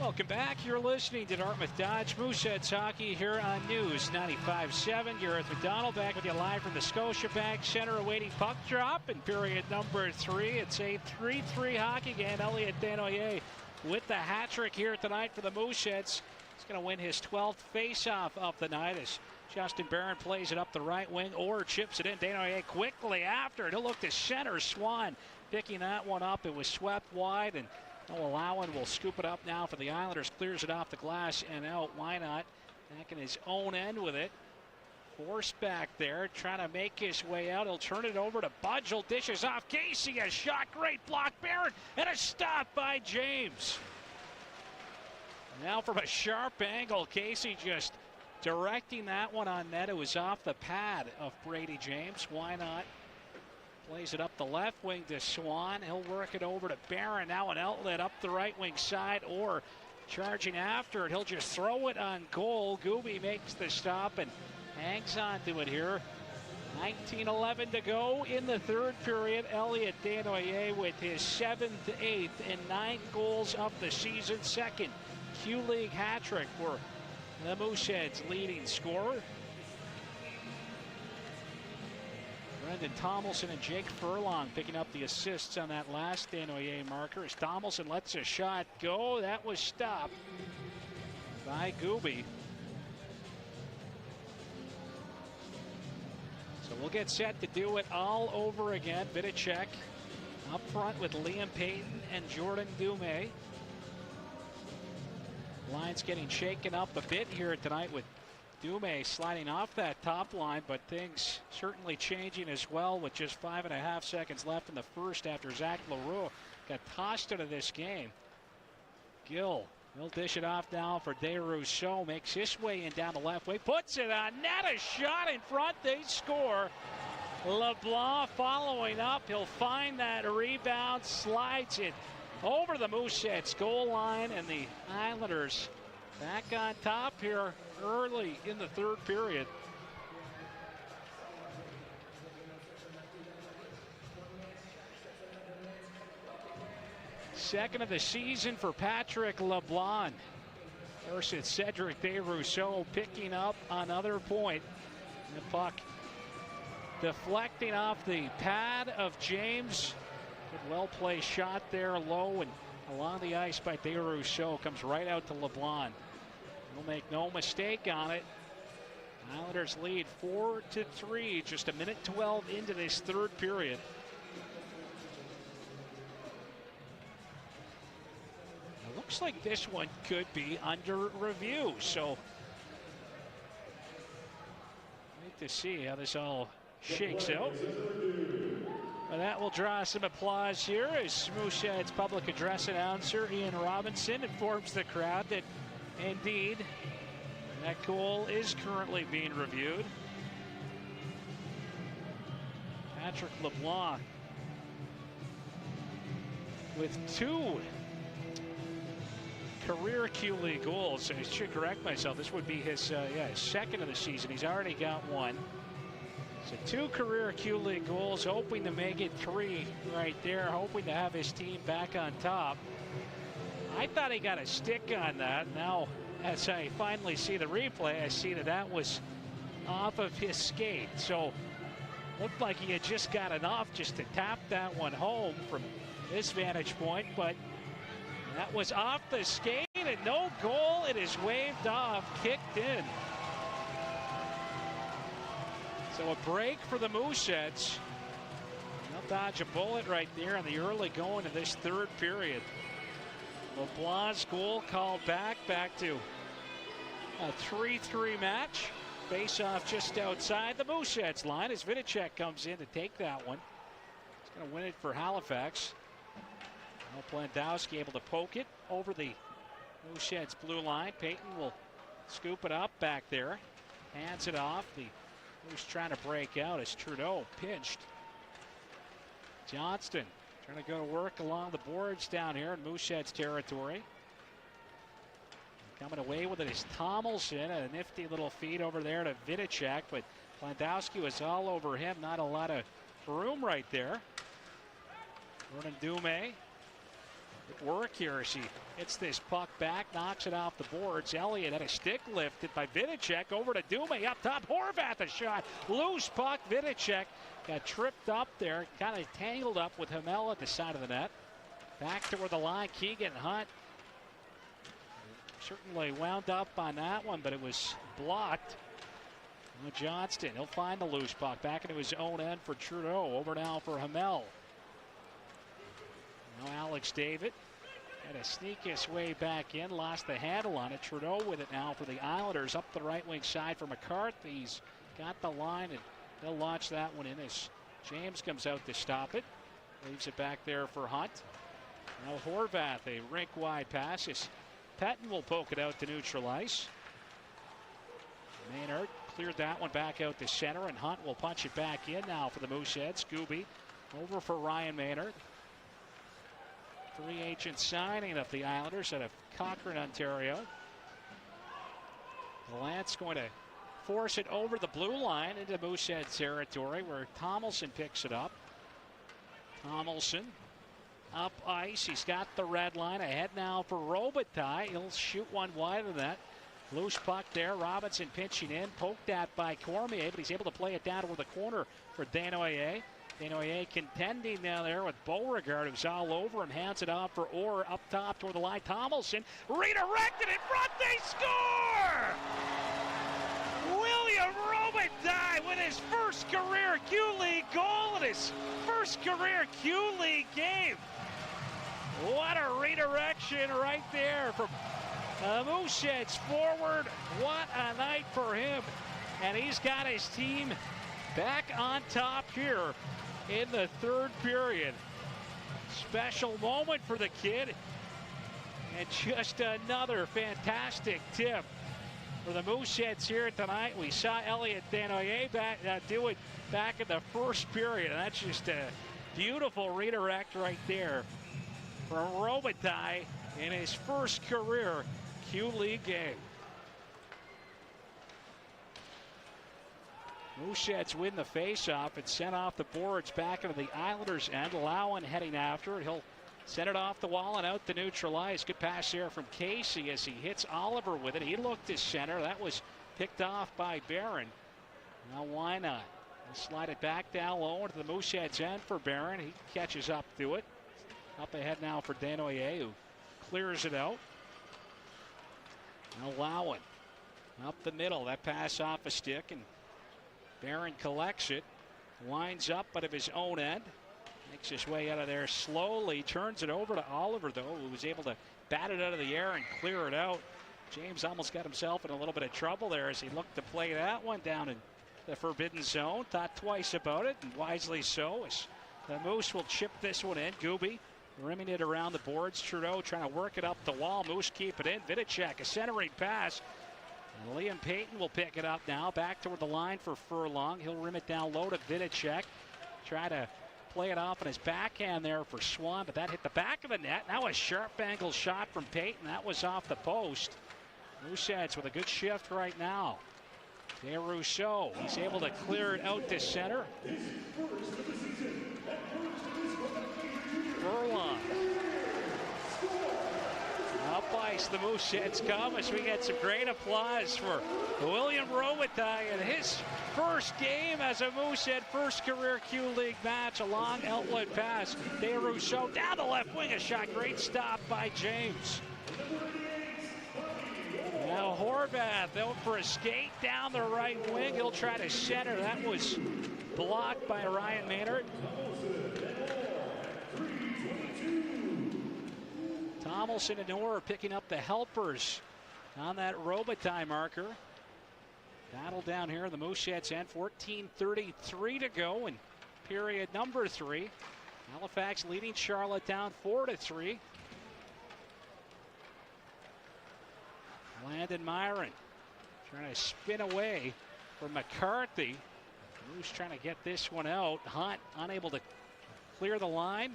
Speaker 9: Welcome back. You're listening to Dartmouth Dodge Mooseheads hockey here on News 95.7. Gareth McDonald back with you live from the Scotiabank Center, awaiting puck drop in period number 3. It's a 3-3 hockey game. Elliot Desnoyers with the hat trick here tonight for the Mooseheads. He's going to win his 12th faceoff of the night as Justin Barron plays it up the right wing or chips it in. Desnoyers quickly after it. He'll look to center. Swan picking that one up. It was swept wide, and Noah Lowen will scoop it up now for the Islanders. Clears it off the glass and out. Why not? Back in his own end with it. Forced back there, trying to make his way out. He'll turn it over to Budgel. Dishes off Casey. A shot. Great block. Barron. And a stop by James. Now from a sharp angle, Casey just directing that one on net. It was off the pad of Brady James. Why not? Plays it up the left wing to Swan. He'll work it over to Barron. Now an outlet up the right wing side, or charging after it. He'll just throw it on goal. Gooby makes the stop and hangs on to it here. 19:11 to go in the third period. Elliot Desnoyers with his 7th, 8th, and 9 goals of the season. Second Q-League hat trick for the Mooseheads' leading scorer. Brendan Tomlinson and Jake Furlong picking up the assists on that last Desnoyers marker as Tomlinson lets a shot go. That was stopped by Gooby. So we'll get set to do it all over again. Vidicek up front with Liam Payton and Jordan Dumais. Line's getting shaken up a bit here tonight with Dumais sliding off that top line, but things certainly changing as well with just 5.5 seconds left in the first after Zach LaRue got tossed out of this game. Gill, he'll dish it off now for DeRousseau, makes his way in down the left way, puts it on net, a shot in front, they score. LeBlanc following up, he'll find that rebound, slides it over the Mooseheads goal line, and the Islanders back on top here early in the third period. Second of the season for Patrick LeBlanc. Versus Cedric DeRousseau picking up another point. The puck deflecting off the pad of James. Good well-placed shot there low and along the ice by DeRousseau. Comes right out to LeBlanc. He'll make no mistake on it. Islanders lead 4-3, just 1:12 into this third period. It looks like this one could be under review, so wait to see how this all shakes out. Well, that will draw some applause here as Mooseheads public address announcer Ian Robinson informs the crowd that indeed that goal is currently being reviewed. Patrick LeBlanc with 2 career Q-League goals. I should correct myself. This would be his second of the season. He's already got 1. So 2 career Q-League goals, hoping to make it 3 right there, hoping to have his team back on top. I thought he got a stick on that. Now, as I finally see the replay, I see that that was off of his skate. So looked like he had just got enough just to tap that one home from this vantage point, but that was off the skate and no goal. It is waved off, kicked in. So a break for the Mooseheads. They'll dodge a bullet right there in the early going of this third period. LeBlanc's goal called back to a 3-3 match. Face off just outside the Mooseheads line as Vidicek comes in to take that one. He's going to win it for Halifax. Now Plandowski able to poke it over the Mooseheads blue line. Payton will scoop it up back there. Hands it off. The Moose trying to break out as Trudeau pinched. Johnston trying to go to work along the boards down here in Mooseheads territory. Coming away with it is Tomlinson. A nifty little feed over there to Vidicek, but Plandowski was all over him. Not a lot of room right there. Jordan Dumais work here as he hits this puck back, knocks it off the boards. Elliott had a stick lifted by Vidicek over to Dume up top. Horvath a shot. Loose puck. Vidicek got tripped up there, kind of tangled up with Hamel at the side of the net. Back toward the line. Keegan Hunt certainly wound up on that one, but it was blocked. Johnston, he'll find the loose puck back into his own end for Trudeau. Over now for Hamel. Now Alex David had to sneak his way back in, lost the handle on it. Trudeau with it now for the Islanders up the right wing side for McCarthy. He's got the line and they'll launch that one in as James comes out to stop it. Leaves it back there for Hunt. Now Horvath, a rink wide pass. As Patton will poke it out to neutral ice. Maynard cleared that one back out to center, and Hunt will punch it back in now for the Mooseheads. Scooby over for Ryan Maynard. Free agent signing of the Islanders out of Cochrane, Ontario. Lance going to force it over the blue line into Moosehead territory where Tomlinson picks it up. Tomlinson up ice. He's got the red line ahead now for Robitaille. He'll shoot one wide of that. Loose puck there. Robinson pinching in. Poked at by Cormier, but he's able to play it down over the corner for Desnoyers. Desnoyers contending down there with Beauregard, who's all over him. Hands it off for Orr up top toward the line. Tomlinson redirected in front. They score! William Robitaille with his first career Q-League goal in his first career Q-League game. What a redirection right there from Mooseheads forward. What a night for him. And he's got his team back on top here in the third period. Special moment for the kid. And just another fantastic tip for the Mooseheads here tonight. We saw Elliott Desnoyers do it back in the first period. And that's just a beautiful redirect right there from Robitaille in his first career Q-League game. Mooseheads win the face-off and sent off the boards back into the Islanders' end. Lowen heading after it. He'll send it off the wall and out to neutral ice. Good pass there from Casey as he hits Oliver with it. He looked to center. That was picked off by Barron. Now why not? He'll slide it back down low into the Mooseheads' end for Barron. He catches up to it. Up ahead now for Desnoyers, who clears it out. Now Lowen up the middle. That pass off a stick, and Barron collects it. Winds up out of his own end. Makes his way out of there slowly. Turns it over to Oliver, though, who was able to bat it out of the air and clear it out. James almost got himself in a little bit of trouble there as he looked to play that one down in the forbidden zone. Thought twice about it, and wisely so, as the Moose will chip this one in. Gooby rimming it around the boards. Trudeau trying to work it up the wall. Moose keep it in. Vidicek, a centering pass. And Liam Payton will pick it up now. Back toward the line for Furlong. He'll rim it down low to Vidicek. Try to play it off on his backhand there for Swan, but that hit the back of the net. Now a sharp angle shot from Payton. That was off the post. Mooseheads with a good shift right now. DeRousseau, he's able to clear it out to center. Furlong. Up ice, the Mooseheads come as we get some great applause for William Robitaille in his first game as a Moosehead, first career Q-League match. A long outlet pass. DeRousseau down the left wing, a shot. Great stop by James. Now Horvath out for a skate down the right wing. He'll try to center. That was blocked by Ryan Maynard. Tomlinson and Orr picking up the helpers on that Robitaille marker. Battle down here in the Mooseheads end. 14:33 to go in period number 3. Halifax leading Charlottetown 4-3. Landon Myron trying to spin away from McCarthy. Moose trying to get this one out. Hunt unable to clear the line.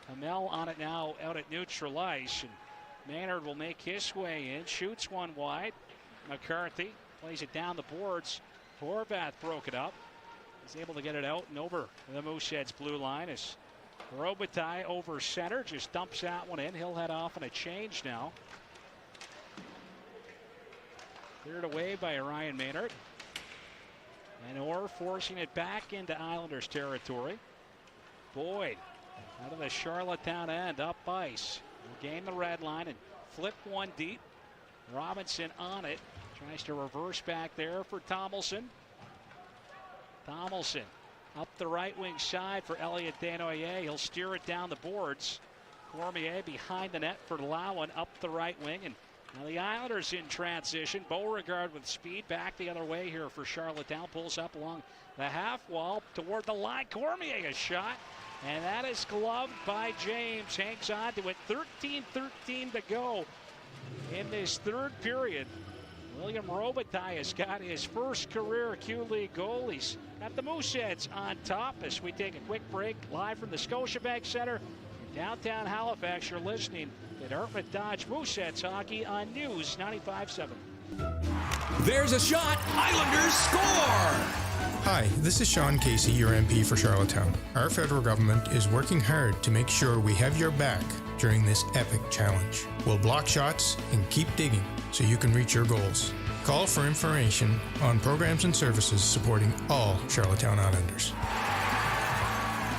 Speaker 9: Hamel on it now out at neutral ice. And Maynard will make his way in. Shoots one wide. McCarthy plays it down the boards. Horvath broke it up. He's able to get it out and over the Mooseheads blue line as Robitaille over center, just dumps that one in. He'll head off on a change now. Cleared away by Ryan Maynard. And Orr forcing it back into Islanders territory. Boyd out of the Charlottetown end, up ice. Will gain the red line and flip one deep. Robinson on it. Tries to reverse back there for Tomlinson. Tomlinson up the right wing side for Elliott Desnoyers. He'll steer it down the boards. Cormier behind the net for Lowen up the right wing. And now the Islanders in transition. Beauregard with speed back the other way here for Charlottetown. Pulls up along the half wall toward the line. Cormier a shot. And that is gloved by James. Hangs on to it. 13-13 to go in this third period. William Robitaille has got his first career Q-League goal. He's got the Mooseheads on top as we take a quick break live from the Scotiabank Center in downtown Halifax. You're listening to Dartmouth Dodge Mooseheads hockey on News 95.7.
Speaker 11: There's a shot. Islanders score!
Speaker 6: Hi, this is Sean Casey, your MP for Charlottetown. Our federal government is working hard to make sure we have your back during this epic challenge. We'll block shots and keep digging so you can reach your goals. Call for information on programs and services supporting all Charlottetown Islanders.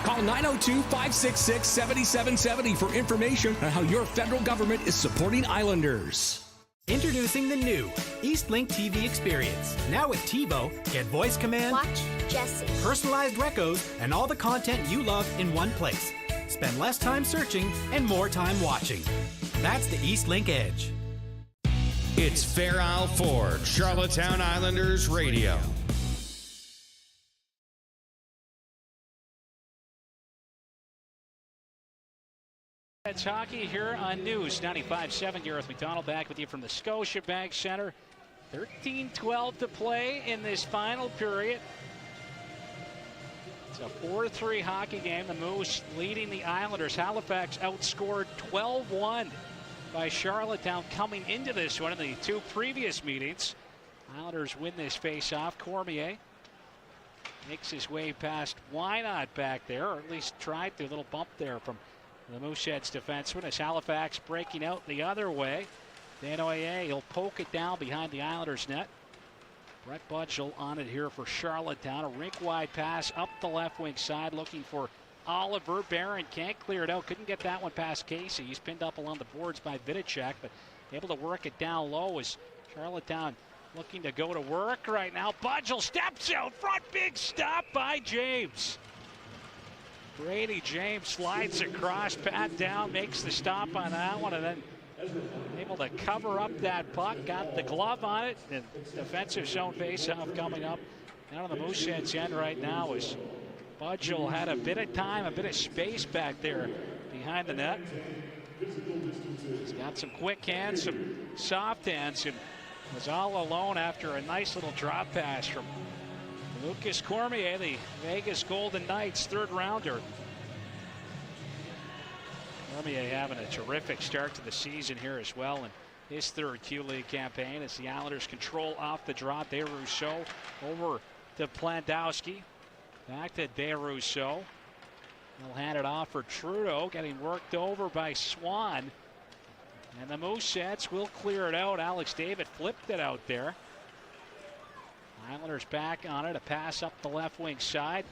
Speaker 11: Call 902-566-7770 for information on how your federal government is supporting Islanders.
Speaker 8: Introducing the new EastLink TV experience. Now with TiVo, get voice command,
Speaker 3: watch Jesse,
Speaker 8: personalized recos, and all the content you love in one place. Spend less time searching and more time watching. That's the EastLink Edge.
Speaker 1: It's Fair Isle Ford, Charlottetown Islanders Radio.
Speaker 9: It's hockey here on News 95.7. Gareth McDonald back with you from the Scotiabank Center. 13-12 to play in this final period. It's a 4-3 hockey game. The Moose leading the Islanders. Halifax outscored 12-1 by Charlottetown coming into this one in the two previous meetings. Islanders win this face-off. Cormier makes his way past Wynot back there, or at least tried to. A little bump there from the Mooseheads defenseman as Halifax breaking out the other way. Desnoyers, he'll poke it down behind the Islanders net. Brett Budgel on it here for Charlottetown. A rink-wide pass up the left wing side looking for Oliver. Barron can't clear it out. Couldn't get that one past Casey. He's pinned up along the boards by Vidicek, but able to work it down low as Charlottetown looking to go to work right now. Budgel steps out front. Big stop by James. Brady James slides across, pat down, makes the stop on that one, and then able to cover up that puck. Got the glove on it, and defensive zone faceoff coming up down on the Mooseheads end right now as Budgel had a bit of time, a bit of space back there behind the net. He's got some quick hands, some soft hands, and was all alone after a nice little drop pass from Lucas Cormier, the Vegas Golden Knights third rounder. Cormier having a terrific start to the season here as well in his third Q-League campaign as the Islanders control off the draw. DeRousseau over to Plandowski. Back to DeRousseau. He'll hand it off for Trudeau, getting worked over by Swan. And the Mooseheads will clear it out. Alex David flipped it out there. Islanders back on it. A pass up the left wing side.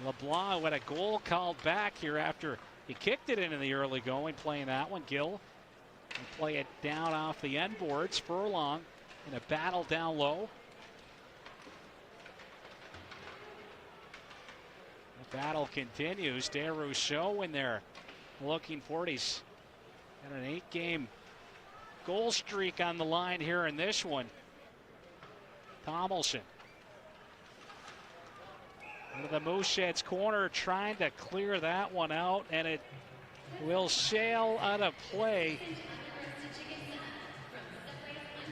Speaker 9: LeBlanc with a goal called back here after he kicked it in the early going, playing that one. Gill will play it down off the end boards. Furlong in a battle down low. The battle continues. DeRousseau in there looking for it. He's got an 8-game goal streak on the line here in this one. Tomlinson into the Mooseheads corner, trying to clear that one out, and it will sail out of play.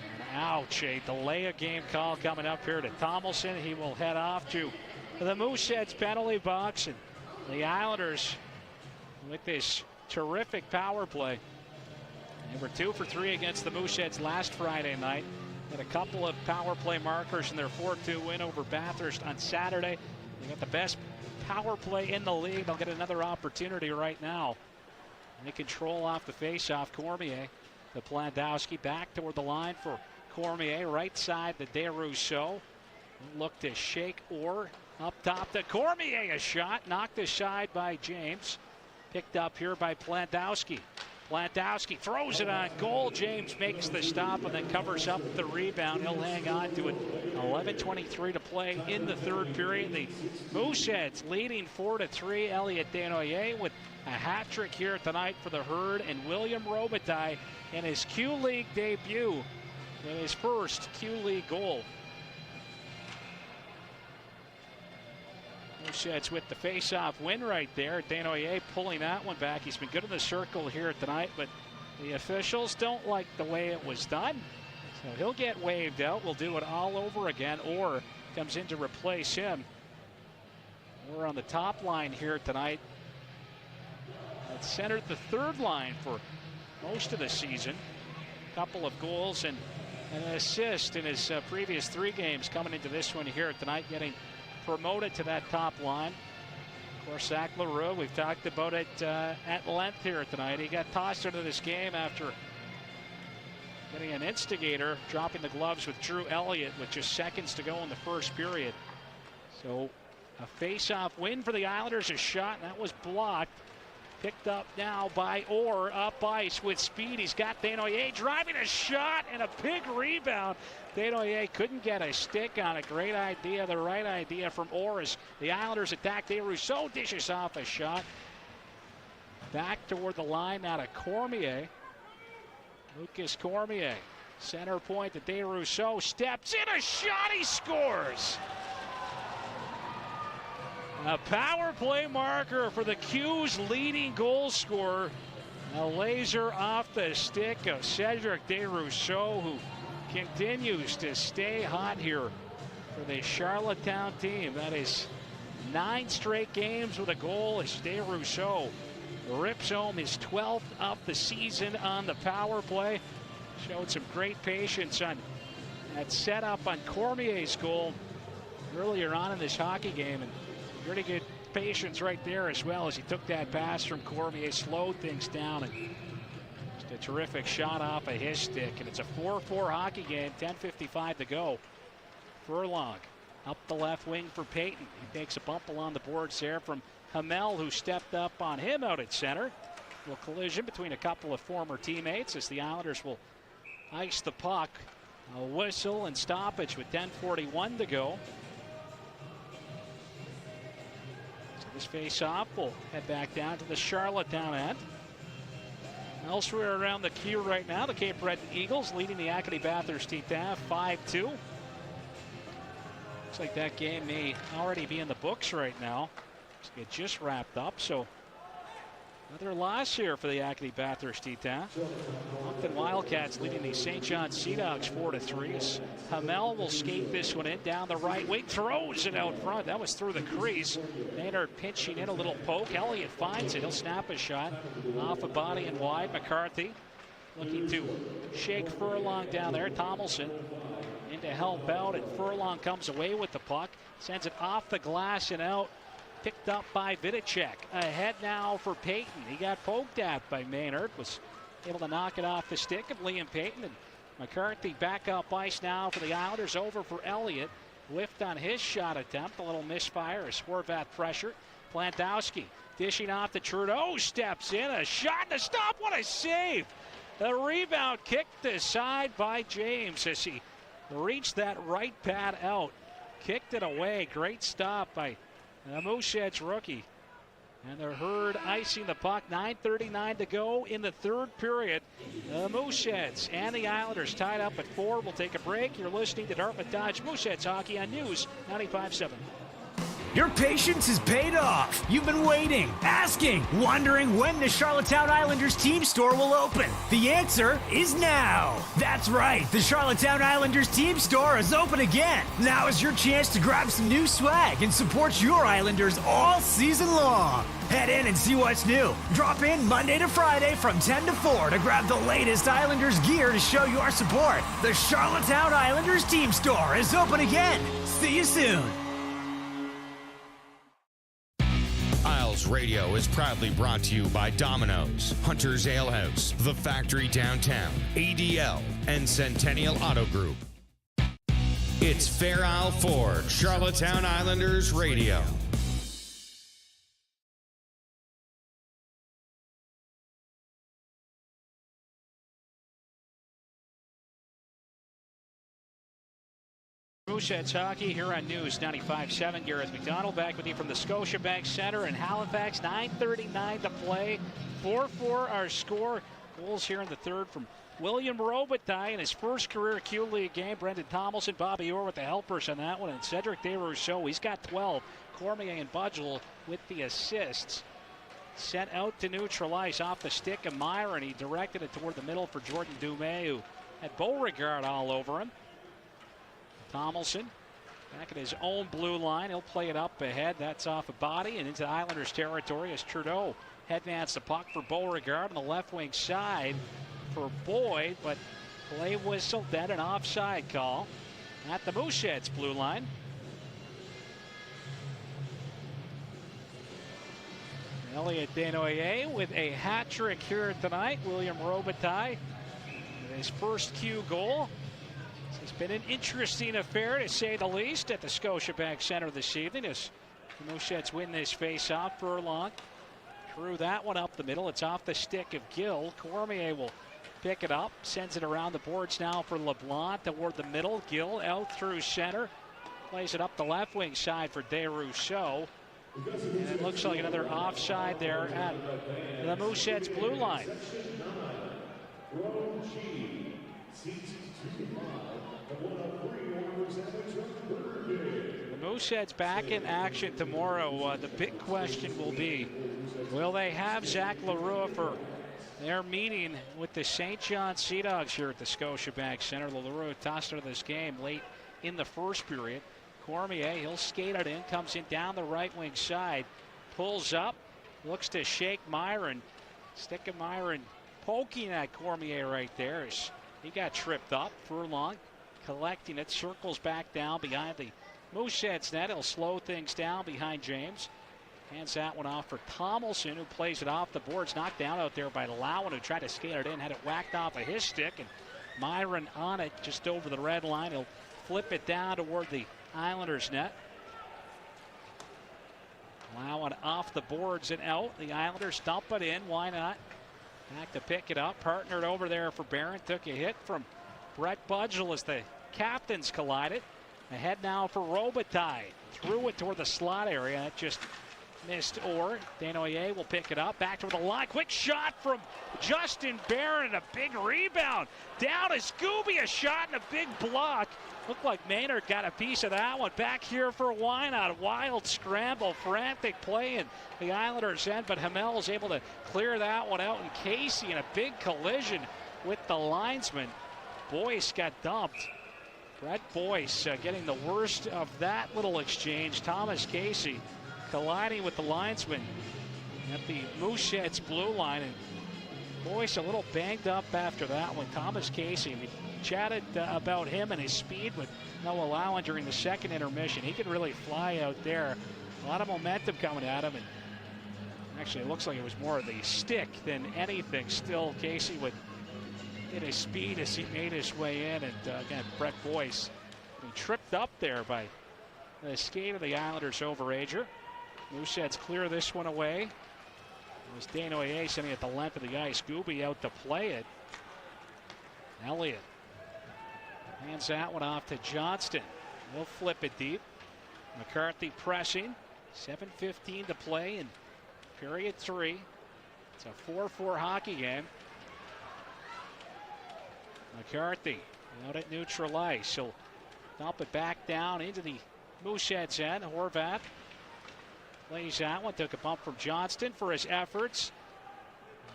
Speaker 9: And ouch, a delay of game call coming up here to Tomlinson. He will head off to the Mooseheads penalty box, and the Islanders with this terrific power play. They were 2 for 3 against the Mooseheads last Friday night. Had a couple of power play markers in their 4-2 win over Bathurst on Saturday. They got the best power play in the league. They'll get another opportunity right now. And they control off the face-off. Cormier to Plandowski, back toward the line for Cormier, right side to DeRousseau. Look to shake Orr up top to Cormier. A shot knocked aside by James. Picked up here by Plandowski. Plandowski throws it on goal. James makes the stop and then covers up the rebound. He'll hang on to it. 11:23 to play in the third period. The Mooseheads leading 4-3. Elliot Desnoyers with a hat trick here tonight for the Herd, and William Robitaille in his Q League debut in his first Q League goal. Mooseheads with the face-off win right there. Desnoyers pulling that one back. He's been good in the circle here tonight, but the officials don't like the way it was done. So he'll get waved out. We'll do it all over again. Orr comes in to replace him. We're on the top line here tonight. It centered the third line for most of the season. A couple of goals and an assist in his previous 3 games, coming into this one here tonight, getting promoted to that top line. Of course, Zach LaRue, we've talked about it at length here tonight. He got tossed into this game after getting an instigator, dropping the gloves with Drew Elliott with just seconds to go in the first period. So a face-off win for the Islanders. A shot, and that was blocked. Picked up now by Orr, up ice with speed. He's got Desnoyers driving a shot and a big rebound. Desnoyers couldn't get a stick on a great idea, the right idea from Orr as the Islanders attack. DeRousseau dishes off a shot. Back toward the line now to Cormier. Lucas Cormier, center point to DeRousseau, steps in, a shot, he scores! A power play marker for the Q's leading goal scorer. A laser off the stick of Cedric DeRousseau, who continues to stay hot here for the Charlottetown team. That is 9 straight games with a goal as DeRousseau rips home his 12th of the season on the power play. Showed some great patience on that setup on Cormier's goal earlier on in this hockey game, and pretty good patience right there as well as he took that pass from Cormier, slowed things down, and just a terrific shot off of his stick. And it's a 4-4 hockey game, 10:55 to go. Furlong up the left wing for Payton. He takes a bump along the boards there from Hamel, who stepped up on him out at center. A little collision between a couple of former teammates as the Islanders will ice the puck. A whistle and stoppage with 10:41 to go. This face-off will head back down to the Charlottetown end. Elsewhere around the queue right now, the Cape Breton Eagles leading the Acadie Bathurst Titan 5-2. Looks like that game may already be in the books right now. It just wrapped up, so another loss here for the Acadie Bathurst Titan. Moncton Wildcats leading the St. John Sea Dogs 4-3. Hamel will skate this one in down the right wing, throws it out front. That was through the crease. Maynard pinching in, a little poke. Elliott finds it. He'll snap a shot off a body and wide. McCarthy looking to shake Furlong down there. Tomlinson in to help out, and Furlong comes away with the puck, sends it off the glass and out. Picked up by Vidicek. Ahead now for Payton. He got poked at by Maynard. Was able to knock it off the stick of Liam Payton. And McCarthy back up ice now for the Islanders. Over for Elliott. Whiffed on his shot attempt. A little misfire as Horvat pressure. Plantowski dishing off to Trudeau. Steps in. A shot and a stop. What a save. The rebound kicked aside by James as he reached that right pad out. Kicked it away. Great stop by the Mooseheads rookie. And the Herd icing the puck. 9:39 to go in the third period. The Mooseheads and the Islanders tied up at 4. We'll take a break. You're listening to Dartmouth Dodge Mooseheads Hockey on News 95.7.
Speaker 8: Your patience has paid off. You've been waiting, asking, wondering when the Charlottetown Islanders team store will open. The answer is now. That's right. The Charlottetown Islanders team store is open again. Now is your chance to grab some new swag and support your Islanders all season long. Head in and see what's new. Drop in Monday to Friday from 10 to 4 to grab the latest Islanders gear to show your support. The Charlottetown Islanders team store is open again. See you soon.
Speaker 1: Isles Radio is proudly brought to you by Domino's, Hunter's Ale House, The Factory Downtown, ADL, and Centennial Auto Group. It's Fair Isle Ford, Charlottetown Islanders Radio.
Speaker 9: Mooseheads hockey here on News 95.7. Gareth McDonald back with you from the Scotiabank Center in Halifax. 9:39 to play. 4-4 our score. Goals here in the third from William Robitaille in his first career Q League game. Brendan Tomlinson, Bobby Orr with the helpers on that one. And Cedric Desrousseaux, he's got 12. Cormier and Budgel with the assists. Sent out to neutral ice off the stick of Myron. He directed it toward the middle for Jordan Dumais, who had Beauregard all over him. Tomlinson back at his own blue line. He'll play it up ahead. That's off a body and into Islanders territory as Trudeau headmans the puck for Beauregard on the left wing side for Boyd, but play whistle, then an offside call at the Mooseheads blue line. Elliot Desnoyers with a hat trick here tonight. William Robitaille with his first Q goal. It's been an interesting affair, to say the least, at the Scotiabank Center this evening as the Mooseheads win this face-off. Furlong drew that one up the middle. It's off the stick of Gill. Cormier will pick it up, sends it around the boards now for LeBlanc toward the middle. Gill out through center, plays it up the left wing side for Desrousseaux. And it looks like another offside there at the Mooseheads blue line. The Mooseheads back in action tomorrow. The big question will be, will they have Zach Leroux for their meeting with the St. John Sea Dogs here at the Scotiabank Center? Leroux tossed out of this game late in the first period. Cormier, he'll skate it in, comes in down the right wing side, pulls up, looks to shake Myron. Stick of Myron poking at Cormier right there. He got tripped up. Furlong collecting it, circles back down behind the Mooseheads net. He'll slow things down behind James. Hands that one off for Tomlinson, who plays it off the boards. Knocked down out there by Lowen, who tried to skate it in, had it whacked off of his stick, and Myron on it just over the red line. He'll flip it down toward the Islanders net. Lowen off the boards and out. The Islanders dump it in. Why not? Back to pick it up. Partnered over there for Barron. Took a hit from Brett Budgel as the captains collided. Ahead now for Robitaille. Threw it toward the slot area. That just missed Orr. Desnoyers will pick it up. Back toward the line. Quick shot from Justin Barron and a big rebound. Down is Scooby. A shot and a big block. Looked like Maynard got a piece of that one. Back here for Wynot. Wild scramble. Frantic play in the Islanders' end, but Hamel is able to clear that one out. And Casey in a big collision with the linesman. Boyce got dumped. Brett Boyce getting the worst of that little exchange. Thomas Casey colliding with the linesman at the Mooseheads blue line. And Boyce a little banged up after that one. Thomas Casey, we chatted about him and his speed with no allowance during the second intermission. He could really fly out there. A lot of momentum coming at him. And actually, it looks like it was more of the stick than anything. Still, Casey would hit his speed as he made his way in. And again, Brett Boyce, he tripped up there by the skate of the Islanders overager. Mooseheads clear this one away. It was Desnoyers sending it the length of the ice. Gooby out to play it. Elliott hands that one off to Johnston. He'll flip it deep. McCarthy pressing. 7:15 to play in period 3. It's a 4-4 hockey game. McCarthy out at neutral ice. He'll dump it back down into the Mooseheads end. Horvat plays that one. Took a bump from Johnston for his efforts.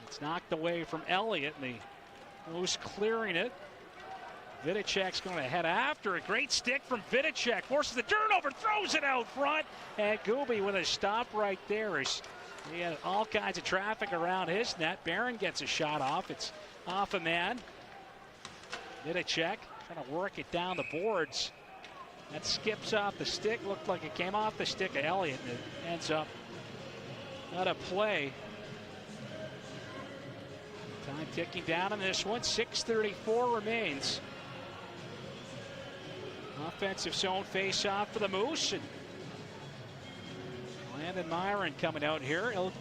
Speaker 9: It's knocked away from Elliott. And the Moose clearing it. Vidicek's going to head after it. Great stick from Vidicek. Forces the turnover. Throws it out front. And Gooby with a stop right there. He had all kinds of traffic around his net. Barron gets a shot off. It's off a man. Vidicek trying to work it down the boards. That skips off the stick. Looked like it came off the stick of Elliott, and it ends up Not a play. Time ticking down on this one. 6:34 remains. Offensive zone face-off for the Moose. And Landon Myron coming out here. He'll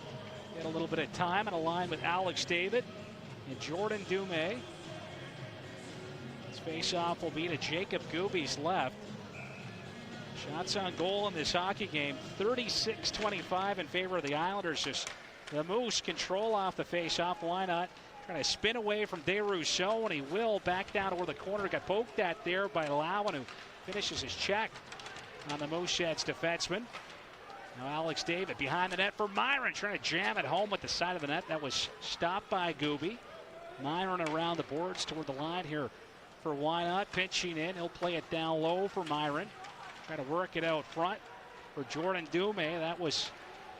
Speaker 9: get a little bit of time and align with Alex David and Jordan Dumais. His face-off will be to Jacob Gooby's left. Shots on goal in this hockey game, 36-25 in favor of the Islanders. Just the Moose control off the face-off. Why not? Trying to spin away from DeRousseau, and he will back down to where the corner got poked at there by Lowen, who finishes his check on the Mooseheads defenseman. Now Alex David behind the net for Myron, trying to jam it home with the side of the net. That was stopped by Gooby. Myron around the boards toward the line here for Wynot, pinching in. He'll play it down low for Myron. Trying to work it out front for Jordan Dumais. That was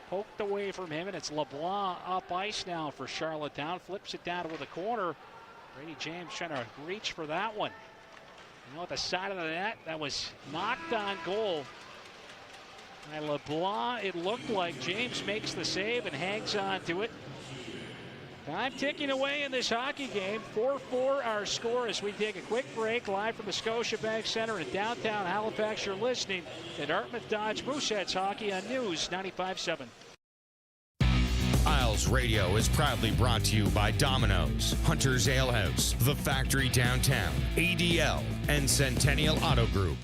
Speaker 9: poked away from him, and it's LeBlanc up ice now for Charlottetown. Flips it down to the corner. Brady James trying to reach for that one. You know, at the side of the net, that was knocked on goal by LeBlanc. It looked like James makes the save and hangs on to it. Time ticking away in this hockey game. 4-4 our score as we take a quick break live from the Scotiabank Center in downtown Halifax. You're listening to Dartmouth Dodge Mooseheads Hockey on News 95.7.
Speaker 1: Isles Radio is proudly brought to you by Domino's, Hunter's Ale House, The Factory Downtown, ADL, and Centennial Auto Group.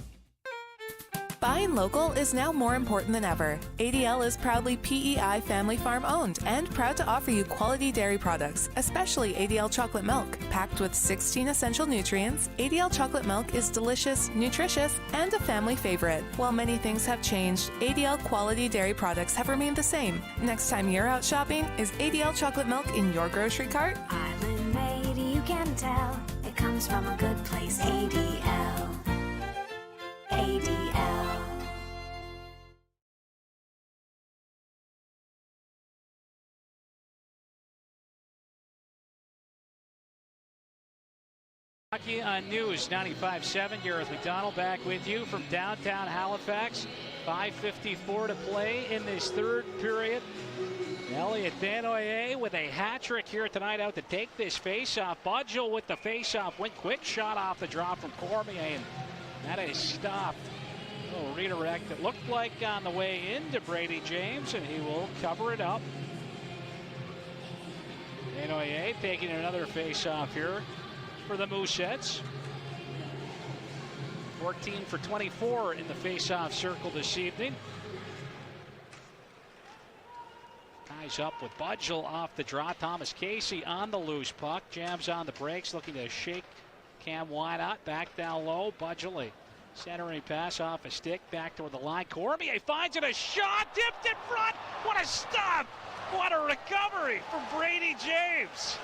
Speaker 15: Buying local is now more important than ever. ADL is proudly PEI family farm owned and proud to offer you quality dairy products, especially ADL chocolate milk. Packed with 16 essential nutrients, ADL chocolate milk is delicious, nutritious, and a family favorite. While many things have changed, ADL quality dairy products have remained the same. Next time you're out shopping, is ADL chocolate milk in your grocery cart?
Speaker 16: Island made, you can tell. It comes from a good place. ADL. ADL.
Speaker 9: Hockey on News 95.7. Gareth McDonald back with you from downtown Halifax. 5:54 to play in this third period. Elliot Desnoyers with a hat trick here tonight out to take this face-off. Budgel with the face-off. Went quick shot off the drop from Cormier, and that is stopped. Oh, redirect. It looked like on the way into Brady James, and he will cover it up. Desnoyers taking another face-off here for the Mooseheads. 14 for 24 in the face-off circle this evening. Ties up with Budgel off the draw. Thomas Casey on the loose puck. Jams on the brakes, looking to shake Cam Wynot. Back down low. Budgel, a centering pass off a stick. Back toward the line. Cormier finds it. A shot. Dipped in front. What a stop. What a recovery from Brady James.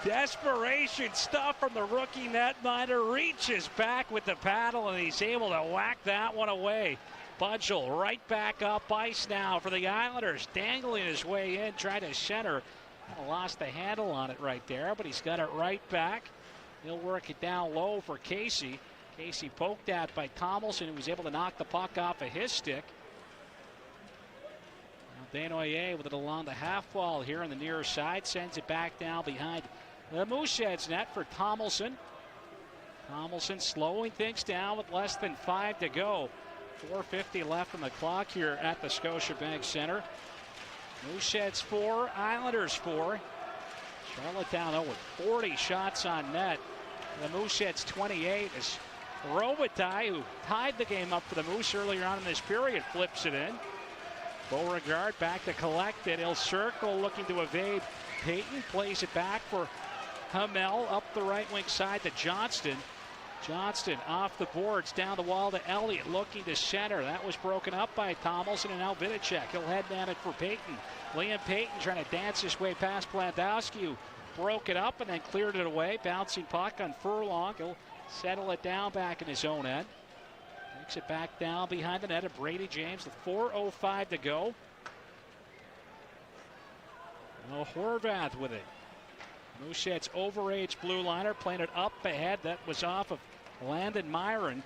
Speaker 9: Desperation stuff from the rookie netminder. Reaches back with the paddle, and he's able to whack that one away. Budgel right back up ice now for the Islanders. Dangling his way in, tried to center. Lost the handle on it right there, but he's got it right back. He'll work it down low for Casey. Casey poked at by Tomlinson, who was able to knock the puck off of his stick. Now Desnoyers with it along the half wall here on the near side. Sends it back down behind the Mooseheads net for Tomlinson. Tomlinson slowing things down with less than 5 to go. 4:50 left on the clock here at the Scotiabank Center. Mooseheads 4, Islanders 4. Charlottetown with 40 shots on net. The Mooseheads 28 as Robitaille, who tied the game up for the Moose earlier on in this period, flips it in. Beauregard back to collect it. He'll circle, looking to evade Payton. Plays it back for Hamel up the right wing side to Johnston. Johnston off the boards, down the wall to Elliott, looking to center. That was broken up by Tomlinson, and now Vidicek. He'll head down it for Payton. Liam Payton trying to dance his way past Blandowski, who broke it up and then cleared it away. Bouncing puck on Furlong. He'll settle it down back in his own end. Takes it back down behind the net of Brady James with 4:05 to go. Well, Horvath with it. Mooseheads overage blue liner, playing it up ahead. That was off of Landon Myron.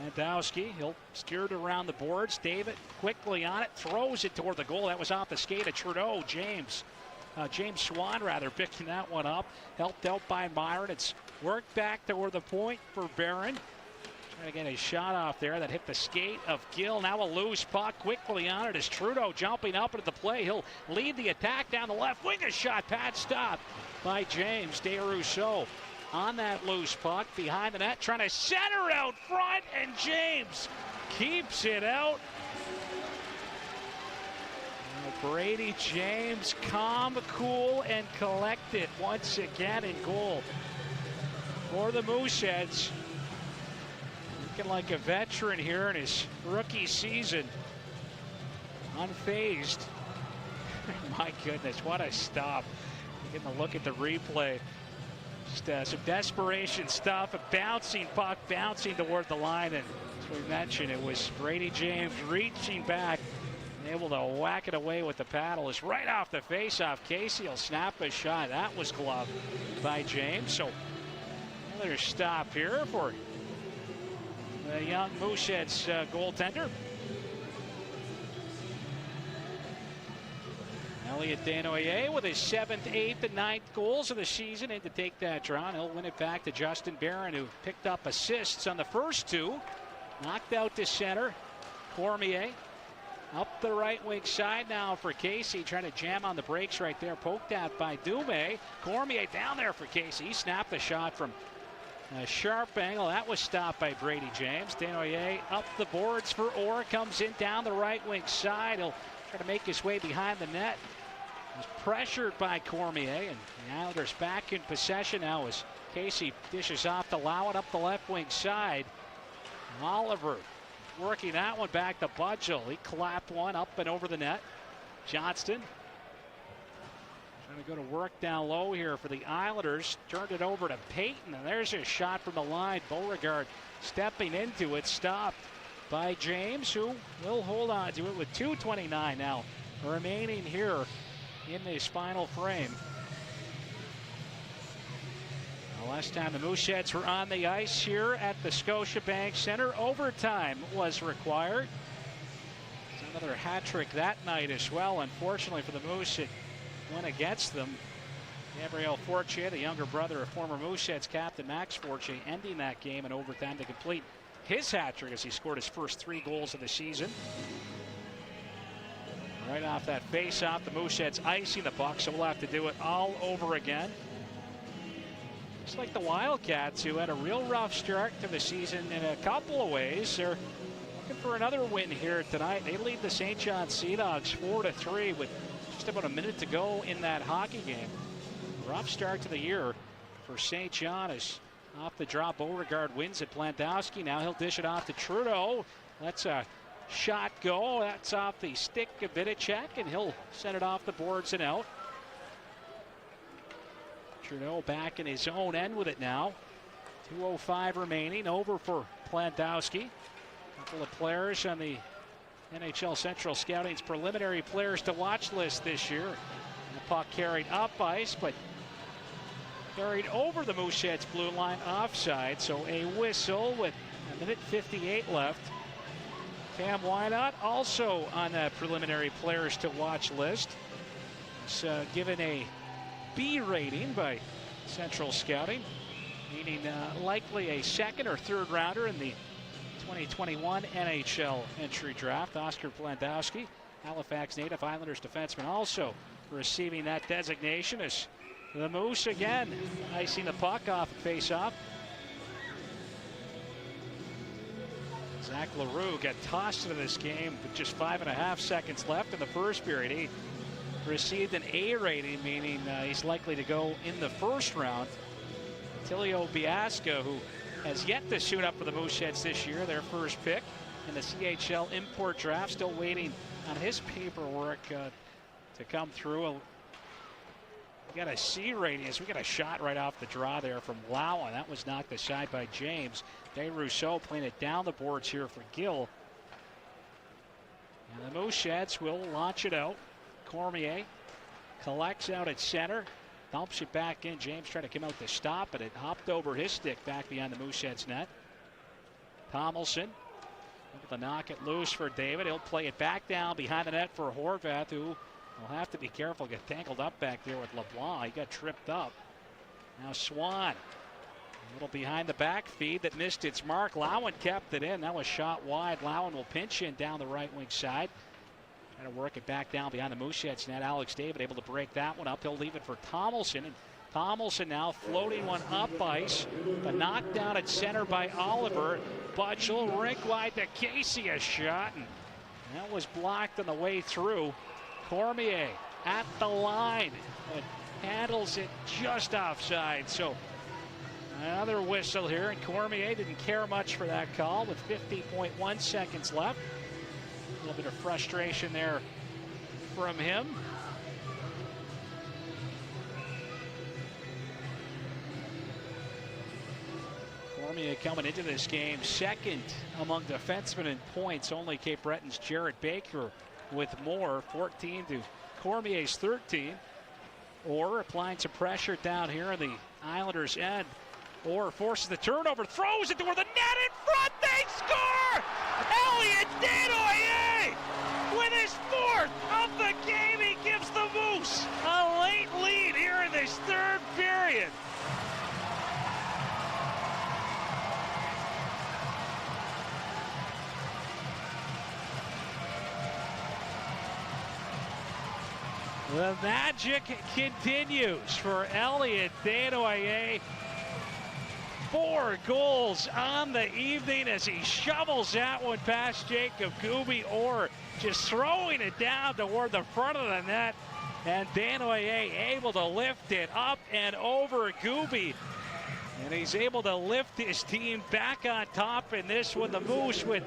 Speaker 9: Landowski, he'll steer it around the boards. David quickly on it, throws it toward the goal. That was off the skate of Trudeau. James Swan, picking that one up. Helped out by Myron. It's worked back toward the point for Barron. Trying to get a shot off there that hit the skate of Gill. Now a loose puck. Quickly on it is Trudeau jumping up into the play. He'll lead the attack down the left wing. A shot, pad stop by James DeRousseau. On that loose puck behind the net, trying to center out front, and James keeps it out. Brady James, calm, cool, and collected once again in goal for the Mooseheads. Looking like a veteran here in his rookie season. Unfazed. My goodness, what a stop. Getting a look at the replay. Just some desperation stuff. A bouncing puck, bouncing toward the line. And as we mentioned, it was Brady James reaching back and able to whack it away with the paddle. It's right off the face-off. Casey will snap a shot. That was gloved by James. So another stop here for the young Mooseheads goaltender. Elliot Desnoyers with his 7th, 8th, and 9th goals of the season in to take that draw. And he'll win it back to Justin Barron, who picked up assists on the first two. Knocked out to center. Cormier up the right wing side now for Casey, trying to jam on the brakes right there. Poked out by Dume. Cormier down there for Casey. He snapped the shot from a sharp angle. That was stopped by Brady James. Desnoyers up the boards for Orr. Comes in down the right wing side. He'll try to make his way behind the net. Was pressured by Cormier, and the Islanders back in possession now as Casey dishes off to Lowett up the left wing side. Oliver working that one back to Budgel. He clapped one up and over the net. Johnston trying to go to work down low here for the Islanders. Turned it over to Payton, and there's a shot from the line. Beauregard stepping into it, stopped by James, who will hold on to it with 2:29 now remaining here in this final frame. The last time the Mooseheads were on the ice here at the Scotiabank Center, overtime was required. Another hat trick that night as well. Unfortunately for the Moose, it went against them. Gabriel Fortier, the younger brother of former Mooseheads captain Max Fortier, ending that game in overtime to complete his hat trick as he scored his first 3 goals of the season. Right off that face-off, the Mooseheads icing the puck, so we'll have to do it all over again. Just like the Wildcats, who had a real rough start to the season in a couple of ways. They're looking for another win here tonight. They lead the St. John Sea Dogs 4-3 with just about a minute to go in that hockey game. Rough start to the year for St. John as off the draw. Beauregard wins it. Landowski, now he'll dish it off to Trudeau. That's a shot go. That's off the stick of Vidicek, and he'll send it off the boards and out. Trudeau back in his own end with it now. 2:05 remaining. Over for Landowski. A couple of players on the NHL Central Scouting's preliminary players to watch list this year. And the puck carried up ice, but carried over the Mooseheads blue line offside. So a whistle with 1:58 left. Cam Wynot also on that preliminary players to watch list. He's given a B rating by Central Scouting, meaning likely a second or third rounder in the 2021 NHL entry draft. Oscar Landowski, Halifax native Islanders defenseman, also receiving that designation as the Moose again icing the puck off a face-off. Zach LaRue got tossed into this game with just 5.5 seconds left in the first period. He received an A rating, meaning he's likely to go in the first round. Tilio Biasca, who has yet to suit up for the Mooseheads this year, their first pick in the CHL import draft, still waiting on his paperwork to come through. We got a C rating as we got a shot right off the draw there from Lowen. That was knocked aside by James. DeRousseau playing it down the boards here for Gill. And the Mooseheads will launch it out. Cormier collects out at center, dumps it back in. James trying to come out to stop it. It hopped over his stick back behind the Mooseheads net. Tomlinson. Look at the knock it loose for David. He'll play it back down behind the net for Horvath, who will have to be careful. Get tangled up back there with LeBlanc. He got tripped up. Now Swan. A little behind the back feed that missed its mark. Lowen kept it in. That was shot wide. Lowen will pinch in down the right wing side. Trying to work it back down behind the Mooseheads net. Alex David able to break that one up. He'll leave it for Tomlinson. And Tomlinson now floating one up ice. The knockdown at center by Oliver. Budgel rink wide to Casey, a shot. And that was blocked on the way through. Cormier at the line. But handles it just offside. So another whistle here. And Cormier didn't care much for that call with 50.1 seconds left. A little bit of frustration there from him. Cormier coming into this game second among defensemen in points. Only Cape Breton's Jared Baker with more, 14 to Cormier's 13. Orr applying some pressure down here in the Islanders' end. Orr forces the turnover, throws it toward the net in front. They score! Elliot Desnoyers with his fourth of the game. He gives the Moose a late lead here in this third period. The magic continues for Elliot Desnoyers. 4 goals on the evening as he shovels that one past Jacob Gooby, or just throwing it down toward the front of the net. And Desnoyers able to lift it up and over Gooby. And he's able to lift his team back on top in this one. The Moose with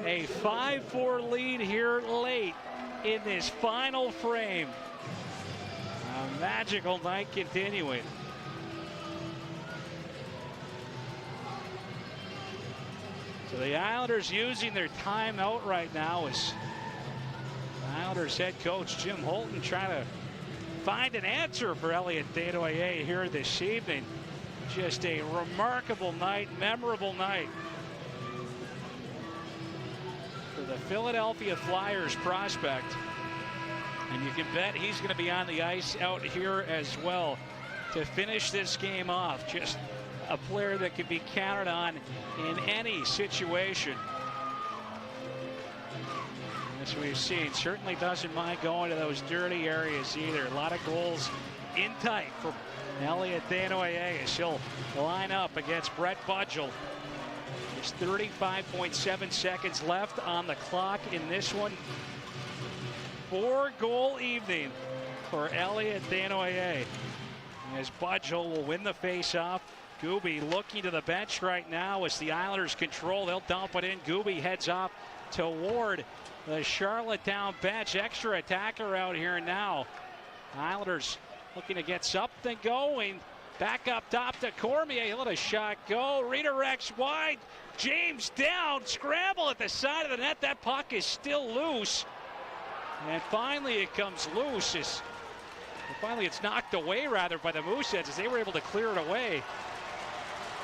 Speaker 9: a 5-4 lead here late in this final frame. A magical night continuing. So the Islanders using their timeout right now as Islanders head coach Jim Holton trying to find an answer for Elliot Desnoyers here this evening. Just a remarkable night, memorable night for the Philadelphia Flyers prospect. And you can bet he's going to be on the ice out here as well to finish this game off. Just a player that can be counted on in any situation. As we've seen, certainly doesn't mind going to those dirty areas either. A lot of goals in tight for Elliot Desnoyers as he'll line up against Brett Budgel. There's 35.7 seconds left on the clock in this one. 4-goal evening for Elliot Desnoyers. As Budgel will win the face-off. Gooby looking to the bench right now as the Islanders control. They'll dump it in. Gooby heads off toward the Charlottetown bench. Extra attacker out here now. Islanders looking to get something going. Back up top to Cormier. He'll let a shot go. Redirects wide. James down. Scramble at the side of the net. That puck is still loose. And finally it comes loose. Finally it's knocked away rather by the Mooseheads as they were able to clear it away.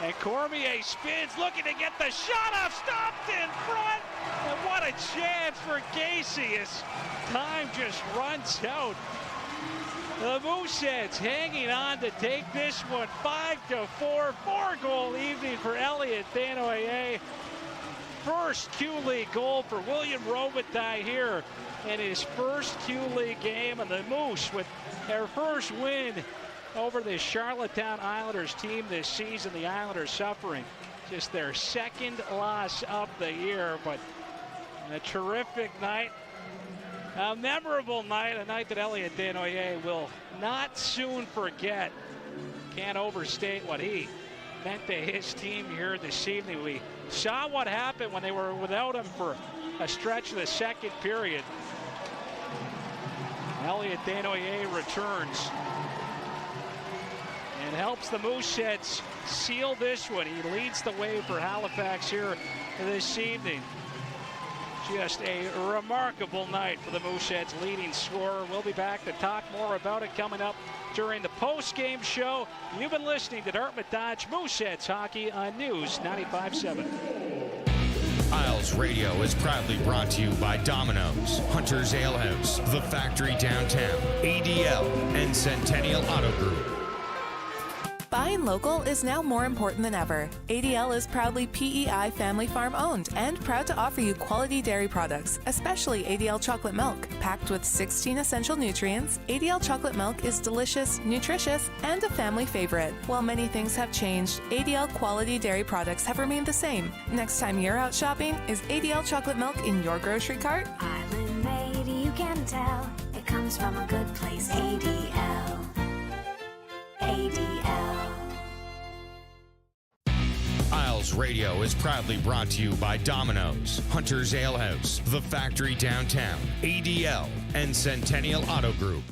Speaker 9: And Cormier spins, looking to get the shot off, stopped in front. And what a chance for Casey as time just runs out. The Mooseheads hanging on to take this one 5-4. 4-goal evening for Elliot Desnoyers. First Q-League goal for William Robitaille here in his first Q-League game. And the Moose with their first win over the Charlottetown Islanders team this season. The Islanders suffering just their second loss of the year, but a terrific night, a memorable night, a night that Elliot Desnoyers will not soon forget. Can't overstate what he meant to his team here this evening. We saw what happened when they were without him for a stretch of the second period. Elliot Desnoyers returns and helps the Mooseheads seal this one. He leads the way for Halifax here this evening. Just a remarkable night for the Mooseheads leading scorer. We'll be back to talk more about it coming up during the post-game show. You've been listening to Dartmouth Dodge Mooseheads Hockey on News 95.7.
Speaker 1: Isles Radio is proudly brought to you by Domino's, Hunter's Ale House, The Factory Downtown, ADL, and Centennial Auto Group.
Speaker 15: Buying local is now more important than ever. ADL is proudly PEI Family Farm owned and proud to offer you quality dairy products, especially ADL chocolate milk. Packed with 16 essential nutrients, ADL chocolate milk is delicious, nutritious, and a family favorite. While many things have changed, ADL quality dairy products have remained the same. Next time you're out shopping, is ADL chocolate milk in your grocery cart?
Speaker 16: Island made, you can tell. It comes from a good place. ADL. ADL.
Speaker 1: Isles Radio is proudly brought to you by Domino's, Hunter's Ale House, The Factory Downtown, ADL, and Centennial Auto Group.